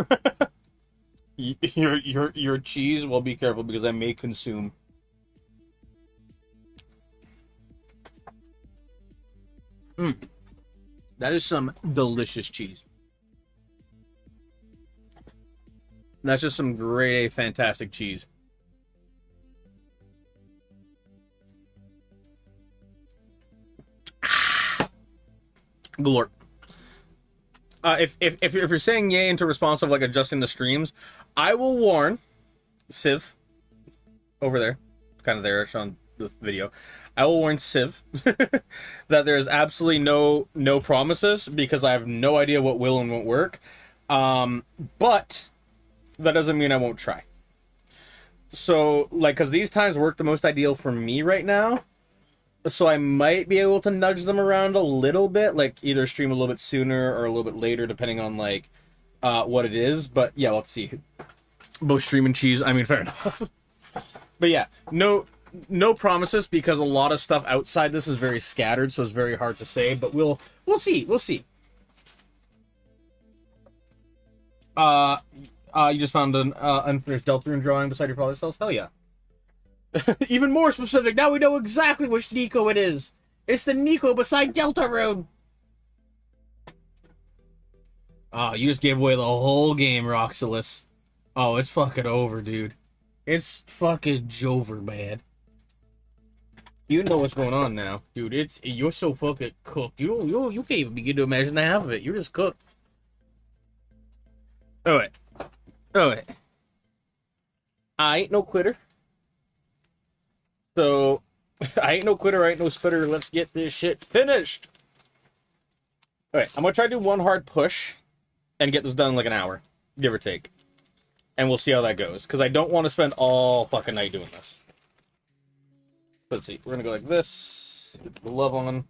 your cheese. Well, be careful because I may consume. That is some delicious cheese. That's just some grade A fantastic cheese. Glorp. If you're saying yay into response of like adjusting the streams, I will warn Civ over there, kind of there on the video. I will warn Civ that there is absolutely no promises because I have no idea what will and won't work. But that doesn't mean I won't try. So, like, because these times work the most ideal for me right now. So I might be able to nudge them around a little bit, like either stream a little bit sooner or a little bit later, depending on like what it is. But yeah, let's see. Both stream and cheese. I mean, fair enough. But yeah, no promises because a lot of stuff outside this is very scattered, so it's very hard to say. But we'll see. We'll see. You just found an unfinished Deltarune drawing beside your father's house? Hell yeah. Even more specific, now we know exactly which Nico it is. It's the Nico beside Deltarune. Oh, you just gave away the whole game, Roxalus. Oh, it's fucking over, dude. It's fucking Jover, man. You know what's going on now, dude. You're so fucking cooked. You can't even begin to imagine the half of it. You're just cooked. Oh wait. I ain't no quitter. So, I ain't no quitter, I ain't no spitter. Let's get this shit finished. Alright, I'm gonna try to do one hard push and get this done in like an hour, give or take. And we'll see how that goes, because I don't want to spend all fucking night doing this. Let's see, we're gonna go like this, get the glove on.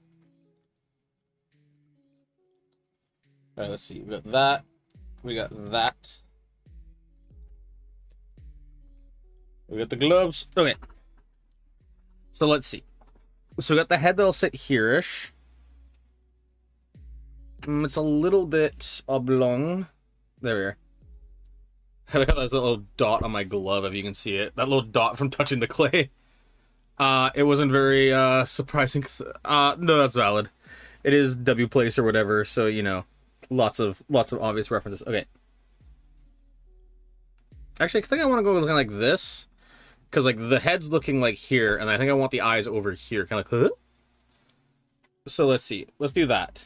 Alright, let's see, we got that, we got that. We got the gloves. Okay. So let's see. So we got the head that'll sit here-ish. It's a little bit oblong. There we are. I like how there's a little dot on my glove, if you can see it. That little dot from touching the clay. It wasn't very surprising. No, that's valid. It is W place or whatever, so you know, lots of obvious references. Okay. Actually, I think I want to go looking like this. Because, like, the head's looking like here, and I think I want the eyes over here. Kind of like, huh? So, let's see. Let's do that.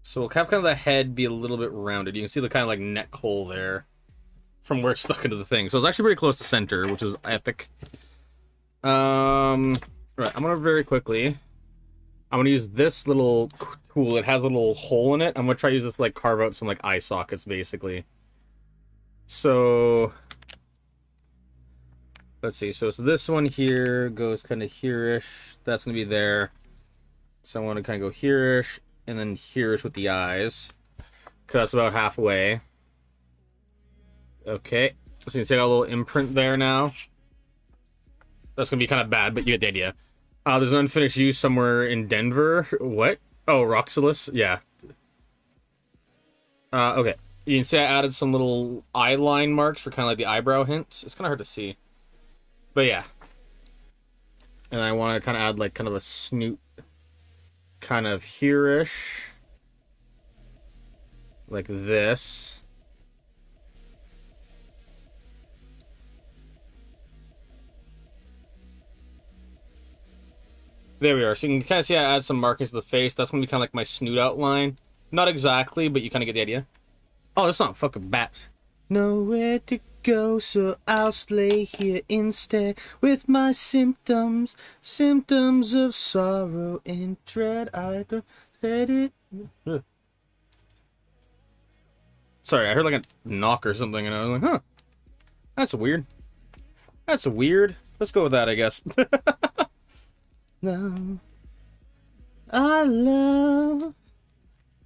So, we'll have kind of the head be a little bit rounded. You can see the kind of, like, neck hole there from where it's stuck into the thing. So, it's actually pretty close to center, which is epic. Right, I'm going to very quickly... I'm going to use this little tool. It has a little hole in it. I'm going to try to use this, like, carve out some, like, eye sockets, basically. So... Let's see, so this one here goes kind of here-ish. That's going to be there. So I want to kind of go here-ish, and then here-ish with the eyes. Because that's about halfway. Okay. So you can see I got a little imprint there now. That's going to be kind of bad, but you get the idea. There's an unfinished use somewhere in Denver. What? Oh, Roxalis? Yeah. Okay. You can see I added some little eye line marks for kind of like the eyebrow hints. It's kind of hard to see. But yeah. And I want to kind of add like kind of a snoot kind of here-ish. Like this. There we are. So you can kind of see I add some markings to the face. That's going to be kind of like my snoot outline. Not exactly, but you kind of get the idea. Oh, that's not fucking bat. Nowhere to go, so I'll stay here instead with my symptoms. Symptoms of sorrow and dread. I don't let it... Ugh. Sorry, I heard like a knock or something, and I was like, huh. That's weird. That's weird. Let's go with that, I guess. No. I love,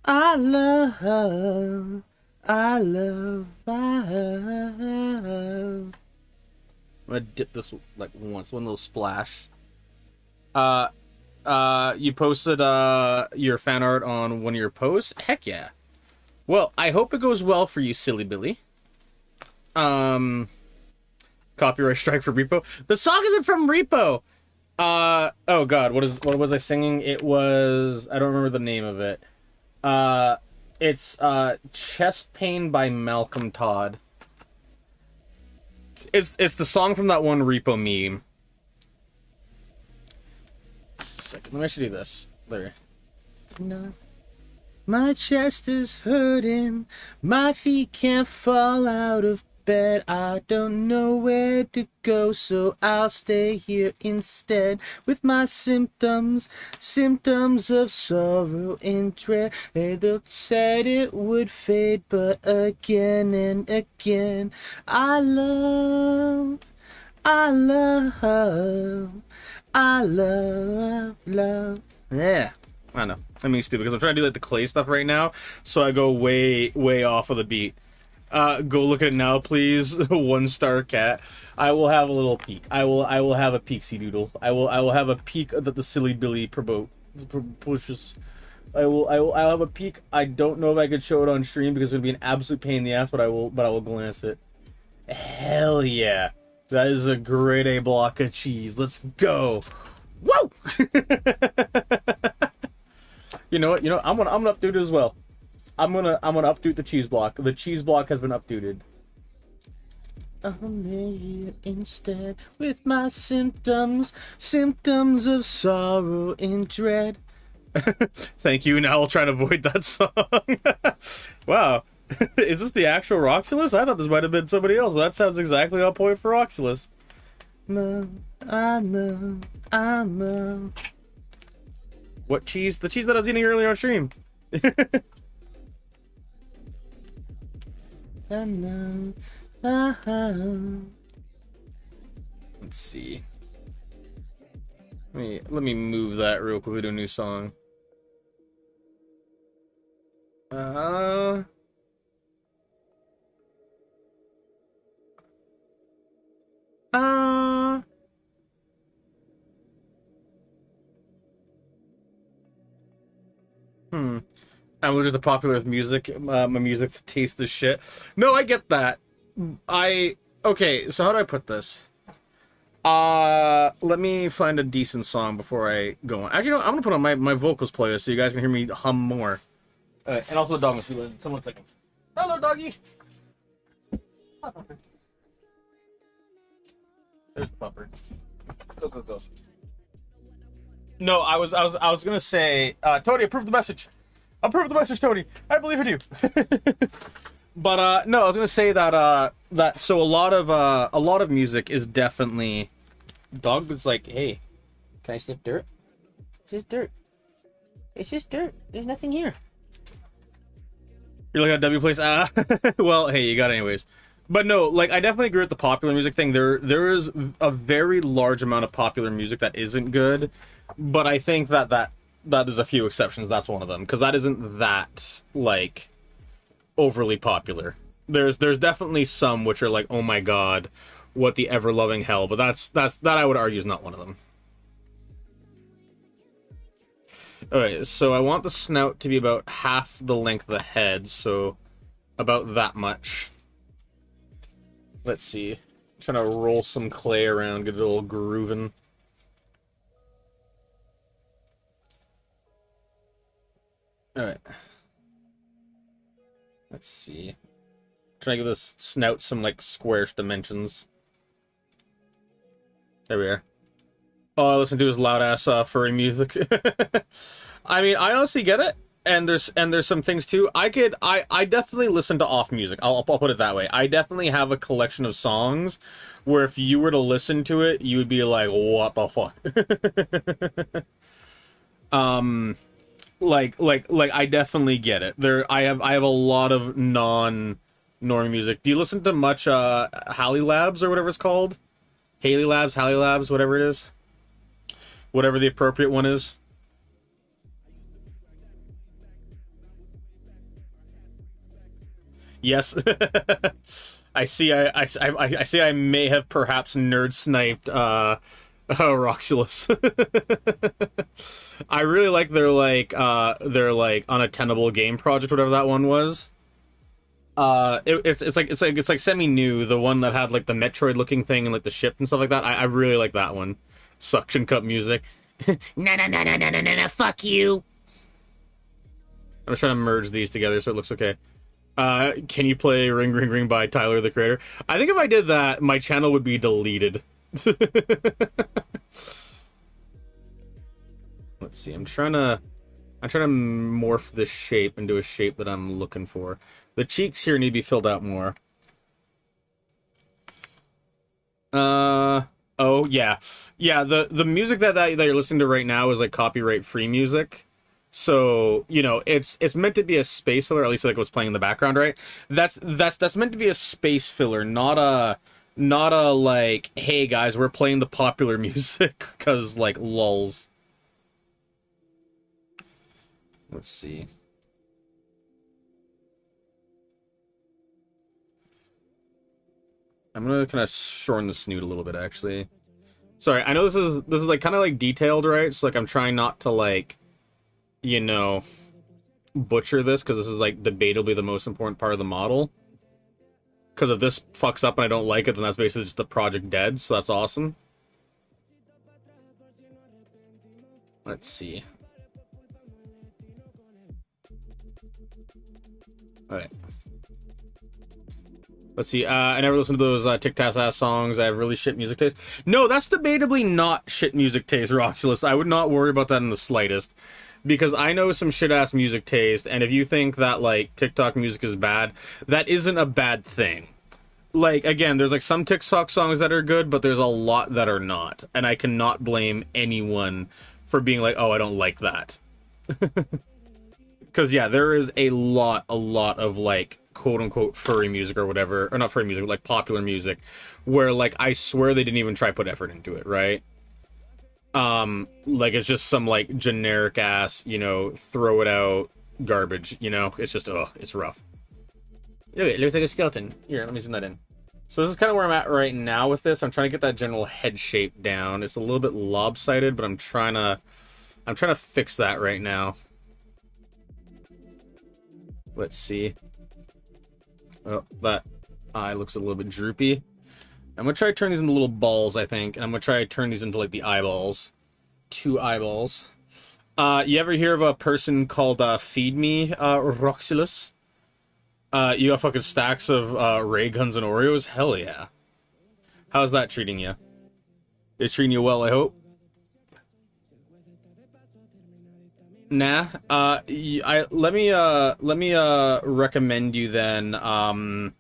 I love, I love, I love. I'm gonna dip this like once, one little splash. You posted your fan art on one of your posts? Heck yeah. Well, I hope it goes well for you, silly Billy. Copyright strike for Repo. The song isn't from Repo. Oh god, what was I singing? It was, I don't remember the name of it. It's Chest Pain by Malcolm Todd. It's the song from that one Repo meme. Second, let me actually do this. There. No. My chest is hurting, my feet can't fall out of bed. I don't know where to go, so I'll stay here instead with my symptoms, symptoms of sorrow and dread. They said it would fade, but again and again, I love, I love, I love, love. Yeah, I know. I mean, stupid, because I'm trying to do like the clay stuff right now, so I go way, way off of the beat. Go look at it now, please. 1-star cat. I will have a little peek. I will have a peeksy doodle. I will have a peek that the silly Billy pushes. I'll have a peek. I don't know if I could show it on stream because it would be an absolute pain in the ass, but I will glance it. Hell yeah. That is a grade A block of cheese. Let's go. Whoa! You know what? I'm gonna update it as well. I'm gonna update the cheese block. The cheese block has been updated. I'm here instead with my symptoms, symptoms of sorrow and dread. Thank you. Now I'll try to avoid that song. Wow, Is this the actual Roxulus? I thought this might have been somebody else, but that sounds exactly on point for Roxulus. Love, I love, I love. What cheese? The cheese that I was eating earlier on stream. I love, let's see. Let me move that real quickly to a new song. I'm literally the popular with music. My music tastes the shit. No, I get that. Okay, so how do I put this? Let me find a decent song before I go on. Actually, no, I'm gonna put on my vocals playlist so you guys can hear me hum more. And also the dog must be listening. Someone second. Hello, doggy. Hi, pupper. There's the pupper. Go, go, go. No, I was gonna say, Tony, approve the message. Approve the message, Tony. I believe in you. But no, I was gonna say that so a lot of music is definitely. Dog was like, hey, Can I sniff dirt? It's just dirt. It's just dirt. There's nothing here. You're like at W place. Well, hey, you got it anyways. But no, like I definitely agree with the popular music thing. There is a very large amount of popular music that isn't good, but I think that there's a few exceptions. That's one of them because that isn't that like overly popular. There's definitely some which are like, oh my god, what the ever loving hell. But that I would argue is not one of them. Alright, so I want the snout to be about half the length of the head, so about that much. Let's see. I'm trying to roll some clay around, get it a little grooving. Alright. Let's see. Trying to give this snout some, like, squarish dimensions. There we are. All I listen to is loud-ass furry music. I mean, I honestly get it. And there's some things too. I definitely listen to off music. I'll put it that way. I definitely have a collection of songs where if you were to listen to it, you would be like, what the fuck? like I definitely get it. I have a lot of non-norm music. Do you listen to much Haley Labs or whatever it's called? Haley Labs, whatever it is. Whatever the appropriate one is. Yes. I see I may have perhaps nerd sniped Roxulus. I really like their unattainable game project, whatever that one was. It's like semi-new, the one that had like the Metroid looking thing and like the ship and stuff like that. I really like that one. Suction cup music. No, fuck you. I'm just trying to merge these together so it looks okay. Can you play Ring Ring Ring by Tyler, the Creator? I think if I did that, my channel would be deleted. Let's see, I'm trying to morph this shape into a shape that I'm looking for. The cheeks here need to be filled out more. Oh, yeah. Yeah, the music that you're listening to right now is like copyright-free music. So, you know, it's meant to be a space filler, at least like what's playing in the background, right? That's meant to be a space filler, not a like, hey guys, we're playing the popular music, cause like lulz. Let's see. I'm gonna kind of shorten the snoot a little bit, actually. Sorry, I know this is like kind of like detailed, right? So like I'm trying not to like, you know, butcher this, because this is like debatably the most important part of the model. Because if this fucks up and I don't like it, then that's basically just the project dead, so that's awesome. Let's see. Alright. Let's see, I never listened to those tic-tac-ass songs. I have really shit music taste. No, that's debatably not shit music taste, Roxulus. I would not worry about that in the slightest. because I know some shit-ass music taste, and if you think that, like, TikTok music is bad, that isn't a bad thing. Like, again, there's, like, some TikTok songs that are good, but there's a lot that are not, and I cannot blame anyone for being like, oh, I don't like that. Because, yeah, there is a lot of, like, quote-unquote furry music or whatever, or not furry music, but, like, popular music, where, like, I swear they didn't even try to put effort into it, right? Like, it's just some, like, generic-ass, you know, throw it out garbage, you know? It's just, it's rough. Look, it looks like a skeleton. Here, let me zoom that in. So this is kind of where I'm at right now with this. I'm trying to get that general head shape down. It's a little bit lopsided, but I'm trying to fix that right now. Let's see. Oh, that eye looks a little bit droopy. I'm going to try to turn these into little balls, I think. And I'm going to try to turn these into, like, the eyeballs. 2 eyeballs. You ever hear of a person called Feed Me, Roxulus? You got fucking stacks of ray guns and Oreos? Hell yeah. How's that treating you? It's treating you well, I hope? Nah. Let me recommend you then,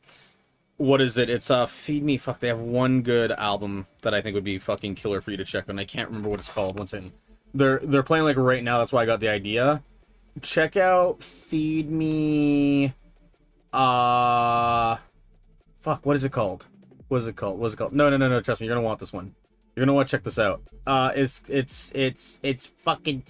what is it? It's Feed Me. Fuck, they have one good album that I think would be fucking killer for you to check out. And I can't remember what it's called. One second. They're playing like right now. That's why I got the idea. Check out Feed Me. Fuck. What is it called? What is it called? No. Trust me. You're gonna want this one. You're gonna want to check this out. It's fucking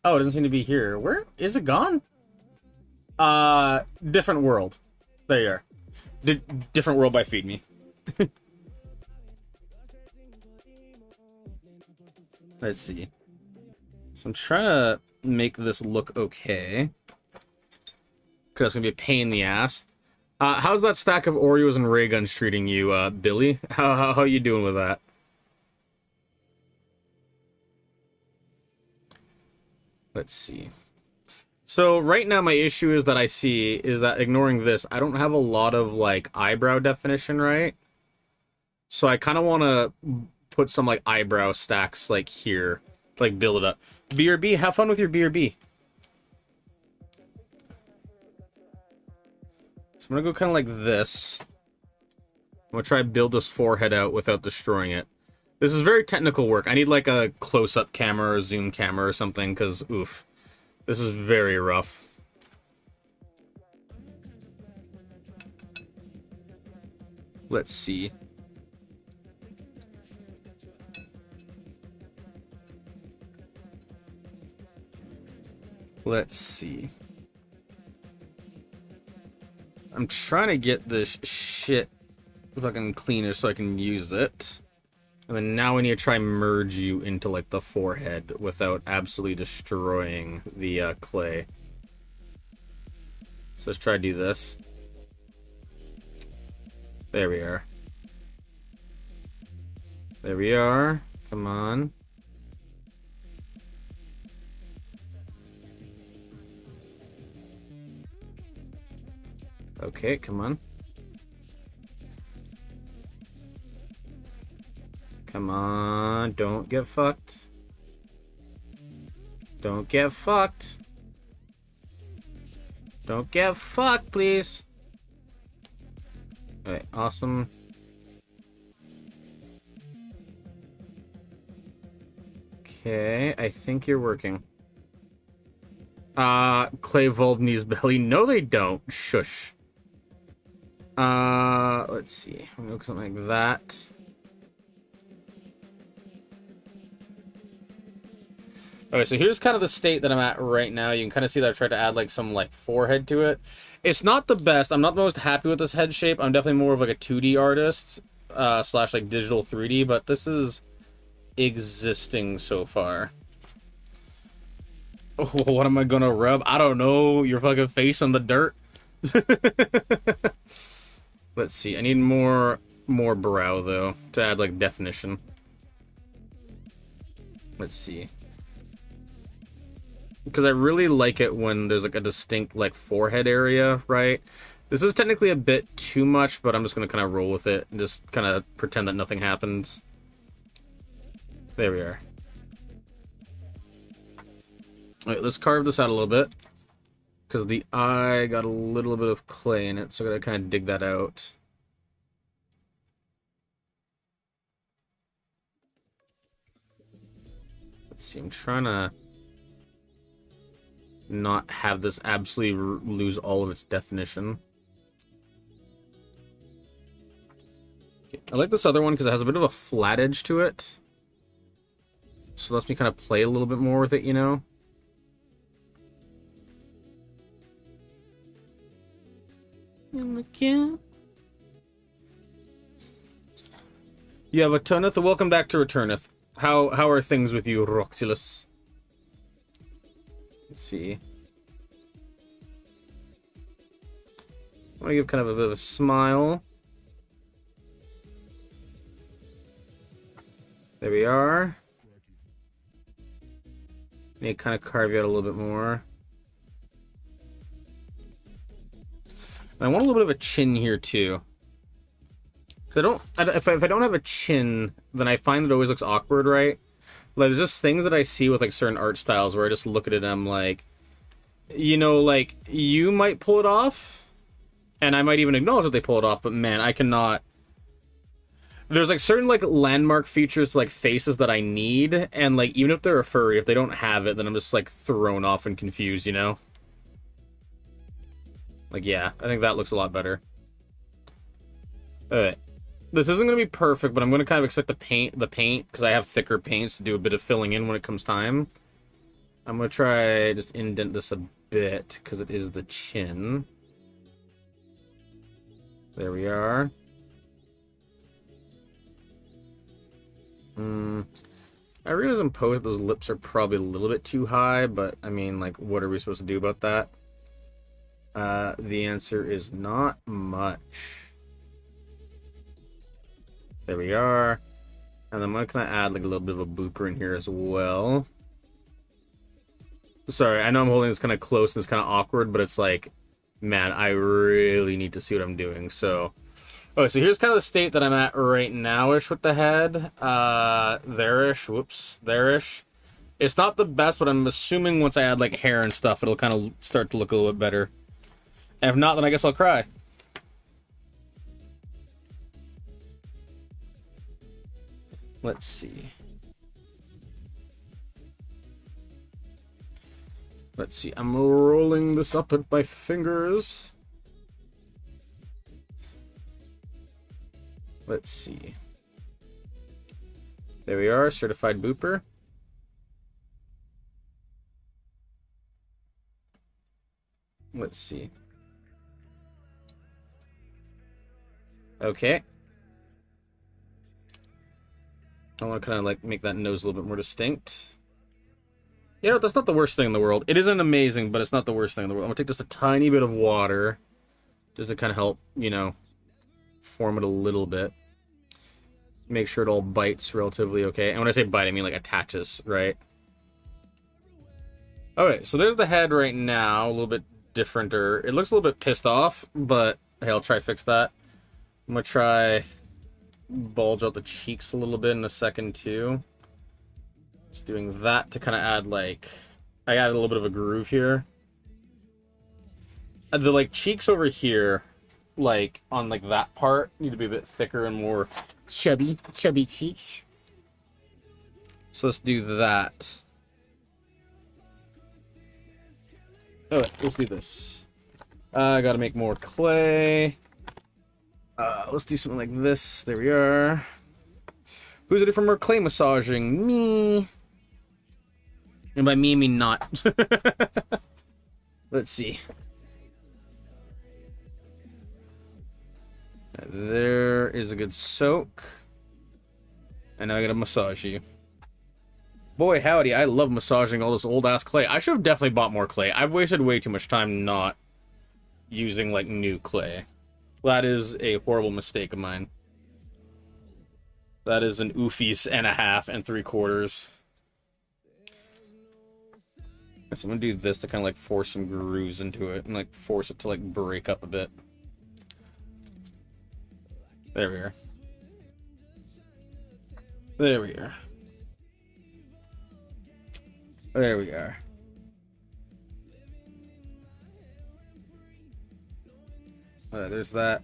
oh, it doesn't seem to be here. Where is it gone? Different World. There you are. Different World by Feed Me. Let's see. So I'm trying to make this look okay. Because it's going to be a pain in the ass. How's that stack of Oreos and ray guns treating you, Billy? How you doing with that? Let's see. So right now my issue is that I see is that ignoring this, I don't have a lot of like eyebrow definition, right? So I kind of want to put some like eyebrow stacks like here, to, like build it up. BRB, have fun with your BRB. So I'm gonna go kind of like this. I'm gonna try to build this forehead out without destroying it. This is very technical work. I need like a close-up camera or zoom camera or something, because oof. This is very rough. Let's see. Let's see. I'm trying to get this shit fucking cleaner so I can use it. And then now we need to try and merge you into, like, the forehead without absolutely destroying the clay. So let's try to do this. There we are. There we are. Come on. Okay, come on. Come on, don't get fucked. Don't get fucked. Don't get fucked, please. Alright, awesome. Okay, I think you're working. Clay Volb needs belly. No, they don't. Shush. Let's see. I'm gonna look something like that. Okay, so here's kind of the state that I'm at right now. You can kind of see that I've tried to add like some like forehead to it. It's not the best. I'm not the most happy with this head shape. I'm definitely more of like a 2D artist slash like digital 3D, but this is existing so far. Oh, what am I gonna rub? I don't know. Your fucking face on the dirt. Let's see. I need more brow though to add like definition. Let's see. because I really like it when there's like a distinct like forehead area, right? This is technically a bit too much, but I'm just gonna kind of roll with it and just kind of pretend that nothing happens. There we are. Alright, let's carve this out a little bit. Because the eye got a little bit of clay in it, so I gotta kind of dig that out. Let's see, I'm trying to not have this absolutely lose all of its definition. Okay, I like this other one because it has a bit of a flat edge to it. So it lets me kind of play a little bit more with it, you know? Yeah, Returneth, welcome back to Returneth. How are things with you, Roxilus? Let's see. I want to give kind of a bit of a smile. There we are. Need to kind of carve you out a little bit more. And I want a little bit of a chin here too. If I don't have a chin, then I find it always looks awkward, right? Like, there's just things that I see with like certain art styles where I just look at it and I'm like, you know, like, you might pull it off, and I might even acknowledge that they pull it off, but man, I cannot. There's like certain like landmark features, like faces that I need, and like even if they're a furry, if they don't have it, then I'm just like thrown off and confused, you know? Like, yeah, I think that looks a lot better. Alright. This isn't going to be perfect, but I'm going to kind of expect the paint, because I have thicker paints to do a bit of filling in when it comes time. I'm going to try just indent this a bit, because it is the chin. There we are. I realize in post those lips are probably a little bit too high, but I mean, like, what are we supposed to do about that? The answer is not much. There we are. And I'm gonna add like a little bit of a booper in here as well. Sorry, I know I'm holding this kind of close and it's kind of awkward, but it's like, man, I really need to see what I'm doing. So, okay, so here's kind of the state that I'm at right now-ish with the head. There-ish. Whoops. There-ish. It's not the best, but I'm assuming once I add like hair and stuff, it'll kind of start to look a little bit better. And if not, then I guess I'll cry. Let's see. Let's see. I'm rolling this up with my fingers. Let's see. There we are, certified booper. Let's see. Okay. I want to kind of like make that nose a little bit more distinct. You know, that's not the worst thing in the world. It isn't amazing, but it's not the worst thing in the world. I'm going to take just a tiny bit of water just to kind of help, you know, form it a little bit. Make sure it all bites relatively okay. And when I say bite, I mean like attaches, right? Okay, so there's the head right now. A little bit differenter. It looks a little bit pissed off, but hey, I'll try to fix that. I'm going to try bulge out the cheeks a little bit in a second too. Just doing that to kind of add like, I added a little bit of a groove here. The like cheeks over here, like on like that part, need to be a bit thicker and more Chubby cheeks. So let's do that. Alright, let's do this. I gotta make more clay. Let's do something like this. There we are. Who's ready for more clay massaging? Me. And by me, I mean not. Let's see. There is a good soak. And now I gotta massage you. Boy, howdy, I love massaging all this old-ass clay. I should have definitely bought more clay. I've wasted way too much time not using, like, new clay. That is a horrible mistake of mine. That is an oofies and a half and 3/4. So I'm gonna do this to kind of like force some grooves into it and like force it to like break up a bit. There we are. There we are. There we are. Alright, there's that.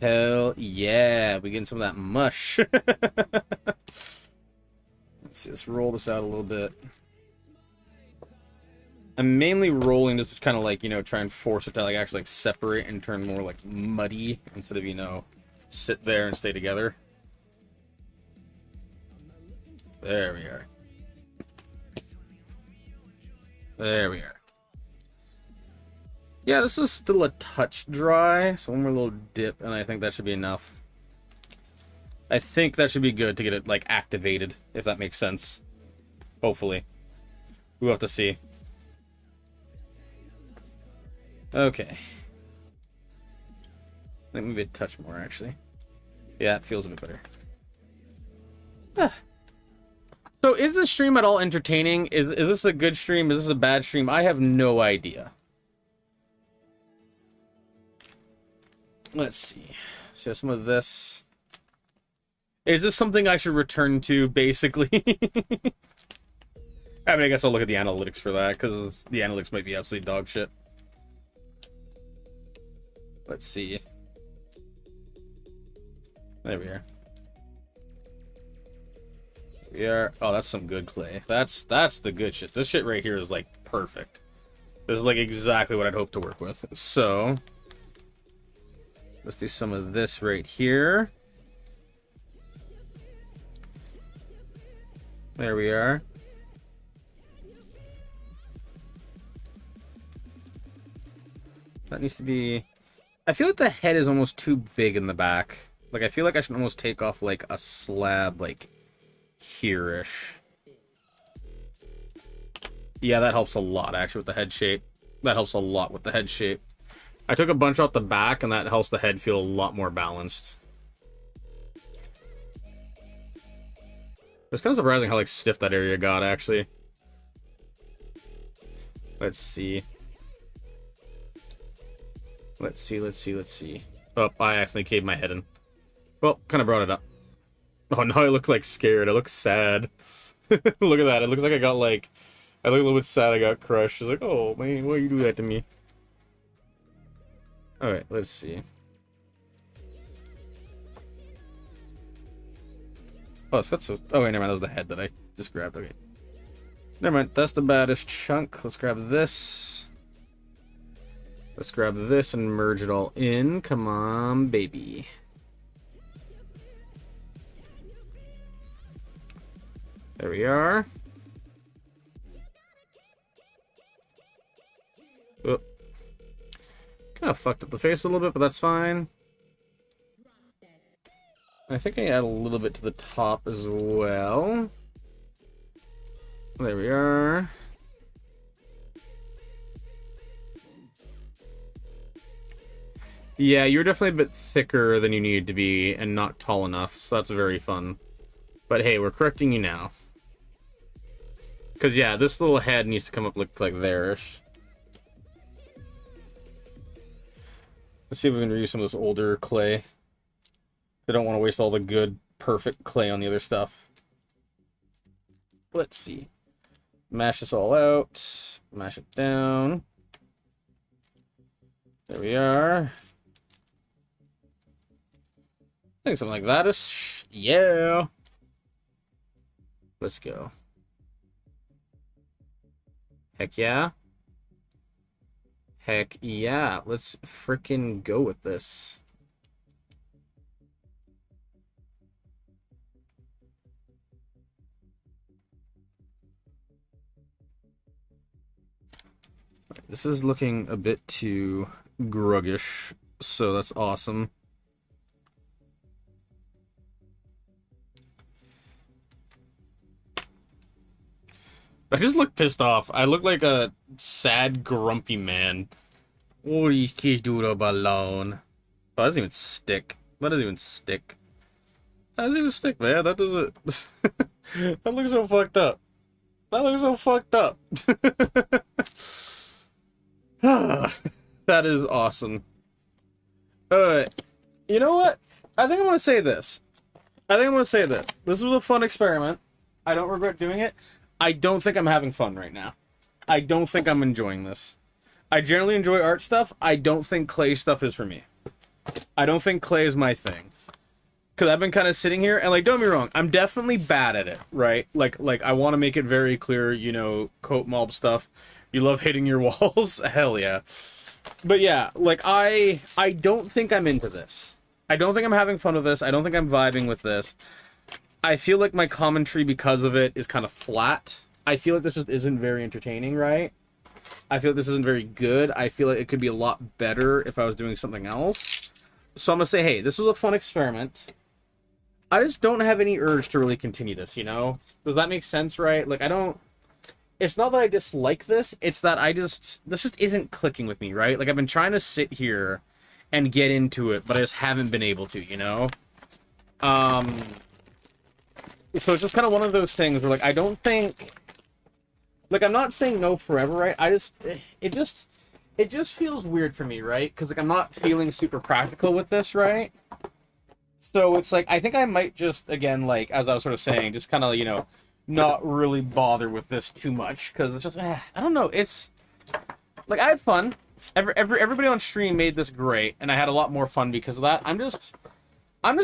Hell yeah, we getting some of that mush. Let's see, let's roll this out a little bit. I'm mainly rolling just to kind of like, you know, try and force it to like actually like separate and turn more like muddy instead of, you know, sit there and stay together. There we are. There we are. Yeah, this is still a touch dry, so one more little dip, and I think that should be enough. I think that should be good to get it, like, activated, if that makes sense. Hopefully. We'll have to see. Okay. I think maybe a touch more, actually. Yeah, it feels a bit better. So, is this stream at all entertaining? Is this a good stream? Is this a bad stream? I have no idea. Let's see. So some of this. Is this something I should return to, basically? I mean, I guess I'll look at the analytics for that, because the analytics might be absolutely dog shit. Let's see. There we are. We are. Oh, that's some good clay. That's the good shit. This shit right here is, like, perfect. This is, like, exactly what I'd hope to work with. So... let's do some of this right here. There we are. That needs to be... I feel like the head is almost too big in the back. Like, I feel like I should almost take off, like, a slab, like, here-ish. Yeah, that helps a lot, actually, with the head shape. That helps a lot with the head shape. I took a bunch off the back, and that helps the head feel a lot more balanced. It's kind of surprising how, like, stiff that area got, actually. Let's see. Let's see. Oh, I accidentally caved my head in. Well, kind of brought it up. Oh, now I look, like, scared. I look sad. Look at that. It looks like I got, like... I look a little bit sad I got crushed. It's like, oh, man, why you do that to me? Alright, let's see. Oh, so that's so... oh, wait, never mind. That was the head that I just grabbed. Okay. Never mind. That's the baddest chunk. Let's grab this. Let's grab this and merge it all in. Come on, baby. There we are. Oh. Kind of fucked up the face a little bit, but that's fine. I think I add a little bit to the top as well. There we are. Yeah, you're definitely a bit thicker than you need to be and not tall enough, so that's very fun. But hey, we're correcting you now. Because yeah, this little head needs to come up look like there-ish. Let's see if we can reuse some of this older clay. I don't want to waste all the good, perfect clay on the other stuff. Let's see. Mash this all out. Mash it down. There we are. I think something like that is... yeah. Let's go. Heck yeah. Heck yeah. Let's frickin' go with this. This is looking a bit too gruggish, so that's awesome. I just look pissed off. I look like a sad, grumpy man. What are you kids doing up alone? Oh, that doesn't even stick. That doesn't even stick. That doesn't even stick, man. That doesn't... that looks so fucked up. That looks so fucked up. That is awesome. You know what? I think I'm gonna say this. This was a fun experiment. I don't regret doing it. I don't think I'm having fun right now. I don't think I'm enjoying this. I generally enjoy art stuff. I don't think clay stuff is for me. I don't think clay is my thing. Because I've been kind of sitting here, and, like, don't get me wrong, I'm definitely bad at it, right? Like I want to make it very clear, you know, coat mob stuff. You love hitting your walls? Hell yeah. But yeah, like, I don't think I'm into this. I don't think I'm having fun with this. I don't think I'm vibing with this. I feel like my commentary, because of it, is kind of flat. I feel like this just isn't very entertaining, right? I feel like this isn't very good. I feel like it could be a lot better if I was doing something else. So I'm gonna say, hey, this was a fun experiment. I just don't have any urge to really continue this, you know? Does that make sense, right? Like, I don't... It's not that I dislike this, it's that this just isn't clicking with me, right? Like, I've been trying to sit here and get into it, but I just haven't been able to, you know? So it's just kind of one of those things where, like, I don't think... Like, I'm not saying no forever, right? It just feels weird for me, right? Because, like, I'm not feeling super practical with this, right? So it's like, I think I might just, again, like, as I was sort of saying, just kind of, you know, not really bother with this too much. Because it's just, I don't know, it's... Like, I had fun. Everybody on stream made this great, and I had a lot more fun because of that. I'm just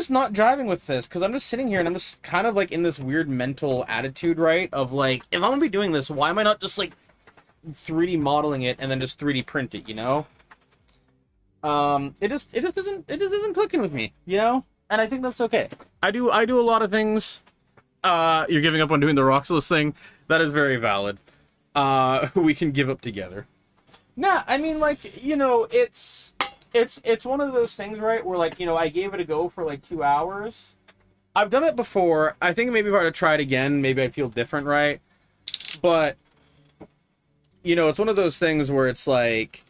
not jiving with this, because I'm just sitting here and I'm just kind of, like, in this weird mental attitude, right? Of, like, if I'm gonna be doing this, why am I not just, like, 3D modeling it and then just 3D print it, you know? It just isn't clicking with me, you know? And I think that's okay. I do a lot of things. You're giving up on doing the Roxless thing. That is very valid. We can give up together. Nah, I mean, like, you know, it's one of those things, right, where, like, you know, I gave it a go for, like, 2 hours. I've done it before. I think maybe if I were to try it again, maybe I'd feel different, right? But, you know, it's one of those things where it's, like,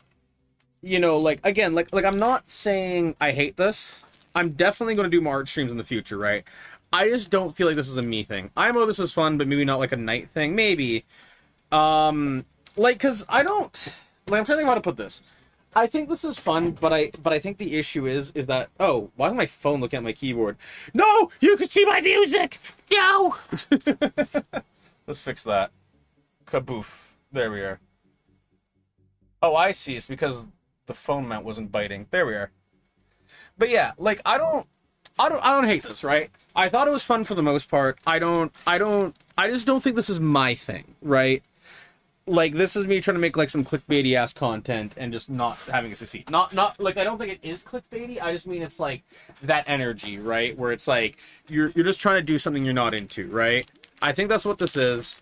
you know, like, again, like I'm not saying I hate this. I'm definitely going to do more art streams in the future, right? I just don't feel like this is a me thing. I know this is fun, but maybe not, like, a night thing. Maybe. Like, because I don't... Like, I'm trying to think of how to put this. I think this is fun, but I think the issue is that... Oh, why is my phone looking at my keyboard? No! You can see my music! No! Let's fix that. Kaboof. There we are. Oh, I see. It's because the phone mount wasn't biting. There we are. But yeah, like, I don't hate this, right? I thought it was fun for the most part. I just don't think this is my thing, right? Like, this is me trying to make, like, some clickbaity ass content and just not having it succeed. Not like, I don't think it is clickbaity. I just mean it's like that energy, right? Where it's like you're just trying to do something you're not into, right? I think that's what this is.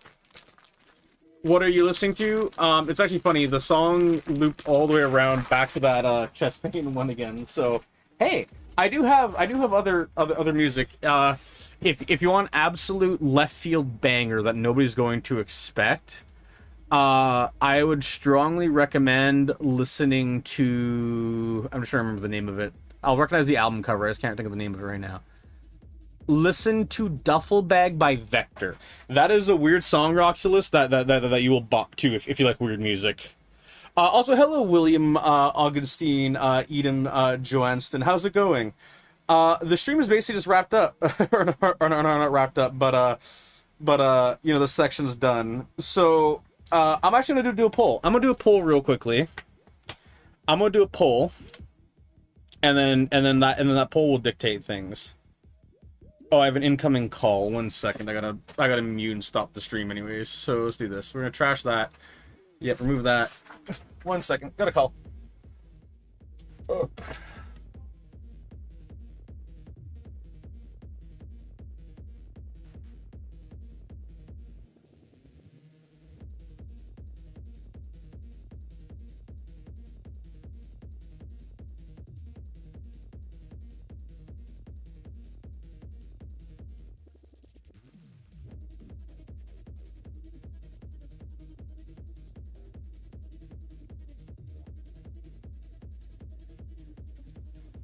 What are you listening to? It's actually funny. The song looped all the way around back to that chest pain one again. So, hey, I do have other music. If you want absolute left field banger that nobody's going to expect, I would strongly recommend listening to... I'm just trying to remember the name of it. I'll recognize the album cover. I just can't think of the name of it right now. Listen to Duffel Bag by Vector. That is a weird song, Roxulus, that you will bop to if you like weird music. Also, hello, William, Augustine, Eden, Joanston. How's it going? The stream is basically just wrapped up. or not wrapped up, but you know, the section's done. So... I'm actually gonna do a poll. I'm gonna do a poll real quickly. I'm gonna do a poll, and then that poll will dictate things. Oh, I have an incoming call. 1 second. I gotta mute and stop the stream anyways. So let's do this. We're gonna trash that. Yep, remove that. 1 second. Got a call. Oh.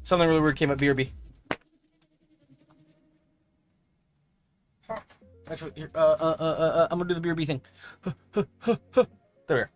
Something really weird came up, BRB. I Actually, here, I'm gonna do the BRB thing. There.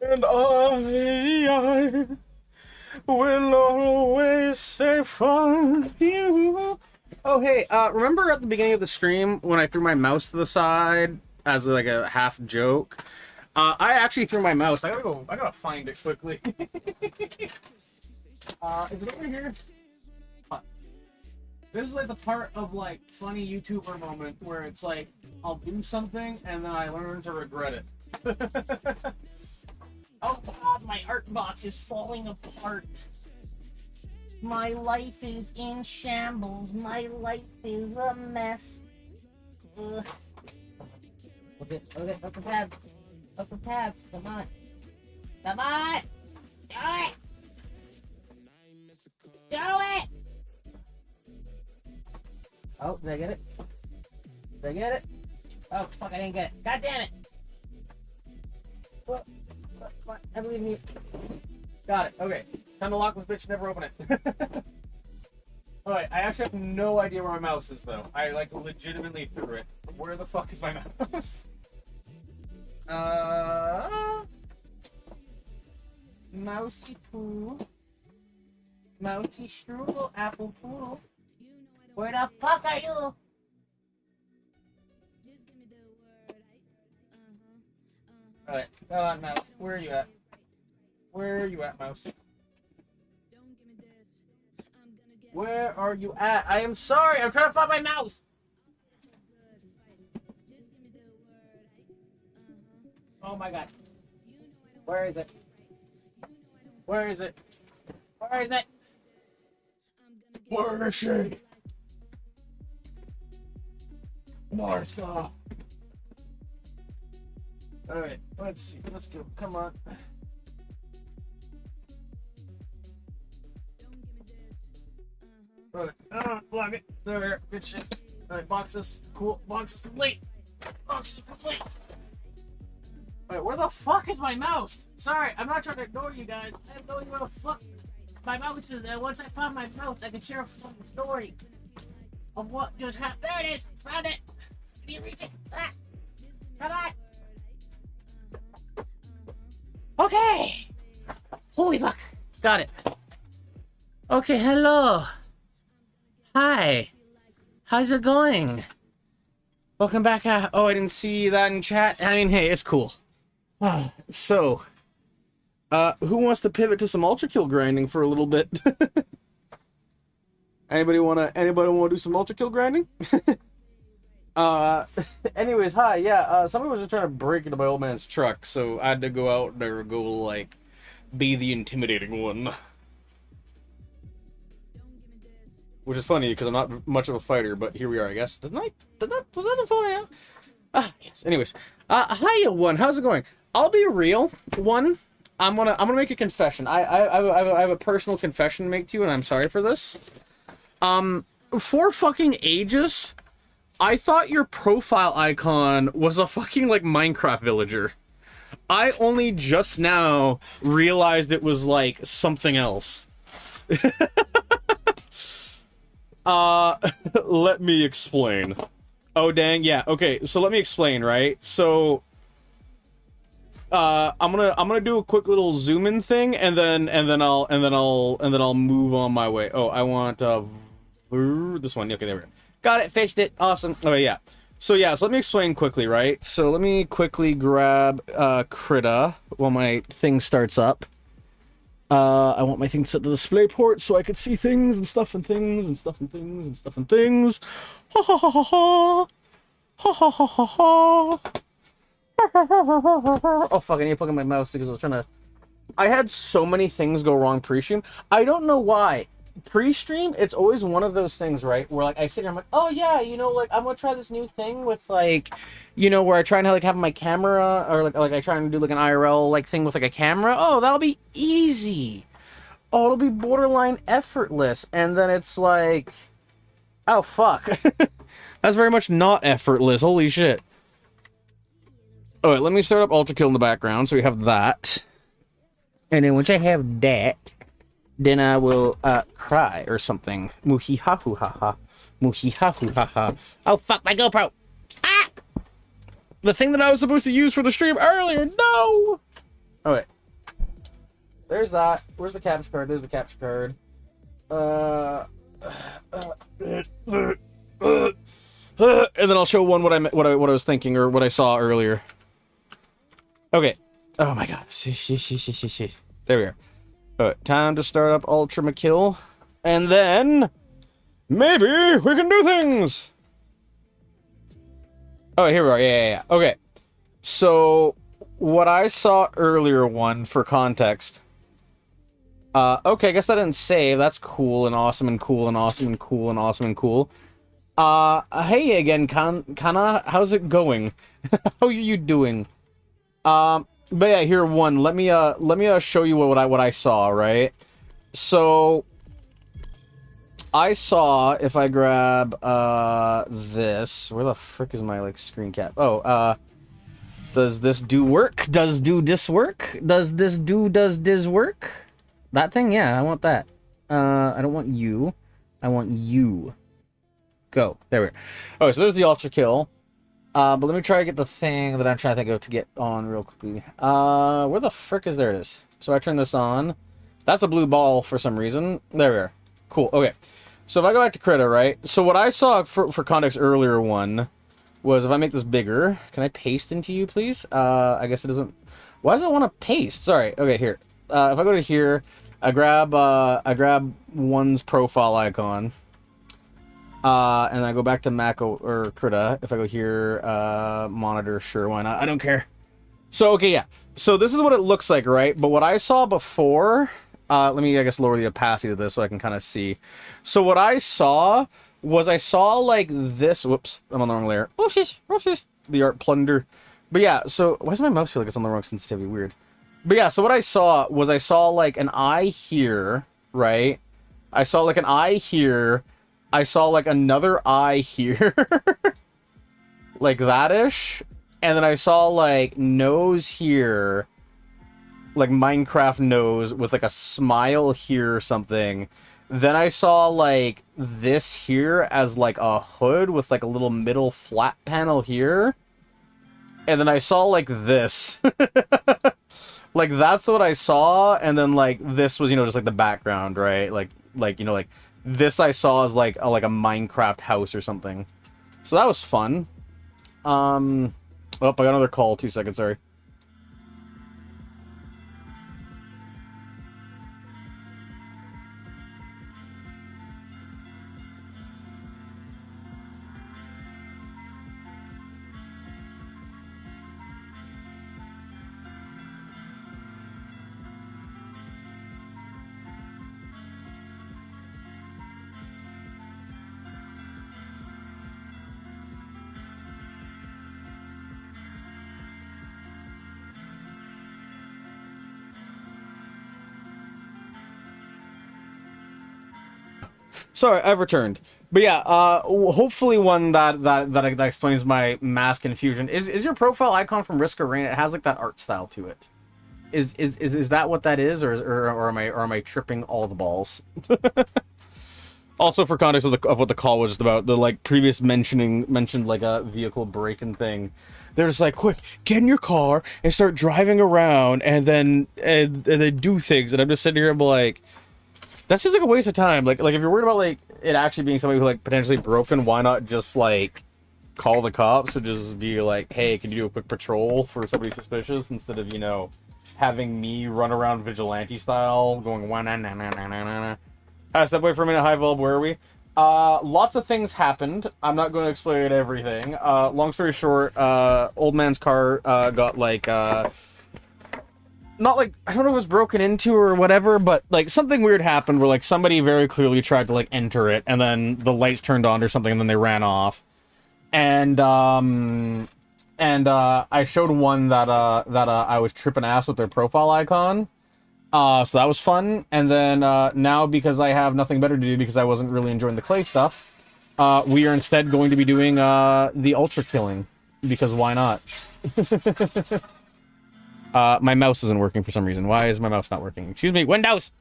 And I will always say for you. Oh, hey, remember at the beginning of the stream when I threw my mouse to the side as like a half joke? I actually threw my mouse. I gotta find it quickly. Is it over here? This is like the part of like funny YouTuber moment where it's like, I'll do something and then I learn to regret it. Oh God, my art box is falling apart. My life is in shambles. My life is a mess. Ugh. Okay, up the tabs. Up the tabs. Come on. Come on! Do it! Do it! Oh, did I get it? Did I get it? Oh, fuck, I didn't get it. God damn it! What? I believe in you. Got it. Okay. Time to lock this bitch and never open it. Alright, I actually have no idea where my mouse is, though. I, like, legitimately threw it. Where the fuck is my mouse? Mousy poo. Mousy strudel, apple poodle. Where the fuck are you? Alright, come on, mouse. Where are you at? Where are you at, mouse? Where are you at? I am sorry, I'm trying to find my mouse! Oh my god. Where is it? Where is it? Where is it? Where is she? Martha! Alright, let's see. Let's go. Come on. Alright, block it. There, good shit. Alright, boxes. Cool. Box is complete. Box is complete. Alright, where the fuck is my mouse? Sorry, I'm not trying to ignore you guys. I have no idea where the fuck my mouse is. And once I find my mouse, I can share a fucking story of what just happened. There it is. Found it. Can you reach it? Ah. Come on. Okay. Holy fuck. Got it. Okay, hello. Hi. How's it going? Welcome back. Oh, I didn't see that in chat. I mean, hey, it's cool. So, who wants to pivot to some ultra kill grinding for a little bit? Anybody wanna do some ultra kill grinding? Anyways, hi, yeah, somebody was just trying to break into my old man's truck, so I had to go out there, like, be the intimidating one. Which is funny, because I'm not much of a fighter, but here we are, I guess. Was that a fall out? Ah, yes, anyways. Hiya, one, how's it going? I'll be real, one, I'm gonna make a confession. I have a personal confession to make to you, and I'm sorry for this. For fucking ages, I thought your profile icon was a fucking, like, Minecraft villager. I only just now realized it was, like, something else. Let me explain. Oh, dang, yeah, okay, so let me explain, right? So, I'm gonna do a quick little zoom in thing, and then I'll move on my way. Oh, I want, this one, okay, there we go. Got it, fixed it, awesome. Okay, yeah. So yeah, so let me explain quickly, right? So let me quickly grab Krita while my thing starts up. I want my thing set to display port so I could see things and stuff and things and stuff and things and stuff and things. Ha ha ha ha ha. Ha ha ha ha ha. Oh fuck, I need to plug in my mouse because I was trying to... I had so many things go wrong pre-stream. I don't know why. Pre-stream, it's always one of those things, right? Where like I sit here, I'm like, oh yeah, you know, like I'm gonna try this new thing with like, you know, where I try and like have my camera or like I try and do like an IRL like thing with like a camera. Oh, that'll be easy. Oh, it'll be borderline effortless. And then it's like, oh fuck, that's very much not effortless. Holy shit. All right, let me start up Ultra Kill in the background so we have that. And then once I have that, then I will cry or something. Muhihahu-ha-ha. Muhihahu-ha-ha. Oh fuck, my GoPro! Ah! The thing that I was supposed to use for the stream earlier, no! Alright. There's that. Where's the capture card? There's the capture card. And then I'll show one what I was thinking or what I saw earlier. Okay. Oh my god. There we are. Alright, time to start up Ultra McKill. And then... maybe we can do things! Oh, here we are. Yeah. Okay. So, what I saw earlier one, for context... okay, I guess that didn't save. That's cool and awesome and cool and awesome and cool and awesome and cool. Hey again, Kana. How's it going? How are you doing? But yeah, here one. Let me show you what I saw, right? So I saw, if I grab this, where the frick is my like screen cap? Oh, does this do work? Does this work? Does this work? That thing? Yeah, I want that. I don't want you. I want you. Go. There we go. Okay, so there's the Ultra Kill. But let me try to get the thing that I'm trying to think of to get on real quickly. Where the frick is... there it is. So I turn this on. That's a blue ball for some reason. There we are. Cool. Okay. So if I go back to Krita, right? So what I saw for context earlier one was if I make this bigger... can I paste into you, please? I guess it doesn't... why does it want to paste? Sorry. Okay, here. If I go to here, I grab one's profile icon. And I go back to Mac or Krita. If I go here, monitor, sure, why not? I don't care. So, okay, yeah. So this is what it looks like, right? But what I saw before, let me, I guess, lower the opacity of this so I can kind of see. So what I saw was like this. Whoops, I'm on the wrong layer. Whoopsies. The art plunder. But yeah, so why does my mouse feel like it's on the wrong sensitivity? Weird. But yeah, so what I saw was like an eye here, right? I saw like an eye here. I saw like another eye here. Like that-ish. And then I saw like nose here. Like Minecraft nose with like a smile here or something. Then I saw like this here as like a hood with like a little middle flat panel here. And then I saw like this. Like that's what I saw. And then like this was, you know, just like the background, right? Like, you know, like this I saw as like a Minecraft house or something. So that was fun. Oh, I got another call. 2 seconds, sorry. Sorry, I've returned. But yeah, hopefully one that explains my mass confusion. Is your profile icon from Risk of Rain? It has like that art style to it. Is that what that is, or am I tripping all the balls? Also, for context of what the call was just about, the like previous mentioned like a vehicle break-in thing. They're just like, quick, get in your car and start driving around, and then do things. And I'm just sitting here, I'm like, that seems like a waste of time. Like if you're worried about like it actually being somebody who like potentially broken, why not just like call the cops, to just be like, hey, can you do a quick patrol for somebody suspicious, instead of, you know, having me run around vigilante style, going wah na na na na na na. Step away for a minute, high Volb, where are we? Lots of things happened. I'm not going to explain everything. Long story short, old man's car got like not like, I don't know if it was broken into or whatever, but like something weird happened where like somebody very clearly tried to like enter it, and then the lights turned on or something, and then they ran off. And I showed one that I was tripping ass with their profile icon. So that was fun. And then now, because I have nothing better to do because I wasn't really enjoying the clay stuff, we are instead going to be doing the ultra killing, because why not? My mouse isn't working for some reason. Why is my mouse not working? Excuse me, Windows!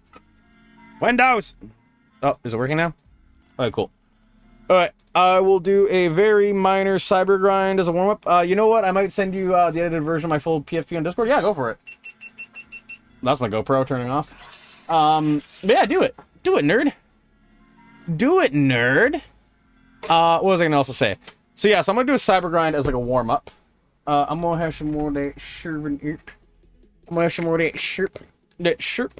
Windows! Oh, is it working now? Alright, cool. Alright, I will do a very minor cyber grind as a warm-up. You know what? I might send you the edited version of my full PFP on Discord. Yeah, go for it. That's my GoPro turning off. But yeah, do it. Do it, nerd. Do it, nerd. What was I going to also say? So yeah, so I'm going to do a cyber grind as like a warm-up. I'm going to have some more of that shervin. I'm going to have some more of that sherp. That sherp.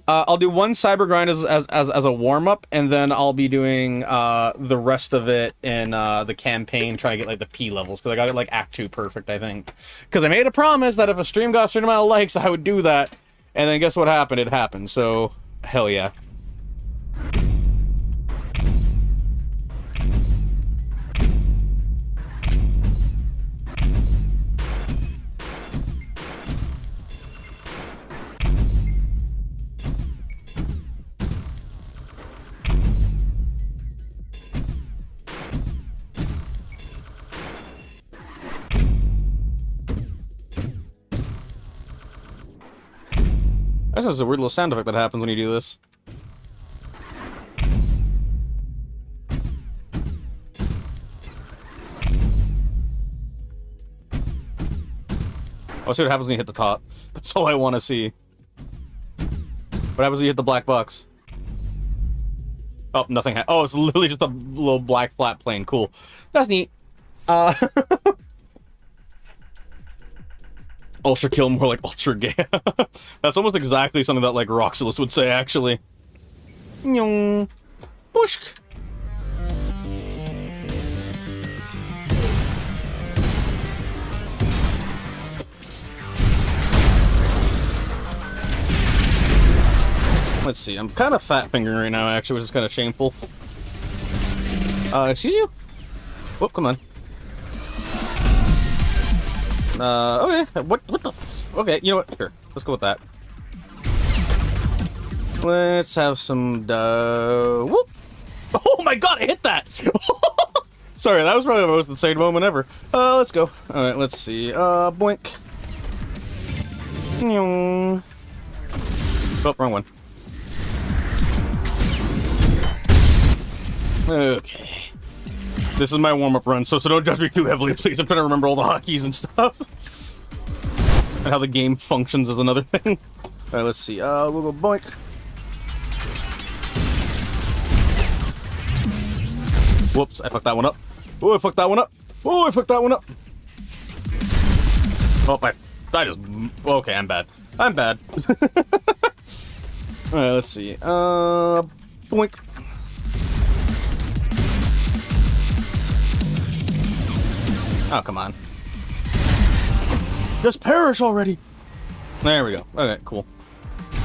I'll do one cyber grind as a warm-up, and then I'll be doing the rest of it in the campaign, trying to get like the P levels, because I got it like Act 2 perfect, I think. Because I made a promise that if a stream got a certain amount of likes, I would do that. And then guess what happened? It happened, so hell yeah. That's just a weird little sound effect that happens when you do this. I'll see what happens when you hit the top. That's all I want to see. What happens when you hit the black box? Oh, nothing oh, it's literally just a little black flat plane. Cool. That's neat. Ultra kill, more like ultra gay. That's almost exactly something that like Roxilus would say, actually. Nyong. Pushk. Let's see, I'm kind of fat fingering right now, actually, which is kind of shameful. Excuse you? Whoop, come on. Okay, what the okay, you know what, sure, let's go with that. Let's have some whoop! Oh my god, I hit that! Sorry, that was probably the most insane moment ever. Let's go. Alright, let's see, boink. Oh, wrong one. Okay. This is my warm-up run, so don't judge me too heavily, please. I'm trying to remember all the hotkeys and stuff. And how the game functions is another thing. Alright, let's see. We'll go boink. Whoops, I fucked that one up. Oh, I fucked that one up. Oh, I fucked that one up. Oh, I just... Okay, I'm bad. I'm bad. Alright, let's see. Boink. Oh, come on. Just perish already! There we go. Okay, cool.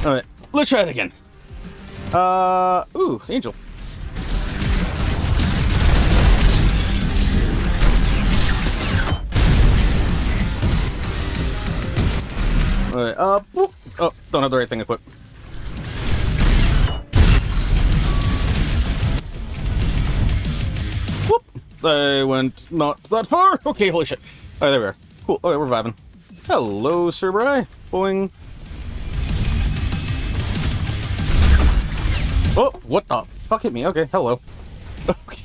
Alright, let's try it again. Ooh, Angel. Alright, whoop. Oh, don't have the right thing equipped. Whoop! They went not that far. Okay, holy shit. Alright, there we are. Cool. Okay, we're vibing. Hello, Sir Bry. Boing. Oh, what the fuck hit me? Okay, hello. Okay.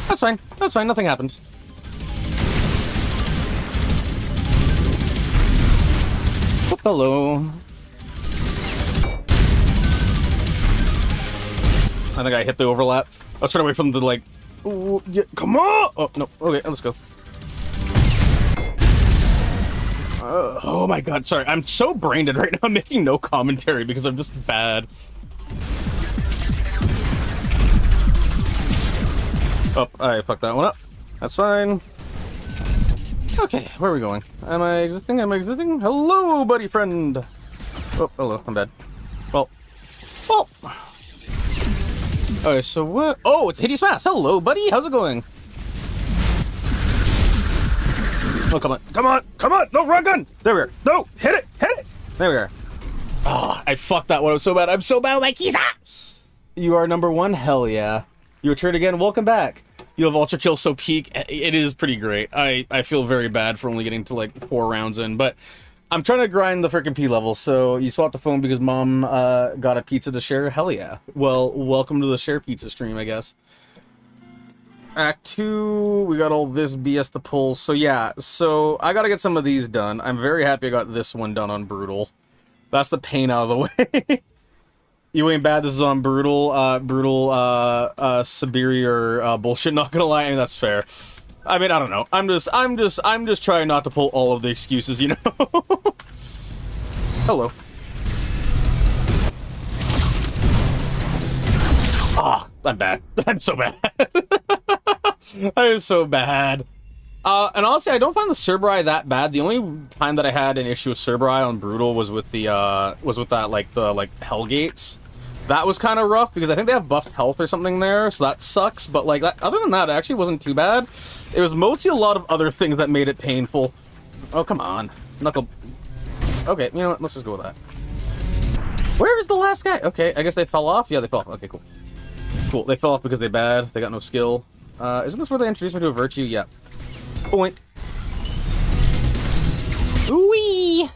That's fine. That's fine. Nothing happened. Whoop, hello. I think I hit the overlap. I was trying to wait for them to like... Ooh, yeah, come on! Oh, no. Okay, let's go. Oh my god, sorry. I'm so brain dead right now. I'm making no commentary because I'm just bad. Oh, I fucked that one up. That's fine. Okay, where are we going? Am I existing? Am I existing? Hello, buddy friend! Oh, hello, I'm dead. Well. Okay, so what? Oh, it's Hideous Mass! Hello, buddy! How's it going? Oh, come on. Come on! Come on! No, wrong gun! There we are. No! Hit it! Hit it! There we are. Oh, I fucked that one up so bad. I'm so bad with my keys! Ah! You are number one? Hell yeah. You returned again? Welcome back. You have Ultra Kill so peak. It is pretty great. I feel very bad for only getting to like 4 rounds in, but I'm trying to grind the frickin' P level, so you swapped the phone because mom got a pizza to share? Hell yeah. Well, welcome to the share pizza stream, I guess. Act 2, we got all this BS to pull, so yeah, so I gotta get some of these done. I'm very happy I got this one done on Brutal. That's the pain out of the way. You ain't bad, this is on Brutal, superior, bullshit, not gonna lie, I mean, that's fair. I mean, I don't know, I'm just trying not to pull all of the excuses, you know? Hello. Ah, I'm bad. I'm so bad. I am so bad. And honestly, I don't find the Cerberus that bad. The only time that I had an issue with Cerberus on Brutal was with the, the Hellgates. That was kind of rough, because I think they have buffed health or something there, so that sucks, but, like, other than that, it actually wasn't too bad. It was mostly a lot of other things that made it painful. Oh, come on. Knuckle... Okay, you know what? Let's just go with that. Where is the last guy? Okay, I guess they fell off? Yeah, they fell off. Okay, cool. Cool, they fell off because they're bad. They got no skill. Isn't this where they introduced me to a virtue? Yeah. Point. Ooh-wee!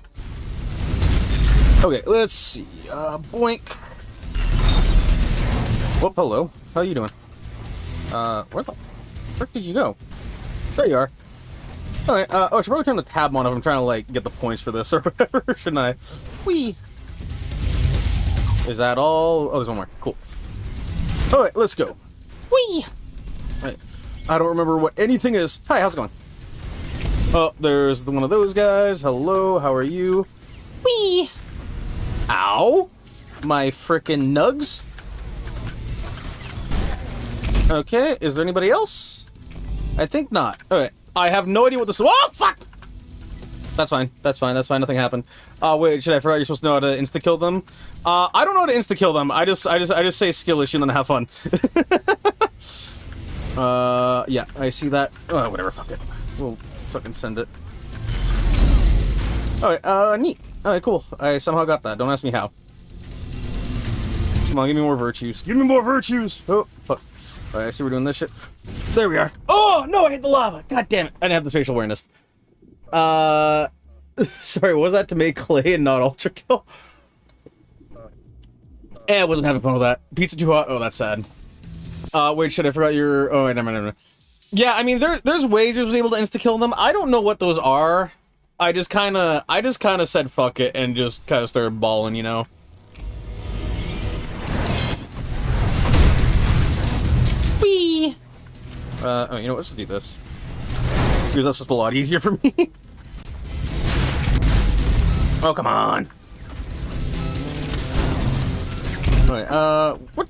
Okay, let's see. Boink. Whoop, hello. How you doing? Where the frick did you go? There you are. Alright, oh, I should probably turn the tab on if I'm trying to, like, get the points for this or whatever, shouldn't I? Whee! Is that all? Oh, there's one more. Cool. Alright, let's go. Whee! Alright. I don't remember what anything is. Hi, how's it going? Oh, there's one of those guys. Hello, how are you? Whee! Ow! My frickin' nugs. Okay, is there anybody else? I think not. Alright, I have no idea what this is. Oh, fuck! That's fine, that's fine, that's fine, nothing happened. Wait, should I forget you're supposed to know how to insta-kill them? I don't know how to insta-kill them. I just say skill issue and then have fun. Yeah, I see that. Oh, whatever, fuck it. We'll fucking send it. Alright, neat. Alright, cool. I somehow got that. Don't ask me how. Come on, give me more virtues. Give me more virtues! Oh, fuck. Alright, I see we're doing this shit. There we are. Oh, no, I hit the lava! God damn it. I didn't have the spatial awareness. Sorry, what was that to make clay and not ultra kill? I wasn't having fun with that. Pizza too hot? Oh, that's sad. Wait, shit, I forgot your... Oh, wait, never mind. Yeah, I mean, there's ways you was able to insta-kill them. I don't know what those are. I just kinda said fuck it and just kinda started balling, you know? Whee! Oh, you know what? Let's do this. Because that's just a lot easier for me. Oh, come on! Alright, what?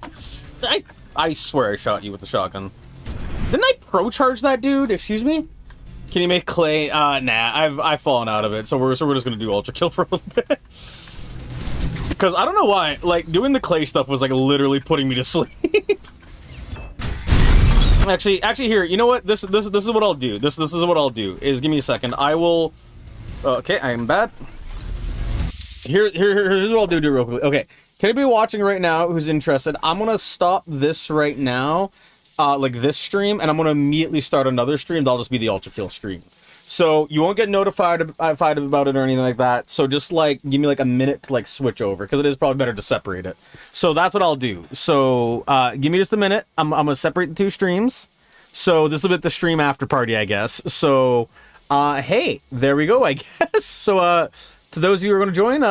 I swear I shot you with the shotgun. Didn't I pro-charge that dude? Excuse me? Can you make clay? Nah, I've fallen out of it, so we're just gonna do ultra kill for a little bit. Because I don't know why, like, doing the clay stuff was, like, literally putting me to sleep. Actually, here, you know what? This is what I'll do. This is what I'll do, is give me a second. I will... Okay, I am bad. Here's what I'll do real quick. Okay, can anybody watching right now who's interested, I'm gonna stop this right now, like this stream, and I'm gonna immediately start another stream. That'll just be the ultra kill stream. So you won't get notified about it or anything like that. So just like give me like a minute to like switch over, because it is probably better to separate it. So that's what I'll do. So give me just a minute. I'm gonna separate the two streams. So this will be the stream after party, I guess. So hey, there we go, I guess. So to those of you who are gonna join,